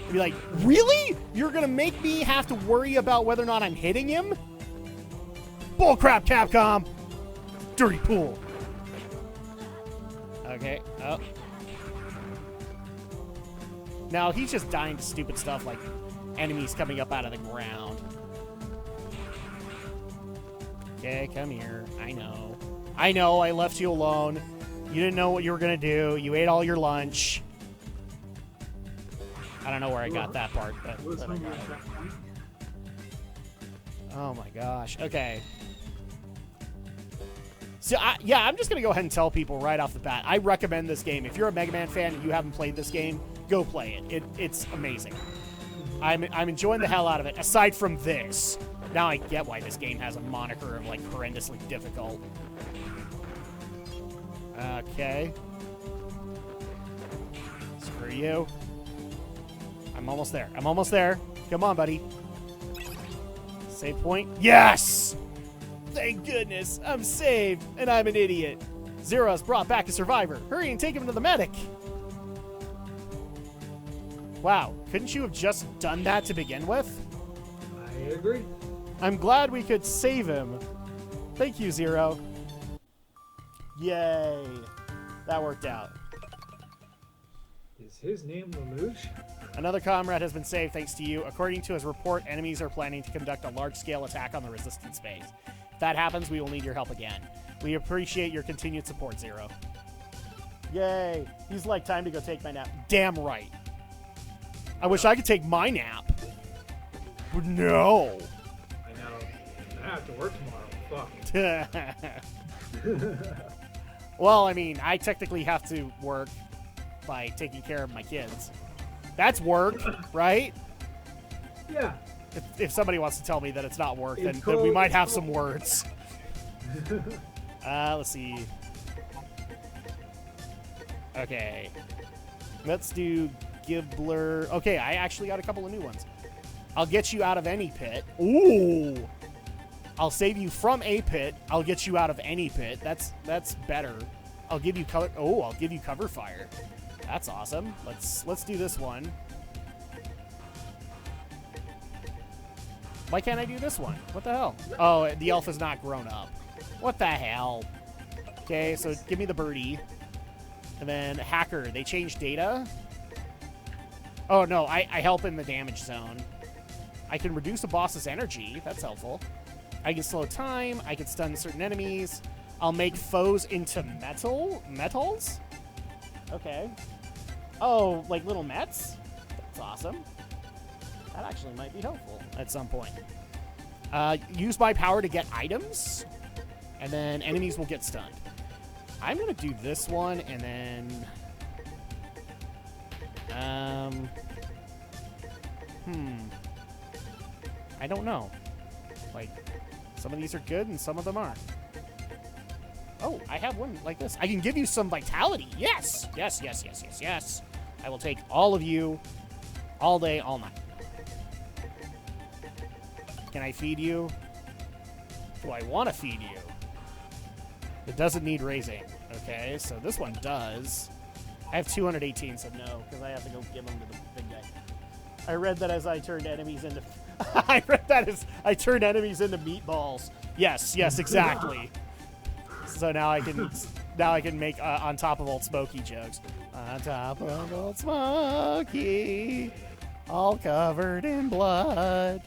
I'd be like, really? You're gonna make me have to worry about whether or not I'm hitting him? Bullcrap, Capcom! Dirty pool. Okay. Oh. No, he's just dying to stupid stuff like enemies coming up out of the ground. Okay, come here. I know. I left you alone. You didn't know what you were going to do. You ate all your lunch. I don't know where I got that part, but I got it. Oh my gosh. Okay. So, I'm just going to go ahead and tell people right off the bat. I recommend this game. If you're a Mega Man fan and you haven't played this game, go play it. It's amazing. I'm enjoying the hell out of it, aside from this. Now I get why this game has a moniker of, like, horrendously difficult. Okay. Screw you. I'm almost there. Come on, buddy. Save point. Yes! Thank goodness. I'm saved, and I'm an idiot. Zero's brought back a survivor. Hurry and take him to the medic. Wow. Couldn't you have just done that to begin with? I agree. I'm glad we could save him. Thank you, Zero. Yay. That worked out. Is his name Lelouch? Another comrade has been saved thanks to you. According to his report, enemies are planning to conduct a large-scale attack on the resistance base. If that happens, we will need your help again. We appreciate your continued support, Zero. Yay. He's like, time to go take my nap. Damn right. I wish I could take my nap. But no. I know. I have to work tomorrow. Fuck. Well, I mean, I technically have to work by taking care of my kids. That's work, right? Yeah. If somebody wants to tell me that it's not work, then we might have some words. Let's see. Okay. Let's do Gibbler. Okay, I actually got a couple of new ones. I'll get you out of any pit. Ooh! I'll save you from a pit. I'll get you out of any pit. That's better. I'll give you color. Oh, I'll give you cover fire. That's awesome. Let's do this one. Why can't I do this one? What the hell? Oh, the elf is not grown up. What the hell? Okay, so give me the birdie. And then hacker. They changed data. Oh, no. I help in the damage zone. I can reduce a boss's energy. That's helpful. I can slow time. I can stun certain enemies. I'll make foes into metals? Okay. Oh, like little mets? That's awesome. That actually might be helpful at some point. Use my power to get items, and then enemies will get stunned. I'm going to do this one, and then... I don't know. Like, some of these are good, and some of them aren't. Oh, I have one like this. I can give you some vitality. Yes! Yes, yes, yes, yes, yes. I will take all of you all day, all night. Can I feed you? Do I want to feed you? It doesn't need raising. Okay, so this one does. I have 218, so no, because I have to go give them to the big guy. I read that as I turned enemies into... I read that as I turned enemies into meatballs. Yes, exactly. So now I can make on top of Old Smoky jokes. On top of Old Smoky, all covered in blood.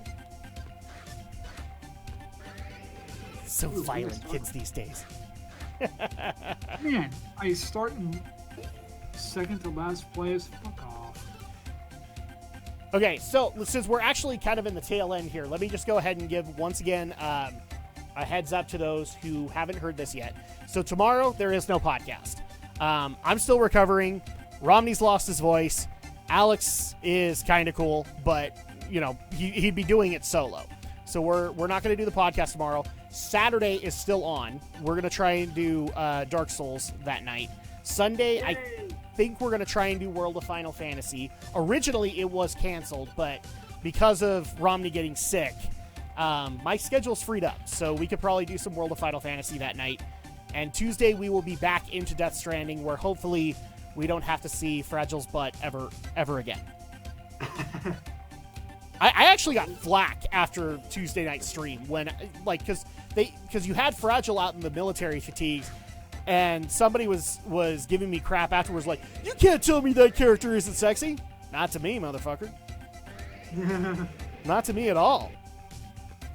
So violent, kids these days. Man, I start in second to last place. Fuck off. Okay, so since we're actually kind of in the tail end here, let me just go ahead and give, once again, a heads up to those who haven't heard this yet. So tomorrow, there is no podcast. I'm still recovering. Romney's lost his voice. Alex is kind of cool, but, you know, he'd be doing it solo. So we're not going to do the podcast tomorrow. Saturday is still on. We're going to try and do Dark Souls that night. Sunday, I think we're going to try and do World of Final Fantasy. Originally, it was canceled, but because of Romney getting sick, my schedule's freed up. So we could probably do some World of Final Fantasy that night. And Tuesday, we will be back into Death Stranding, where hopefully we don't have to see Fragile's butt ever again. I actually got flack after Tuesday night stream when, like, because you had Fragile out in the military fatigues, and somebody was giving me crap afterwards, like, you can't tell me that character isn't sexy. Not to me, motherfucker. Not to me at all.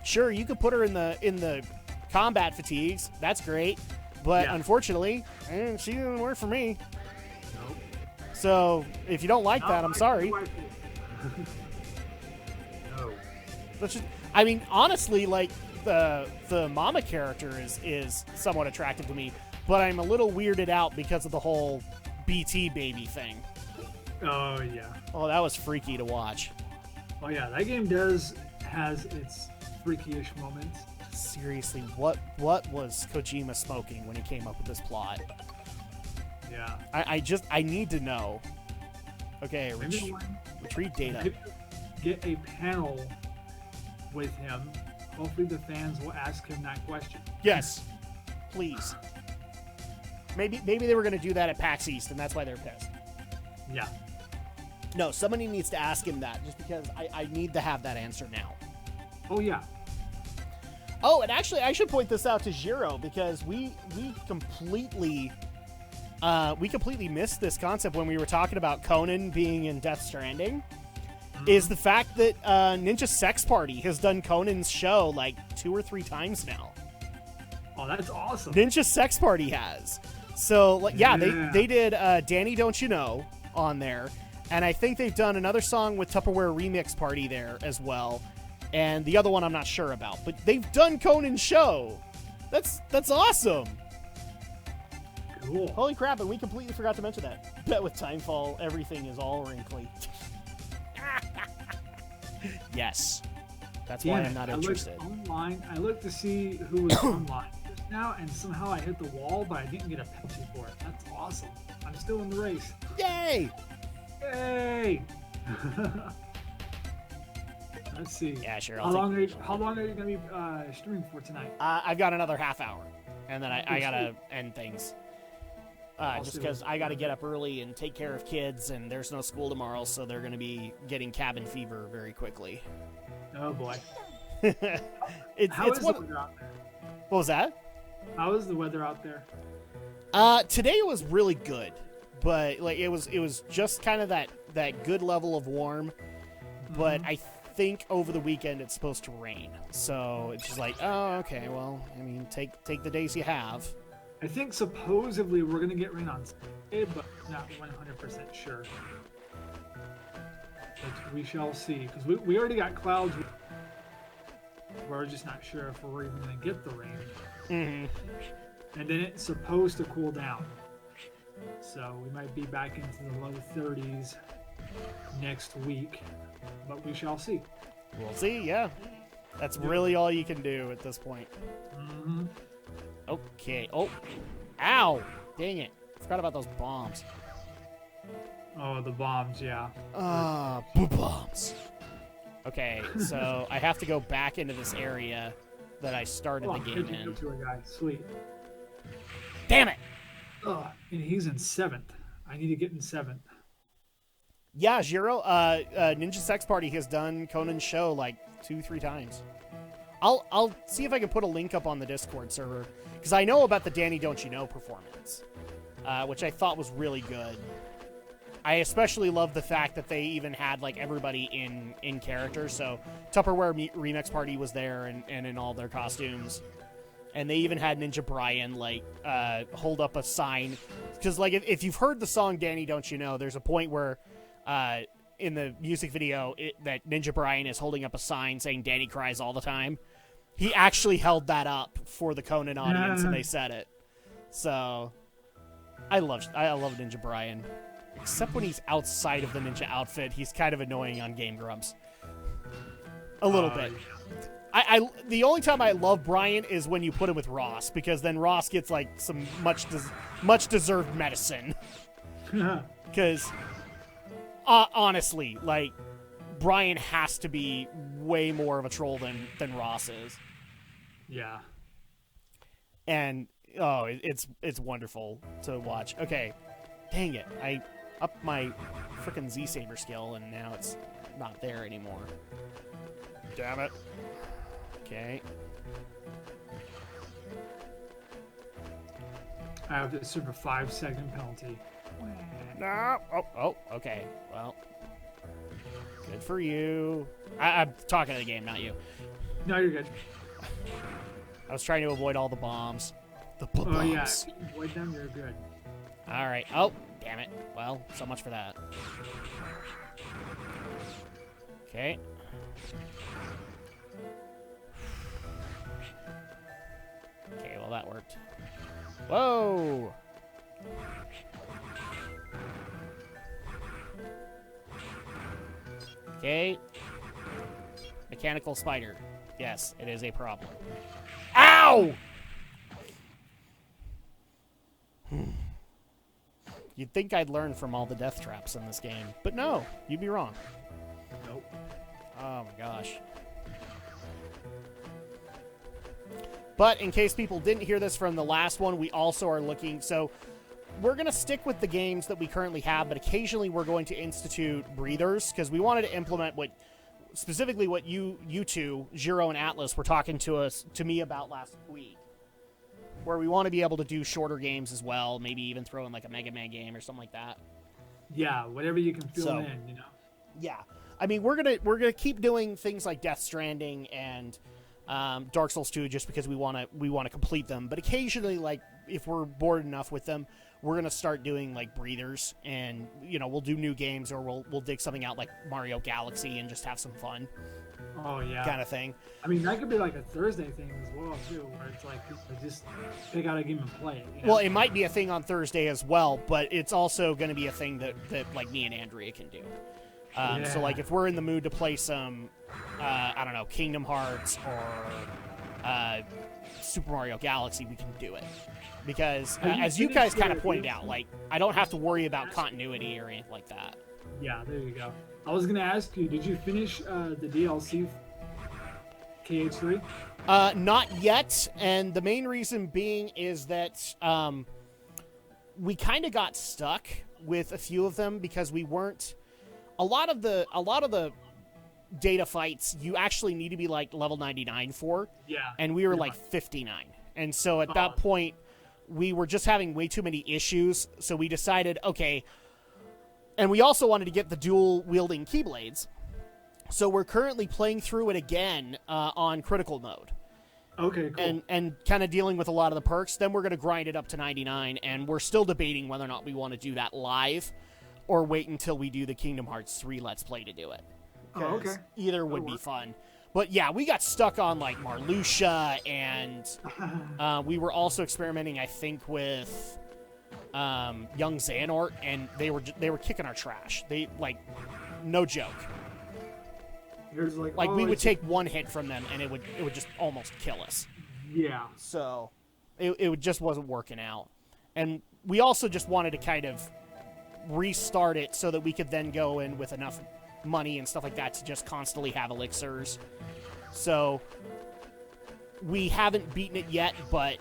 Sure, you could put her in the combat fatigues. That's great, but unfortunately, she didn't work for me. Nope. So if you don't like that, I'm sorry. Let's just, I mean, honestly, like, the mama character is somewhat attractive to me, but I'm a little weirded out because of the whole BT baby thing. Oh, yeah. Oh, that was freaky to watch. Oh, yeah, that game has its freaky-ish moments. Seriously, what was Kojima smoking when he came up with this plot? Yeah. I need to know. Okay, retrieve data. Get a panel with him. Hopefully the fans will ask him that question. Yes, please. Maybe they were going to do that at PAX East, and that's why they're pissed. Yeah. No, somebody needs to ask him that, just because I need to have that answer now. Oh, yeah. Oh, and actually, I should point this out to Jiro, because we completely missed this concept when we were talking about Conan being in Death Stranding. Is the fact that Ninja Sex Party has done Conan's show like 2 or 3 times now. Oh, that's awesome. Ninja Sex Party has. So, like, yeah, they did Danny Don't You Know on there. And I think they've done another song with Tupperware Remix Party there as well. And the other one I'm not sure about. But they've done Conan's show. That's awesome. Cool. Holy crap, and we completely forgot to mention that. Bet with Timefall, everything is all wrinkly. Yes. That's why I'm not interested. I looked to see who was online just now, and somehow I hit the wall, but I didn't get a penalty for it. That's awesome. I'm still in the race. Yay! Yay! Let's see. Yeah, sure. How long are you going to be streaming for tonight? I've got another half hour, and then I got to end things. Just because I got to get up early and take care of kids, and there's no school tomorrow, so they're going to be getting cabin fever very quickly. Oh, boy. How is the weather out there? What was that? How is the weather out there? Today it was really good, but like it was just kind of that good level of warm. But I think over the weekend it's supposed to rain, so it's just like, oh, okay, well, I mean, take the days you have. I think supposedly we're going to get rain on Sunday, but not 100% sure. But we shall see, because we already got clouds. We're just not sure if we're even going to get the rain. Mm-hmm. And then it's supposed to cool down. So we might be back into the low 30s next week, but we shall see. We'll see, yeah. That's really all you can do at this point. Mm-hmm. Okay. Oh. Ow. Dang it. Forgot about those bombs. Oh, the bombs, yeah. Bombs. Okay, so I have to go back into this area that I started the game in. To a guy. Sweet. Damn it! And he's in 7th. I need to get in 7th. Yeah, Jiro, Ninja Sex Party has done Conan's show like 2-3 times. I'll see if I can put a link up on the Discord server, because I know about the Danny Don't You Know performance, which I thought was really good. I especially love the fact that they even had like everybody in character. So Tupperware Remix Party was there and in all their costumes. And they even had Ninja Brian like hold up a sign, because like if you've heard the song Danny Don't You Know, there's a point where in the music video that Ninja Brian is holding up a sign saying Danny cries all the time. He actually held that up for the Conan audience and they said it. So I love Ninja Brian. Except when he's outside of the ninja outfit, he's kind of annoying on Game Grumps. A little bit. The only time I love Brian is when you put him with Ross, because then Ross gets like some much deserved medicine. Because honestly, like Brian has to be way more of a troll than Ross is. Yeah. And it's wonderful to watch. Okay, dang it! I upped my frickin' Z-Saber skill, and now it's not there anymore. Damn it. Okay. I have to serve a 5-second penalty. No. Oh, okay. Well, good for you. I'm talking to the game, not you. No, you're good. I was trying to avoid all the bombs. The bombs. Oh, yeah. If you avoid them, you're good. All right. Oh, damn it. Well, so much for that. Okay. Okay, well, that worked. Whoa! Okay. Mechanical spider. Yes, it is a problem. Ow! You'd think I'd learn from all the death traps in this game, but no, you'd be wrong. Nope. Oh my gosh. But in case people didn't hear this from the last one, we also are looking, so we're going to stick with the games that we currently have, but occasionally we're going to institute breathers, because we wanted to implement specifically what you two, Jiro and Atlas, were talking to me about last week, where we want to be able to do shorter games as well, maybe even throw in like a Mega Man game or something like that. Yeah, whatever you can fill in, you know. Yeah, I mean we're gonna keep doing things like Death Stranding and Dark Souls 2 just because we want to complete them. But occasionally, like if we're bored enough with them, we're gonna start doing like breathers, and we'll do new games, or we'll dig something out like Mario Galaxy and just have some fun. Oh yeah, kind of thing. I mean that could be like a Thursday thing as well too, where it's like people just pick out a game and play it. Well, it might be a thing on Thursday as well, but it's also going to be a thing that like me and Andrea can do. So like if we're in the mood to play some, I don't know, Kingdom Hearts or Super Mario Galaxy, we can do it. Because as you guys kind of pointed out, like I don't have to worry about continuity or anything like that. Yeah, there you go. I was going to ask you, did you finish the DLC KH3? Not yet, and the main reason being is that we kind of got stuck with a few of them because we weren't. A lot of the data fights you actually need to be like level 99 for. Yeah. And we were like 59. And so at that point we were just having way too many issues, so we decided, okay, and we also wanted to get the dual wielding keyblades. So we're currently playing through it again on critical mode. Okay, cool. And kind of dealing with a lot of the perks. Then we're going to grind it up to 99, and we're still debating whether or not we want to do that live or wait until we do the Kingdom Hearts 3 Let's Play to do it. Oh, okay. Either would be fun. But yeah, we got stuck on like Marluxia, and we were also experimenting, I think, with young Xehanort, and they were kicking our trash. They like, no joke. Like we would take one hit from them, and it would just almost kill us. Yeah. So it just wasn't working out, and we also just wanted to kind of restart it so that we could then go in with enough money and stuff like that to just constantly have elixirs. So we haven't beaten it yet, but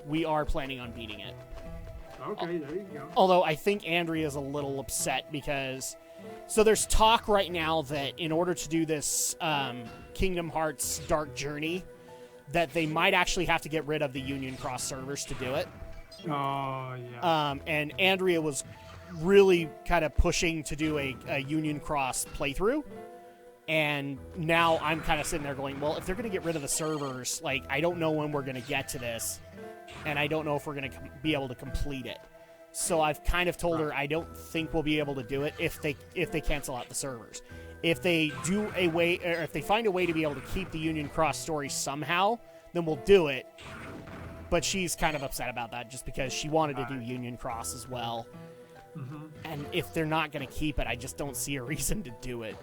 we are planning on beating it. Okay, there you go. Although I think Andrea's a little upset because... So there's talk right now that in order to do this Kingdom Hearts Dark Journey, that they might actually have to get rid of the Union Cross servers to do it. Oh, yeah. And Andrea was really kind of pushing to do a Union Cross playthrough. And now I'm kind of sitting there going, well, if they're going to get rid of the servers, like, I don't know when we're going to get to this. And I don't know if we're going to be able to complete it. So I've kind of told her I don't think we'll be able to do it if they cancel out the servers. If they do a way, or if they find a way to be able to keep the Union Cross story somehow, then we'll do it. But she's kind of upset about that just because she wanted to do Union Cross as well. Mm-hmm. And if they're not going to keep it, I just don't see a reason to do it.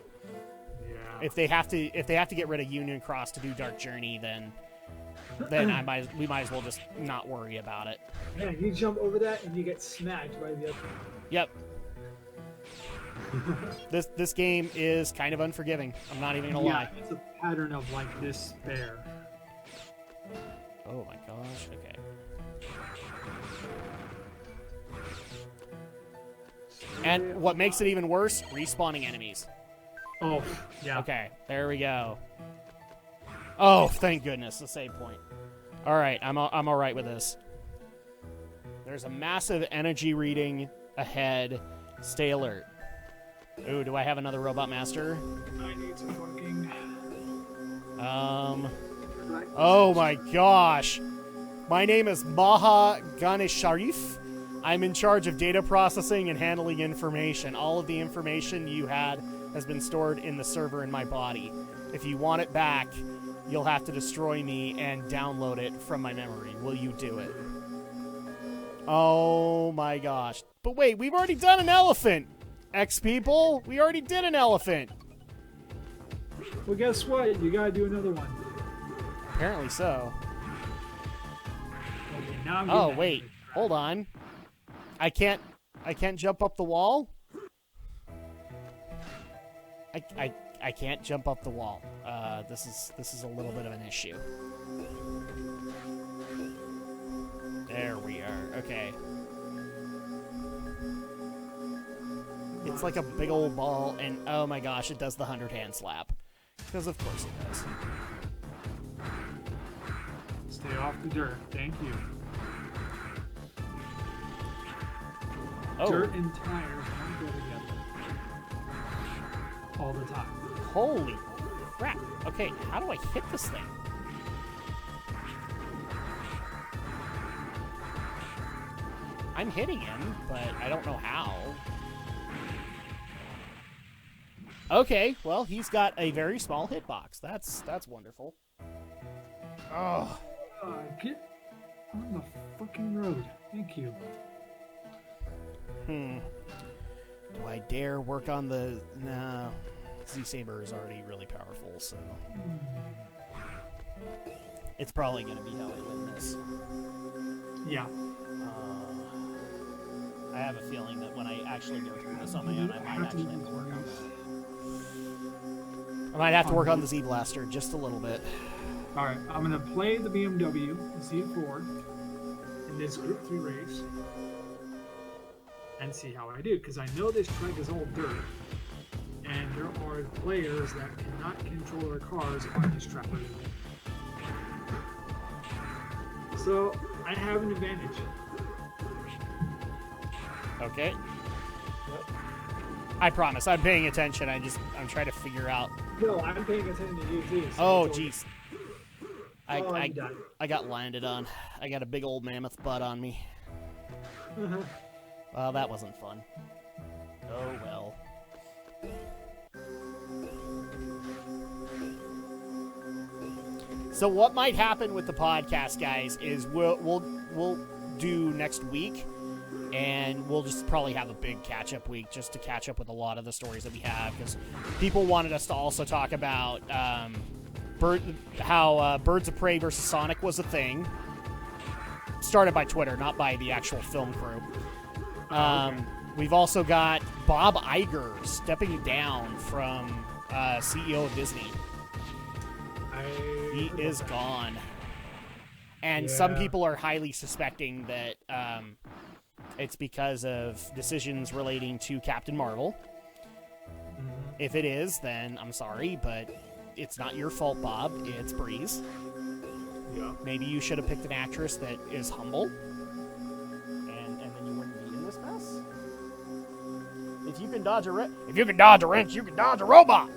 Yeah. If they have to get rid of Union Cross to do Dark Journey, then we might as well just not worry about it. Man, you jump over that and you get smacked by the other. Yep. This game is kind of unforgiving. I'm not even gonna lie. It's a pattern of like despair. Oh my gosh. Okay. And what makes it even worse? Respawning enemies. Oh, yeah. Okay, there we go. Oh, thank goodness, the save point. All right, I'm all right with this. There's a massive energy reading ahead. Stay alert. Ooh, do I have another Robot Master? I need some fucking... Oh my gosh. My name is Maha Ganesharif. I'm in charge of data processing and handling information. All of the information you had has been stored in the server in my body. If you want it back, you'll have to destroy me and download it from my memory. Will you do it? Oh my gosh. But wait, we've already done an elephant! X-people, we already did an elephant! Well, guess what? You gotta do another one. Apparently so. Okay, now I'm Oh, getting wait. Hold on. I can't jump up the wall? I can't jump up the wall. This is a little bit of an issue. There we are. Okay. It's like a big old ball, and oh my gosh, it does the 100-hand slap. Because of course it does. Stay off the dirt. Thank you. Oh. Dirt and tires don't go together. All the time. Holy crap. Okay, how do I hit this thing? I'm hitting him, but I don't know how. Okay, well, he's got a very small hitbox. That's wonderful. Oh. Get on the fucking road. Thank you. Do I dare work on the... No. Z-Saber is already really powerful, so... It's probably going to be how I win this. Yeah. I have a feeling that when I actually go through this on my own, I might actually have to work on that. I might have to work on the Z-Blaster just a little bit. Alright, I'm gonna play the BMW Z4 in this Group 3 race and see how I do, because I know this track is all dirt, and there are players that cannot control their cars on this track. So, I have an advantage. Okay. Yep. I promise, I'm paying attention. I'm trying to figure out. No, I'm paying attention to you too. So Oh, jeez. I got landed on. I got a big old mammoth butt on me. Well, that wasn't fun. Oh well. So what might happen with the podcast, guys, is we'll do next week, and we'll just probably have a big catch-up week just to catch up with a lot of the stories that we have, because people wanted us to also talk about how Birds of Prey versus Sonic was a thing. Started by Twitter, not by the actual film crew. Okay. We've also got Bob Iger stepping down from CEO of Disney. He is gone. And some people are highly suspecting that it's because of decisions relating to Captain Marvel. If it is, then I'm sorry, but it's not your fault, Bob. It's Bree's. Yeah. Maybe you should have picked an actress that is humble, and then you wouldn't be in this mess. If you can dodge a wrench, you can dodge a robot.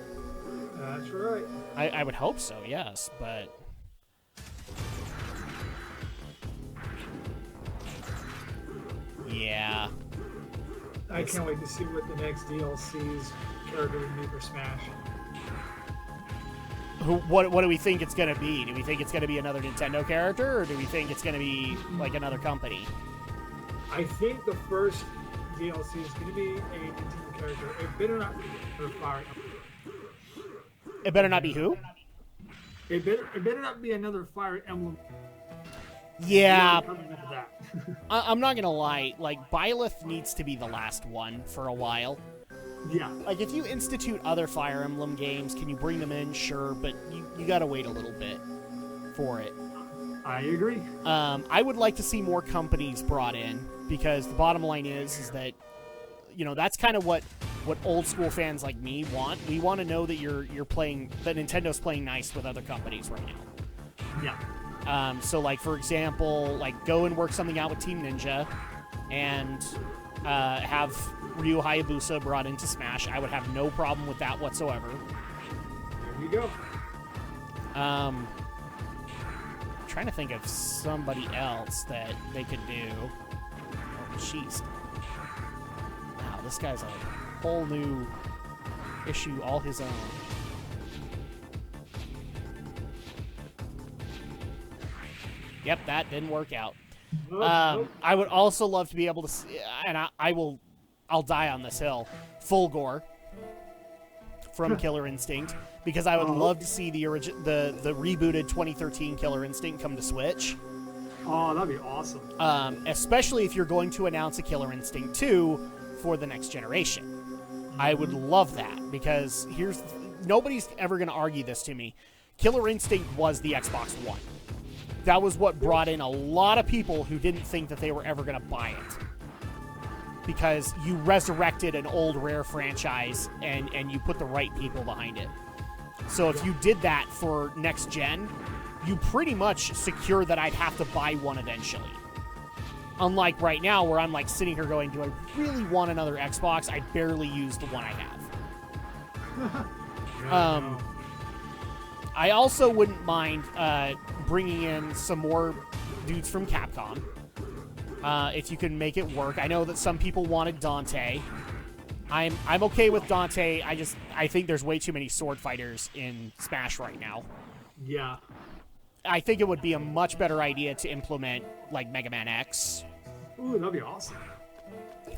That's right. I would hope so, yes, but yeah. I can't wait to see what the next DLC's character would be for Smash. What do we think it's going to be? Do we think it's going to be another Nintendo character, or do we think it's going to be like another company? I think the first DLC is going to be a Nintendo character. It better not be for Fire Emblem. It better not be who? It better not be another Fire Emblem. Yeah. Coming into that. I'm not going to lie. Like, Byleth needs to be the last one for a while. Yeah. Like, if you institute other Fire Emblem games, can you bring them in? Sure, but you got to wait a little bit for it. I agree. I would like to see more companies brought in, because the bottom line is that, you know, that's kind of what old school fans like me want. We want to know that you're playing, that Nintendo's playing nice with other companies right now. Yeah. So, like, for example, like, go and work something out with Team Ninja, and have Ryu Hayabusa brought into Smash. I would have no problem with that whatsoever. There you go. I'm trying to think of somebody else that they could do. Oh, jeez. Wow, this guy's a whole new issue all his own. Yep, that didn't work out. I would also love to be able to see, and I'll die on this hill, Fulgore from Killer Instinct, because I would love to see the rebooted 2013 Killer Instinct come to Switch. Oh, that'd be awesome. Especially if you're going to announce a Killer Instinct 2 for the next generation. I would love that, because nobody's ever going to argue this to me. Killer Instinct was the Xbox One. That was what brought in a lot of people who didn't think that they were ever going to buy it. Because you resurrected an old Rare franchise and you put the right people behind it. So if you did that for next gen, you pretty much secure that I'd have to buy one eventually. Unlike right now, where I'm like sitting here going, do I really want another Xbox? I barely use the one I have. I also wouldn't mind bringing in some more dudes from Capcom. If you can make it work. I know that some people wanted Dante. I'm okay with Dante. I think there's way too many sword fighters in Smash right now. Yeah. I think it would be a much better idea to implement like Mega Man X. Ooh, that'd be awesome.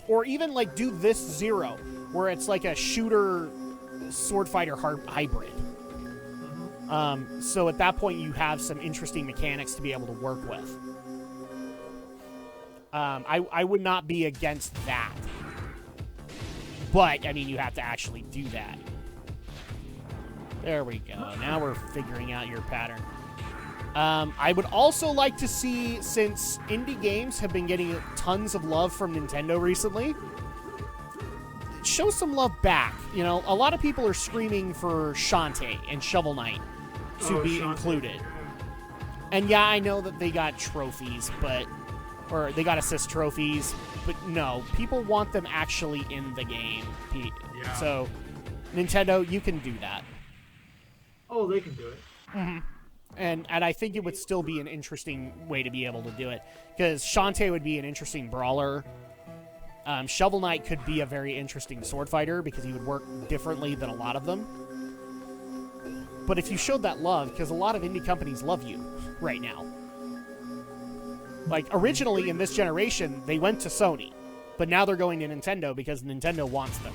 Or even like do this Zero, where it's like a shooter sword fighter hybrid. So at that point, you have some interesting mechanics to be able to work with. I would not be against that. But, I mean, you have to actually do that. There we go. Now we're figuring out your pattern. I would also like to see, since indie games have been getting tons of love from Nintendo recently, show some love back. You know, a lot of people are screaming for Shantae and Shovel Knight to be included. And yeah, I know that they got trophies, or they got assist trophies, but no, people want them actually in the game. Yeah. So, Nintendo, you can do that. Oh, they can do it. Mm-hmm. And I think it would still be an interesting way to be able to do it, because Shantae would be an interesting brawler. Shovel Knight could be a very interesting sword fighter because he would work differently than a lot of them. But if you showed that love, because a lot of indie companies love you right now. Like, originally in this generation, they went to Sony, but now they're going to Nintendo because Nintendo wants them.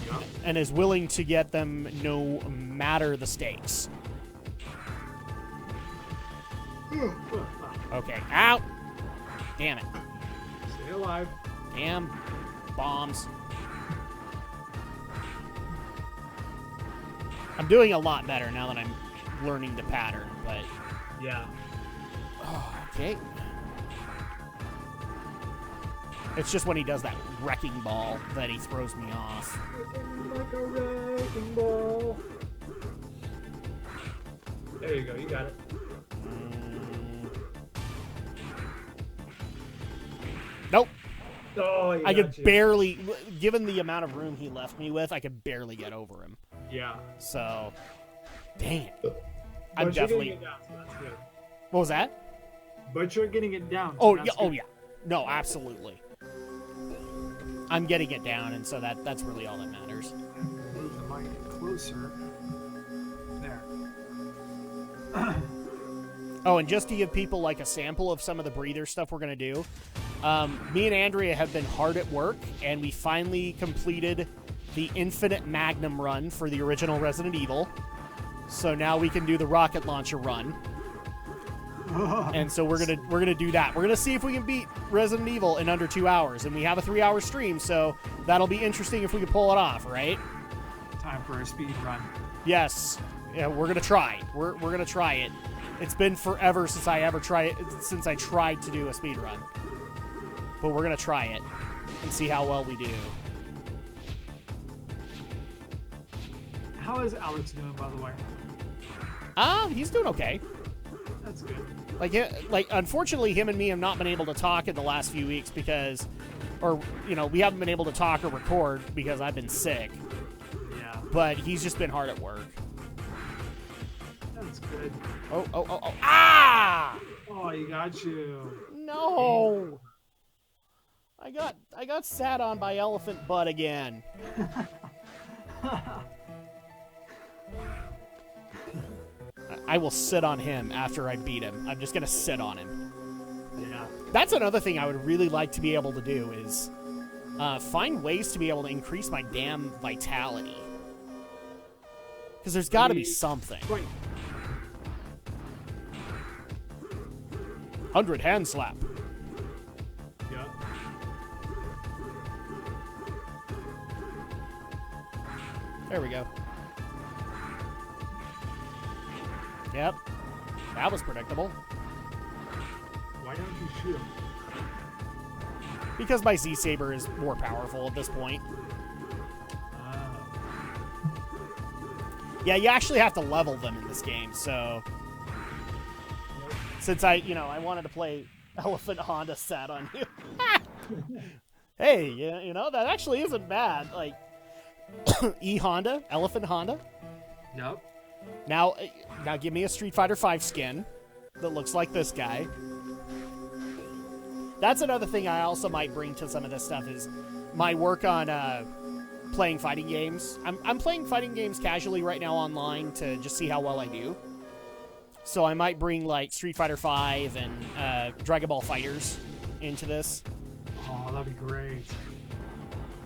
Yeah. And is willing to get them no matter the stakes. Okay, out! Damn it. Stay alive. Damn bombs. I'm doing a lot better now that I'm learning the pattern, but Yeah. Okay. It's just when he does that wrecking ball that he throws me off. Like a wrecking ball. There you go. You got it. Nope. Oh, I could barely, given the amount of room he left me with, I could barely get over him. Yeah. So, dang it. But I'm you're definitely. getting it down, so that's good. What was that? But you're getting it down. So Oh that's yeah. good. Oh yeah. No, absolutely. I'm getting it down, and so that's really all that matters. Move the mic closer. There. Oh, and just to give people like a sample of some of the breather stuff we're gonna do, me and Andrea have been hard at work, and we finally completed the Infinite Magnum run for the original Resident Evil. So now we can do the rocket launcher run. And so we're gonna do that. We're gonna see if we can beat Resident Evil in under 2 hours, and we have a 3-hour stream, so that'll be interesting if we can pull it off, right? Time for a speed run. Yes, yeah, we're gonna try. We're gonna try it. It's been forever since I tried to do a speed run, but we're gonna try it and see how well we do. How is Alex doing, by the way? He's doing okay. That's good. Like, unfortunately, him and me have not been able to talk in the last few weeks because, we haven't been able to talk or record because I've been sick. Yeah. But he's just been hard at work. That's good. Oh. Ah! Oh, you got you. No! I got sat on by Elephant Butt again. I will sit on him after I beat him. I'm just going to sit on him. Yeah. That's another thing I would really like to be able to do is find ways to be able to increase my damn vitality. Because there's got to be something. Right. 100 hand slap. Yeah. There we go. Yep. That was predictable. Why don't you shoot him? Because my Z-Saber is more powerful at this point. Yeah, you actually have to level them in this game, so... Since I wanted to play Elephant Honda sat on you. Hey, that actually isn't bad. Like, E-Honda, Elephant Honda. Yep. Now give me a Street Fighter V skin that looks like this guy. That's another thing I also might bring to some of this stuff is my work on playing fighting games. I'm playing fighting games casually right now online to just see how well I do. So I might bring like Street Fighter V and Dragon Ball FighterZ into this. Oh, that'd be great.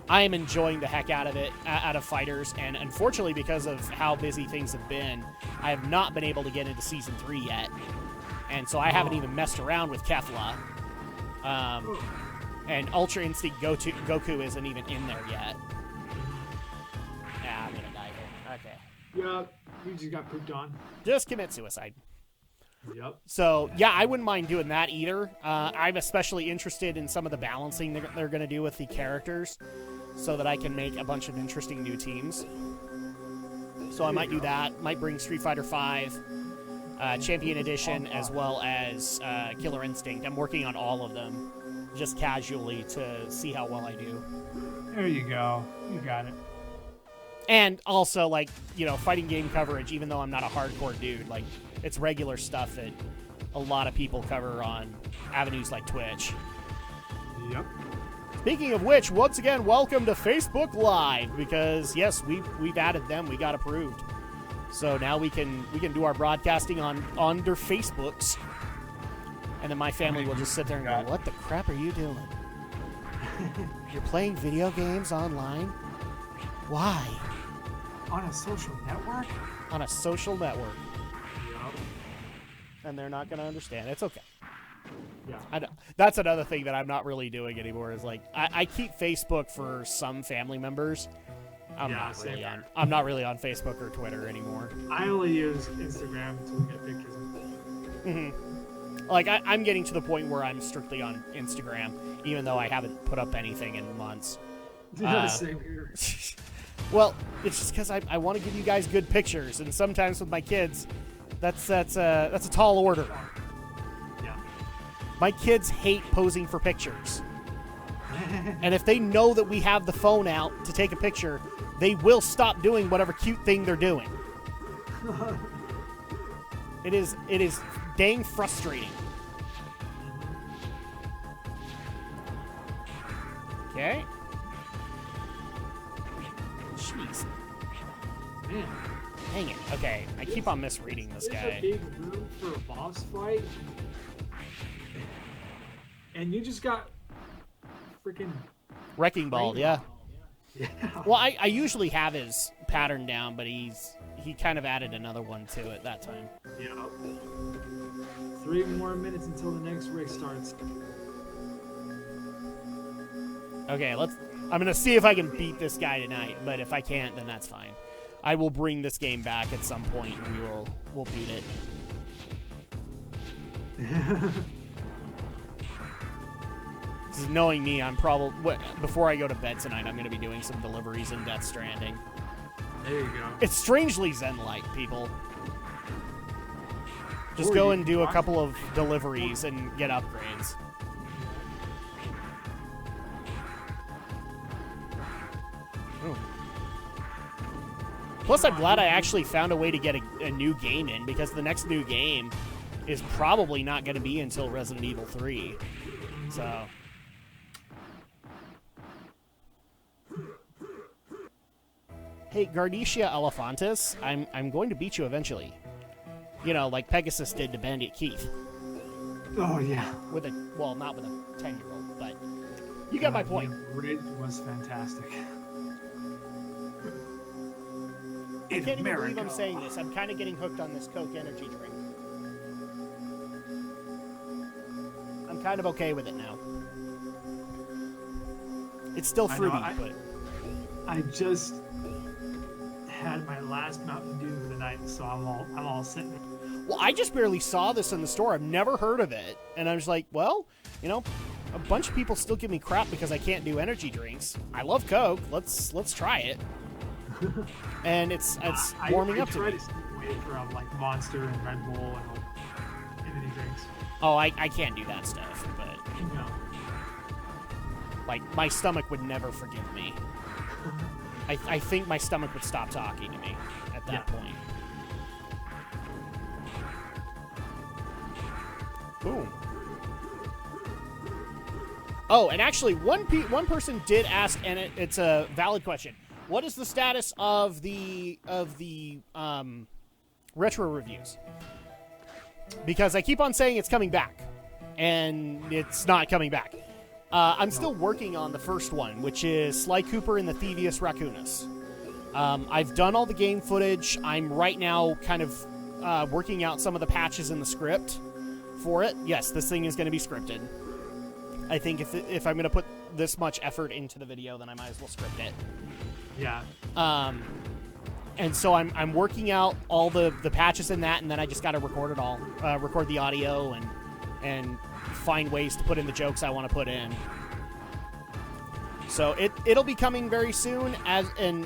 I am enjoying the heck out of it, out of FighterZ, and unfortunately because of how busy things have been, I have not been able to get into Season 3 yet. And so I haven't even messed around with Kefla. And Ultra Instinct Goku isn't even in there yet. Yeah, I'm gonna die here. Okay. Yep. You just got pooped on. Just commit suicide. Yep. So, yeah, I wouldn't mind doing that either. I'm especially interested in some of the balancing they're going to do with the characters so that I can make a bunch of interesting new teams. So I might do that. Might bring Street Fighter V, Champion Edition, as well as Killer Instinct. I'm working on all of them just casually to see how well I do. There you go. You got it. And also, like, fighting game coverage, even though I'm not a hardcore dude, like, it's regular stuff that a lot of people cover on avenues like Twitch. Yep. Speaking of which, once again, welcome to Facebook Live, because, yes, we've added them. We got approved. So now we can do our broadcasting under Facebooks. And then my family will just sit there and go, what the crap are you doing? You're playing video games online? Why? On a social network? On a social network. Yep. And they're not going to understand. It's okay. Yeah. That's another thing that I'm not really doing anymore is, like, I keep Facebook for some family members. I'm not really on Facebook or Twitter anymore. I only use Instagram to look at pictures. Mm-hmm. Like, I'm getting to the point where I'm strictly on Instagram, even though I haven't put up anything in months. Same here. Well, it's just because I want to give you guys good pictures, and sometimes with my kids, that's a tall order. Yeah. My kids hate posing for pictures. And if they know that we have the phone out to take a picture, they will stop doing whatever cute thing they're doing. It is dang frustrating. Okay. Jeez. Man. Dang it. Okay, I keep on misreading this There's guy. a big room for a boss fight, and you just got freaking Wrecking Ball, yeah. Yeah. Well, I usually have his pattern down, but he kind of added another one to it that time. Yeah. 3 more minutes until the next race starts. Okay, I'm gonna see if I can beat this guy tonight, but if I can't, then that's fine. I will bring this game back at some point, and we'll beat it. Because knowing me, I'm probably before I go to bed tonight, I'm gonna be doing some deliveries in Death Stranding. There you go. It's strangely zen-like, people. Just Or go you and can do a watch- couple of deliveries and get upgrades. Ooh. Plus, I'm glad I actually found a way to get a new game in, because the next new game is probably not going to be until Resident Evil 3. So... Hey, Gardecia Elephantis, I'm going to beat you eventually. You know, like Pegasus did to Bandit Keith. Oh yeah. With a, well, not with a 10-year-old, but you get my point. The bridge was fantastic. I can't even believe I'm saying this. I'm kind of getting hooked on this Coke energy drink. I'm kind of okay with it now. It's still fruity, but... I just had my last Mountain Dew for the night, so I'm all sitting. Well, I just barely saw this in the store. I've never heard of it. And I was like, well, you know, a bunch of people still give me crap because I can't do energy drinks. I love Coke. Let's try it. And it's warming up to me. I try to stay away from like Monster and Red Bull and energy drinks. Oh, I can't do that stuff, but No. like my stomach would never forgive me. I think my stomach would stop talking to me at that point. Boom. Oh, and actually, one person did ask, and it's a valid question. What is the status of the retro reviews? Because I keep on saying it's coming back, and it's not coming back. I'm still working on the first one, which is Sly Cooper and the Thievius Raccoonus. I've done all the game footage. I'm right now kind of working out some of the patches in the script for it. Yes, this thing is going to be scripted. I think if I'm going to put this much effort into the video, then I might as well script it. Yeah. And so I'm working out all the patches in that, and then I just got to record it all, record the audio, and find ways to put in the jokes I want to put in. So it'll be coming very soon. And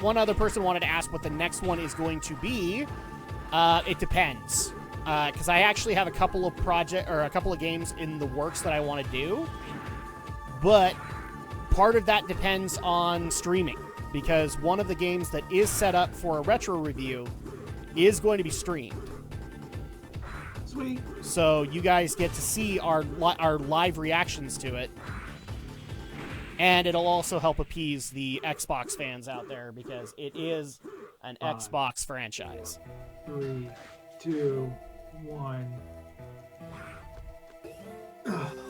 one other person wanted to ask what the next one is going to be. It depends, because I actually have a couple of games in the works that I want to do, but part of that depends on streaming, because one of the games that is set up for a retro review is going to be streamed. Sweet. So you guys get to see our live reactions to it. And it'll also help appease the Xbox fans out there, because it is an Xbox franchise. 3, 2, 1.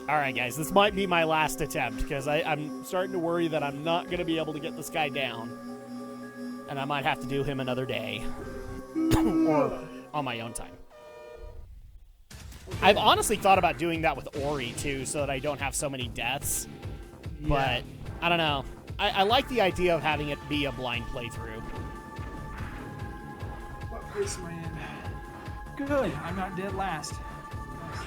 All right, guys, this might be my last attempt, because I'm starting to worry that I'm not going to be able to get this guy down. And I might have to do him another day. Or on my own time. I've honestly thought about doing that with Ori, too, so that I don't have so many deaths. Yeah. But, I don't know. I like the idea of having it be a blind playthrough. What place am I in? Good. I'm not dead last. Nice.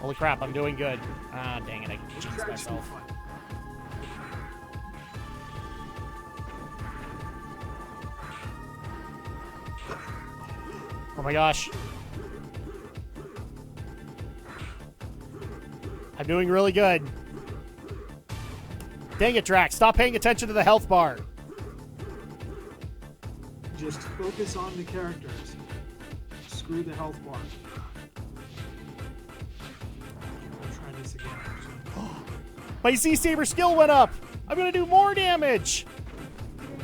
Holy crap, I'm doing good. Ah, dang it, I This jinxed could actually be myself. fun. Oh my gosh. I'm doing really good. Dang it, Drak. Stop paying attention to the health bar. Just focus on the characters. Screw the health bar. I'll try this again. My Z-Saber skill went up. I'm going to do more damage.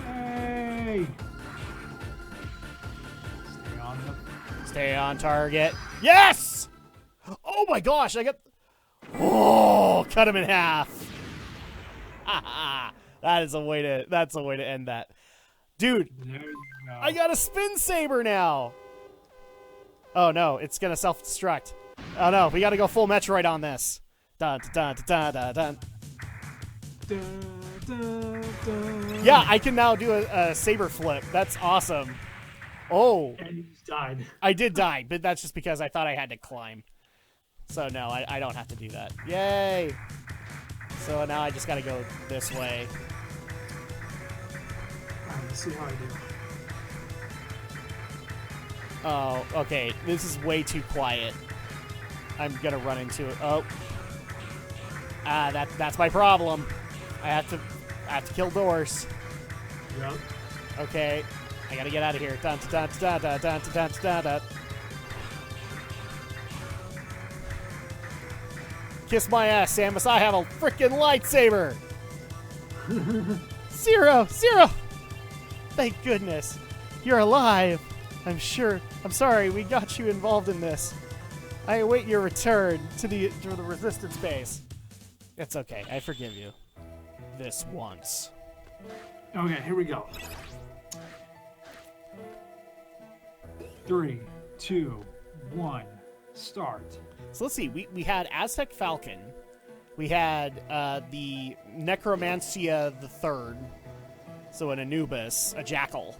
Yay! Stay on the... Stay on target. Yes! Oh my gosh, I got... Oh, cut him in half. That's a way to end that. Dude, There you go. I got a spin saber now. Oh no, it's gonna self-destruct. Oh no, we gotta go full Metroid on this. Dun, dun, dun, dun, dun, Dun, dun, dun. Yeah, I can now do a saber flip. That's awesome. Oh, And you just died. I did die, but that's just because I thought I had to climb. So no, I don't have to do that. Yay! So now I just gotta go this way. Alright, let's see how I do. Oh, okay. This is way too quiet. I'm gonna run into it. Oh. That's my problem. I have to kill doors. Yep. Okay. I gotta get out of here. Dun dun dun dun dun dun dun dun dun. Kiss my ass, Samus. I have a freaking lightsaber. Zero. Thank goodness. You're alive. I'm sure. I'm sorry we got you involved in this. I await your return to the resistance base. It's okay. I forgive you. This once. Okay, here we go. 3, 2, 1, start. So let's see. We had Aztec Falcon. We had the Necromancia the Third. So an Anubis, a jackal.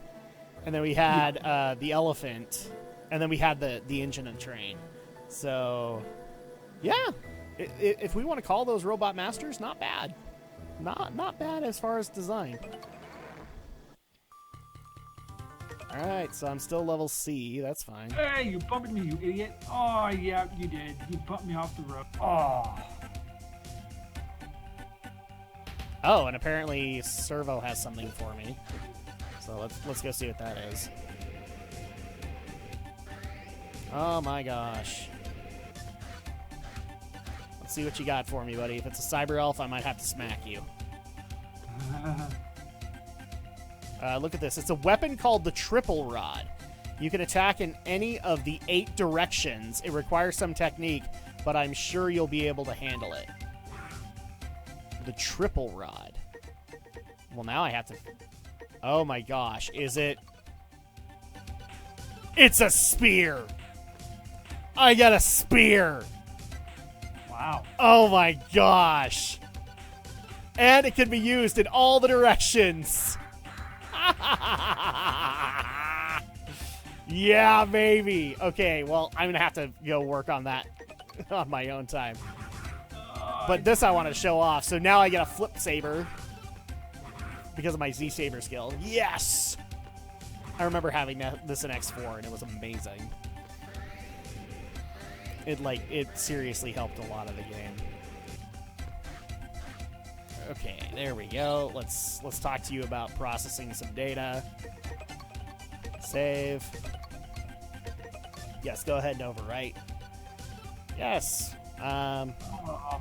And then we had the elephant. And then we had the engine and train. So, yeah. If we want to call those robot masters, not bad. Not bad as far as design. Alright, so I'm still level C. That's fine. Hey, you bumped me, you idiot. Oh, yeah, you did. You bumped me off the road. Oh. Oh, and apparently Servo has something for me. So let's go see what that is. Oh my gosh. Let's see what you got for me, buddy. If it's a cyber elf, I might have to smack you. Look at this. It's a weapon called the Triple Rod. You can attack in any of the 8 directions. It requires some technique, but I'm sure you'll be able to handle it. The Triple Rod. Well, now I have to... Oh my gosh. Is it... It's a spear! I got a spear! Wow. Oh my gosh! And it can be used in all the directions! Yeah, baby! Okay, well, I'm gonna have to go work on that on my own time. But this I want to show off, so now I get a flip saber because of my Z-Saber skill. Yes! I remember having this in X4, and it was amazing. It seriously helped a lot of the game. Okay, there we go. Let's talk to you about processing some data. Save. Yes, go ahead and overwrite. Yes. Oh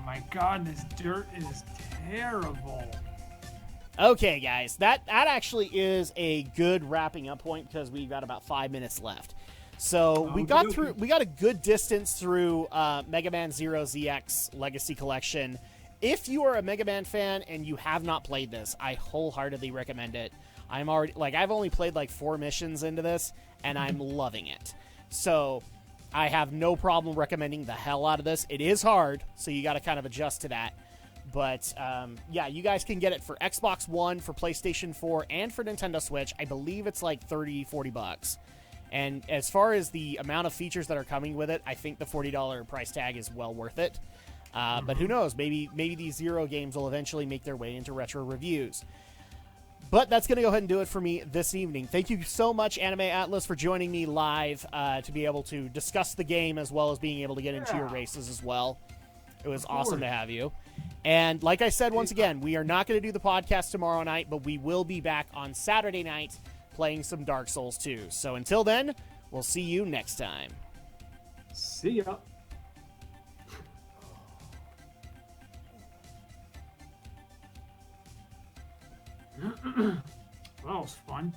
my god, this dirt is terrible. Okay, guys, that actually is a good wrapping up point because we've got about 5 minutes left. So we got a good distance through Mega Man Zero ZX Legacy Collection. If you are a Mega Man fan and you have not played this, I wholeheartedly recommend it. I've only played like 4 missions into this, and I'm loving it. So I have no problem recommending the hell out of this. It is hard, so you got to kind of adjust to that. But, yeah, you guys can get it for Xbox One, for PlayStation 4, and for Nintendo Switch. I believe it's like $30-40. And as far as the amount of features that are coming with it, I think the $40 price tag is well worth it. But who knows? Maybe these Zero games will eventually make their way into retro reviews. But that's going to go ahead and do it for me this evening. Thank you so much, Anime Atlas, for joining me live to be able to discuss the game as well as being able to get into your races as well. It was awesome to have you. And like I said, once again, we are not going to do the podcast tomorrow night, but we will be back on Saturday night playing some Dark Souls 2. So until then, we'll see you next time. See ya. That was fun.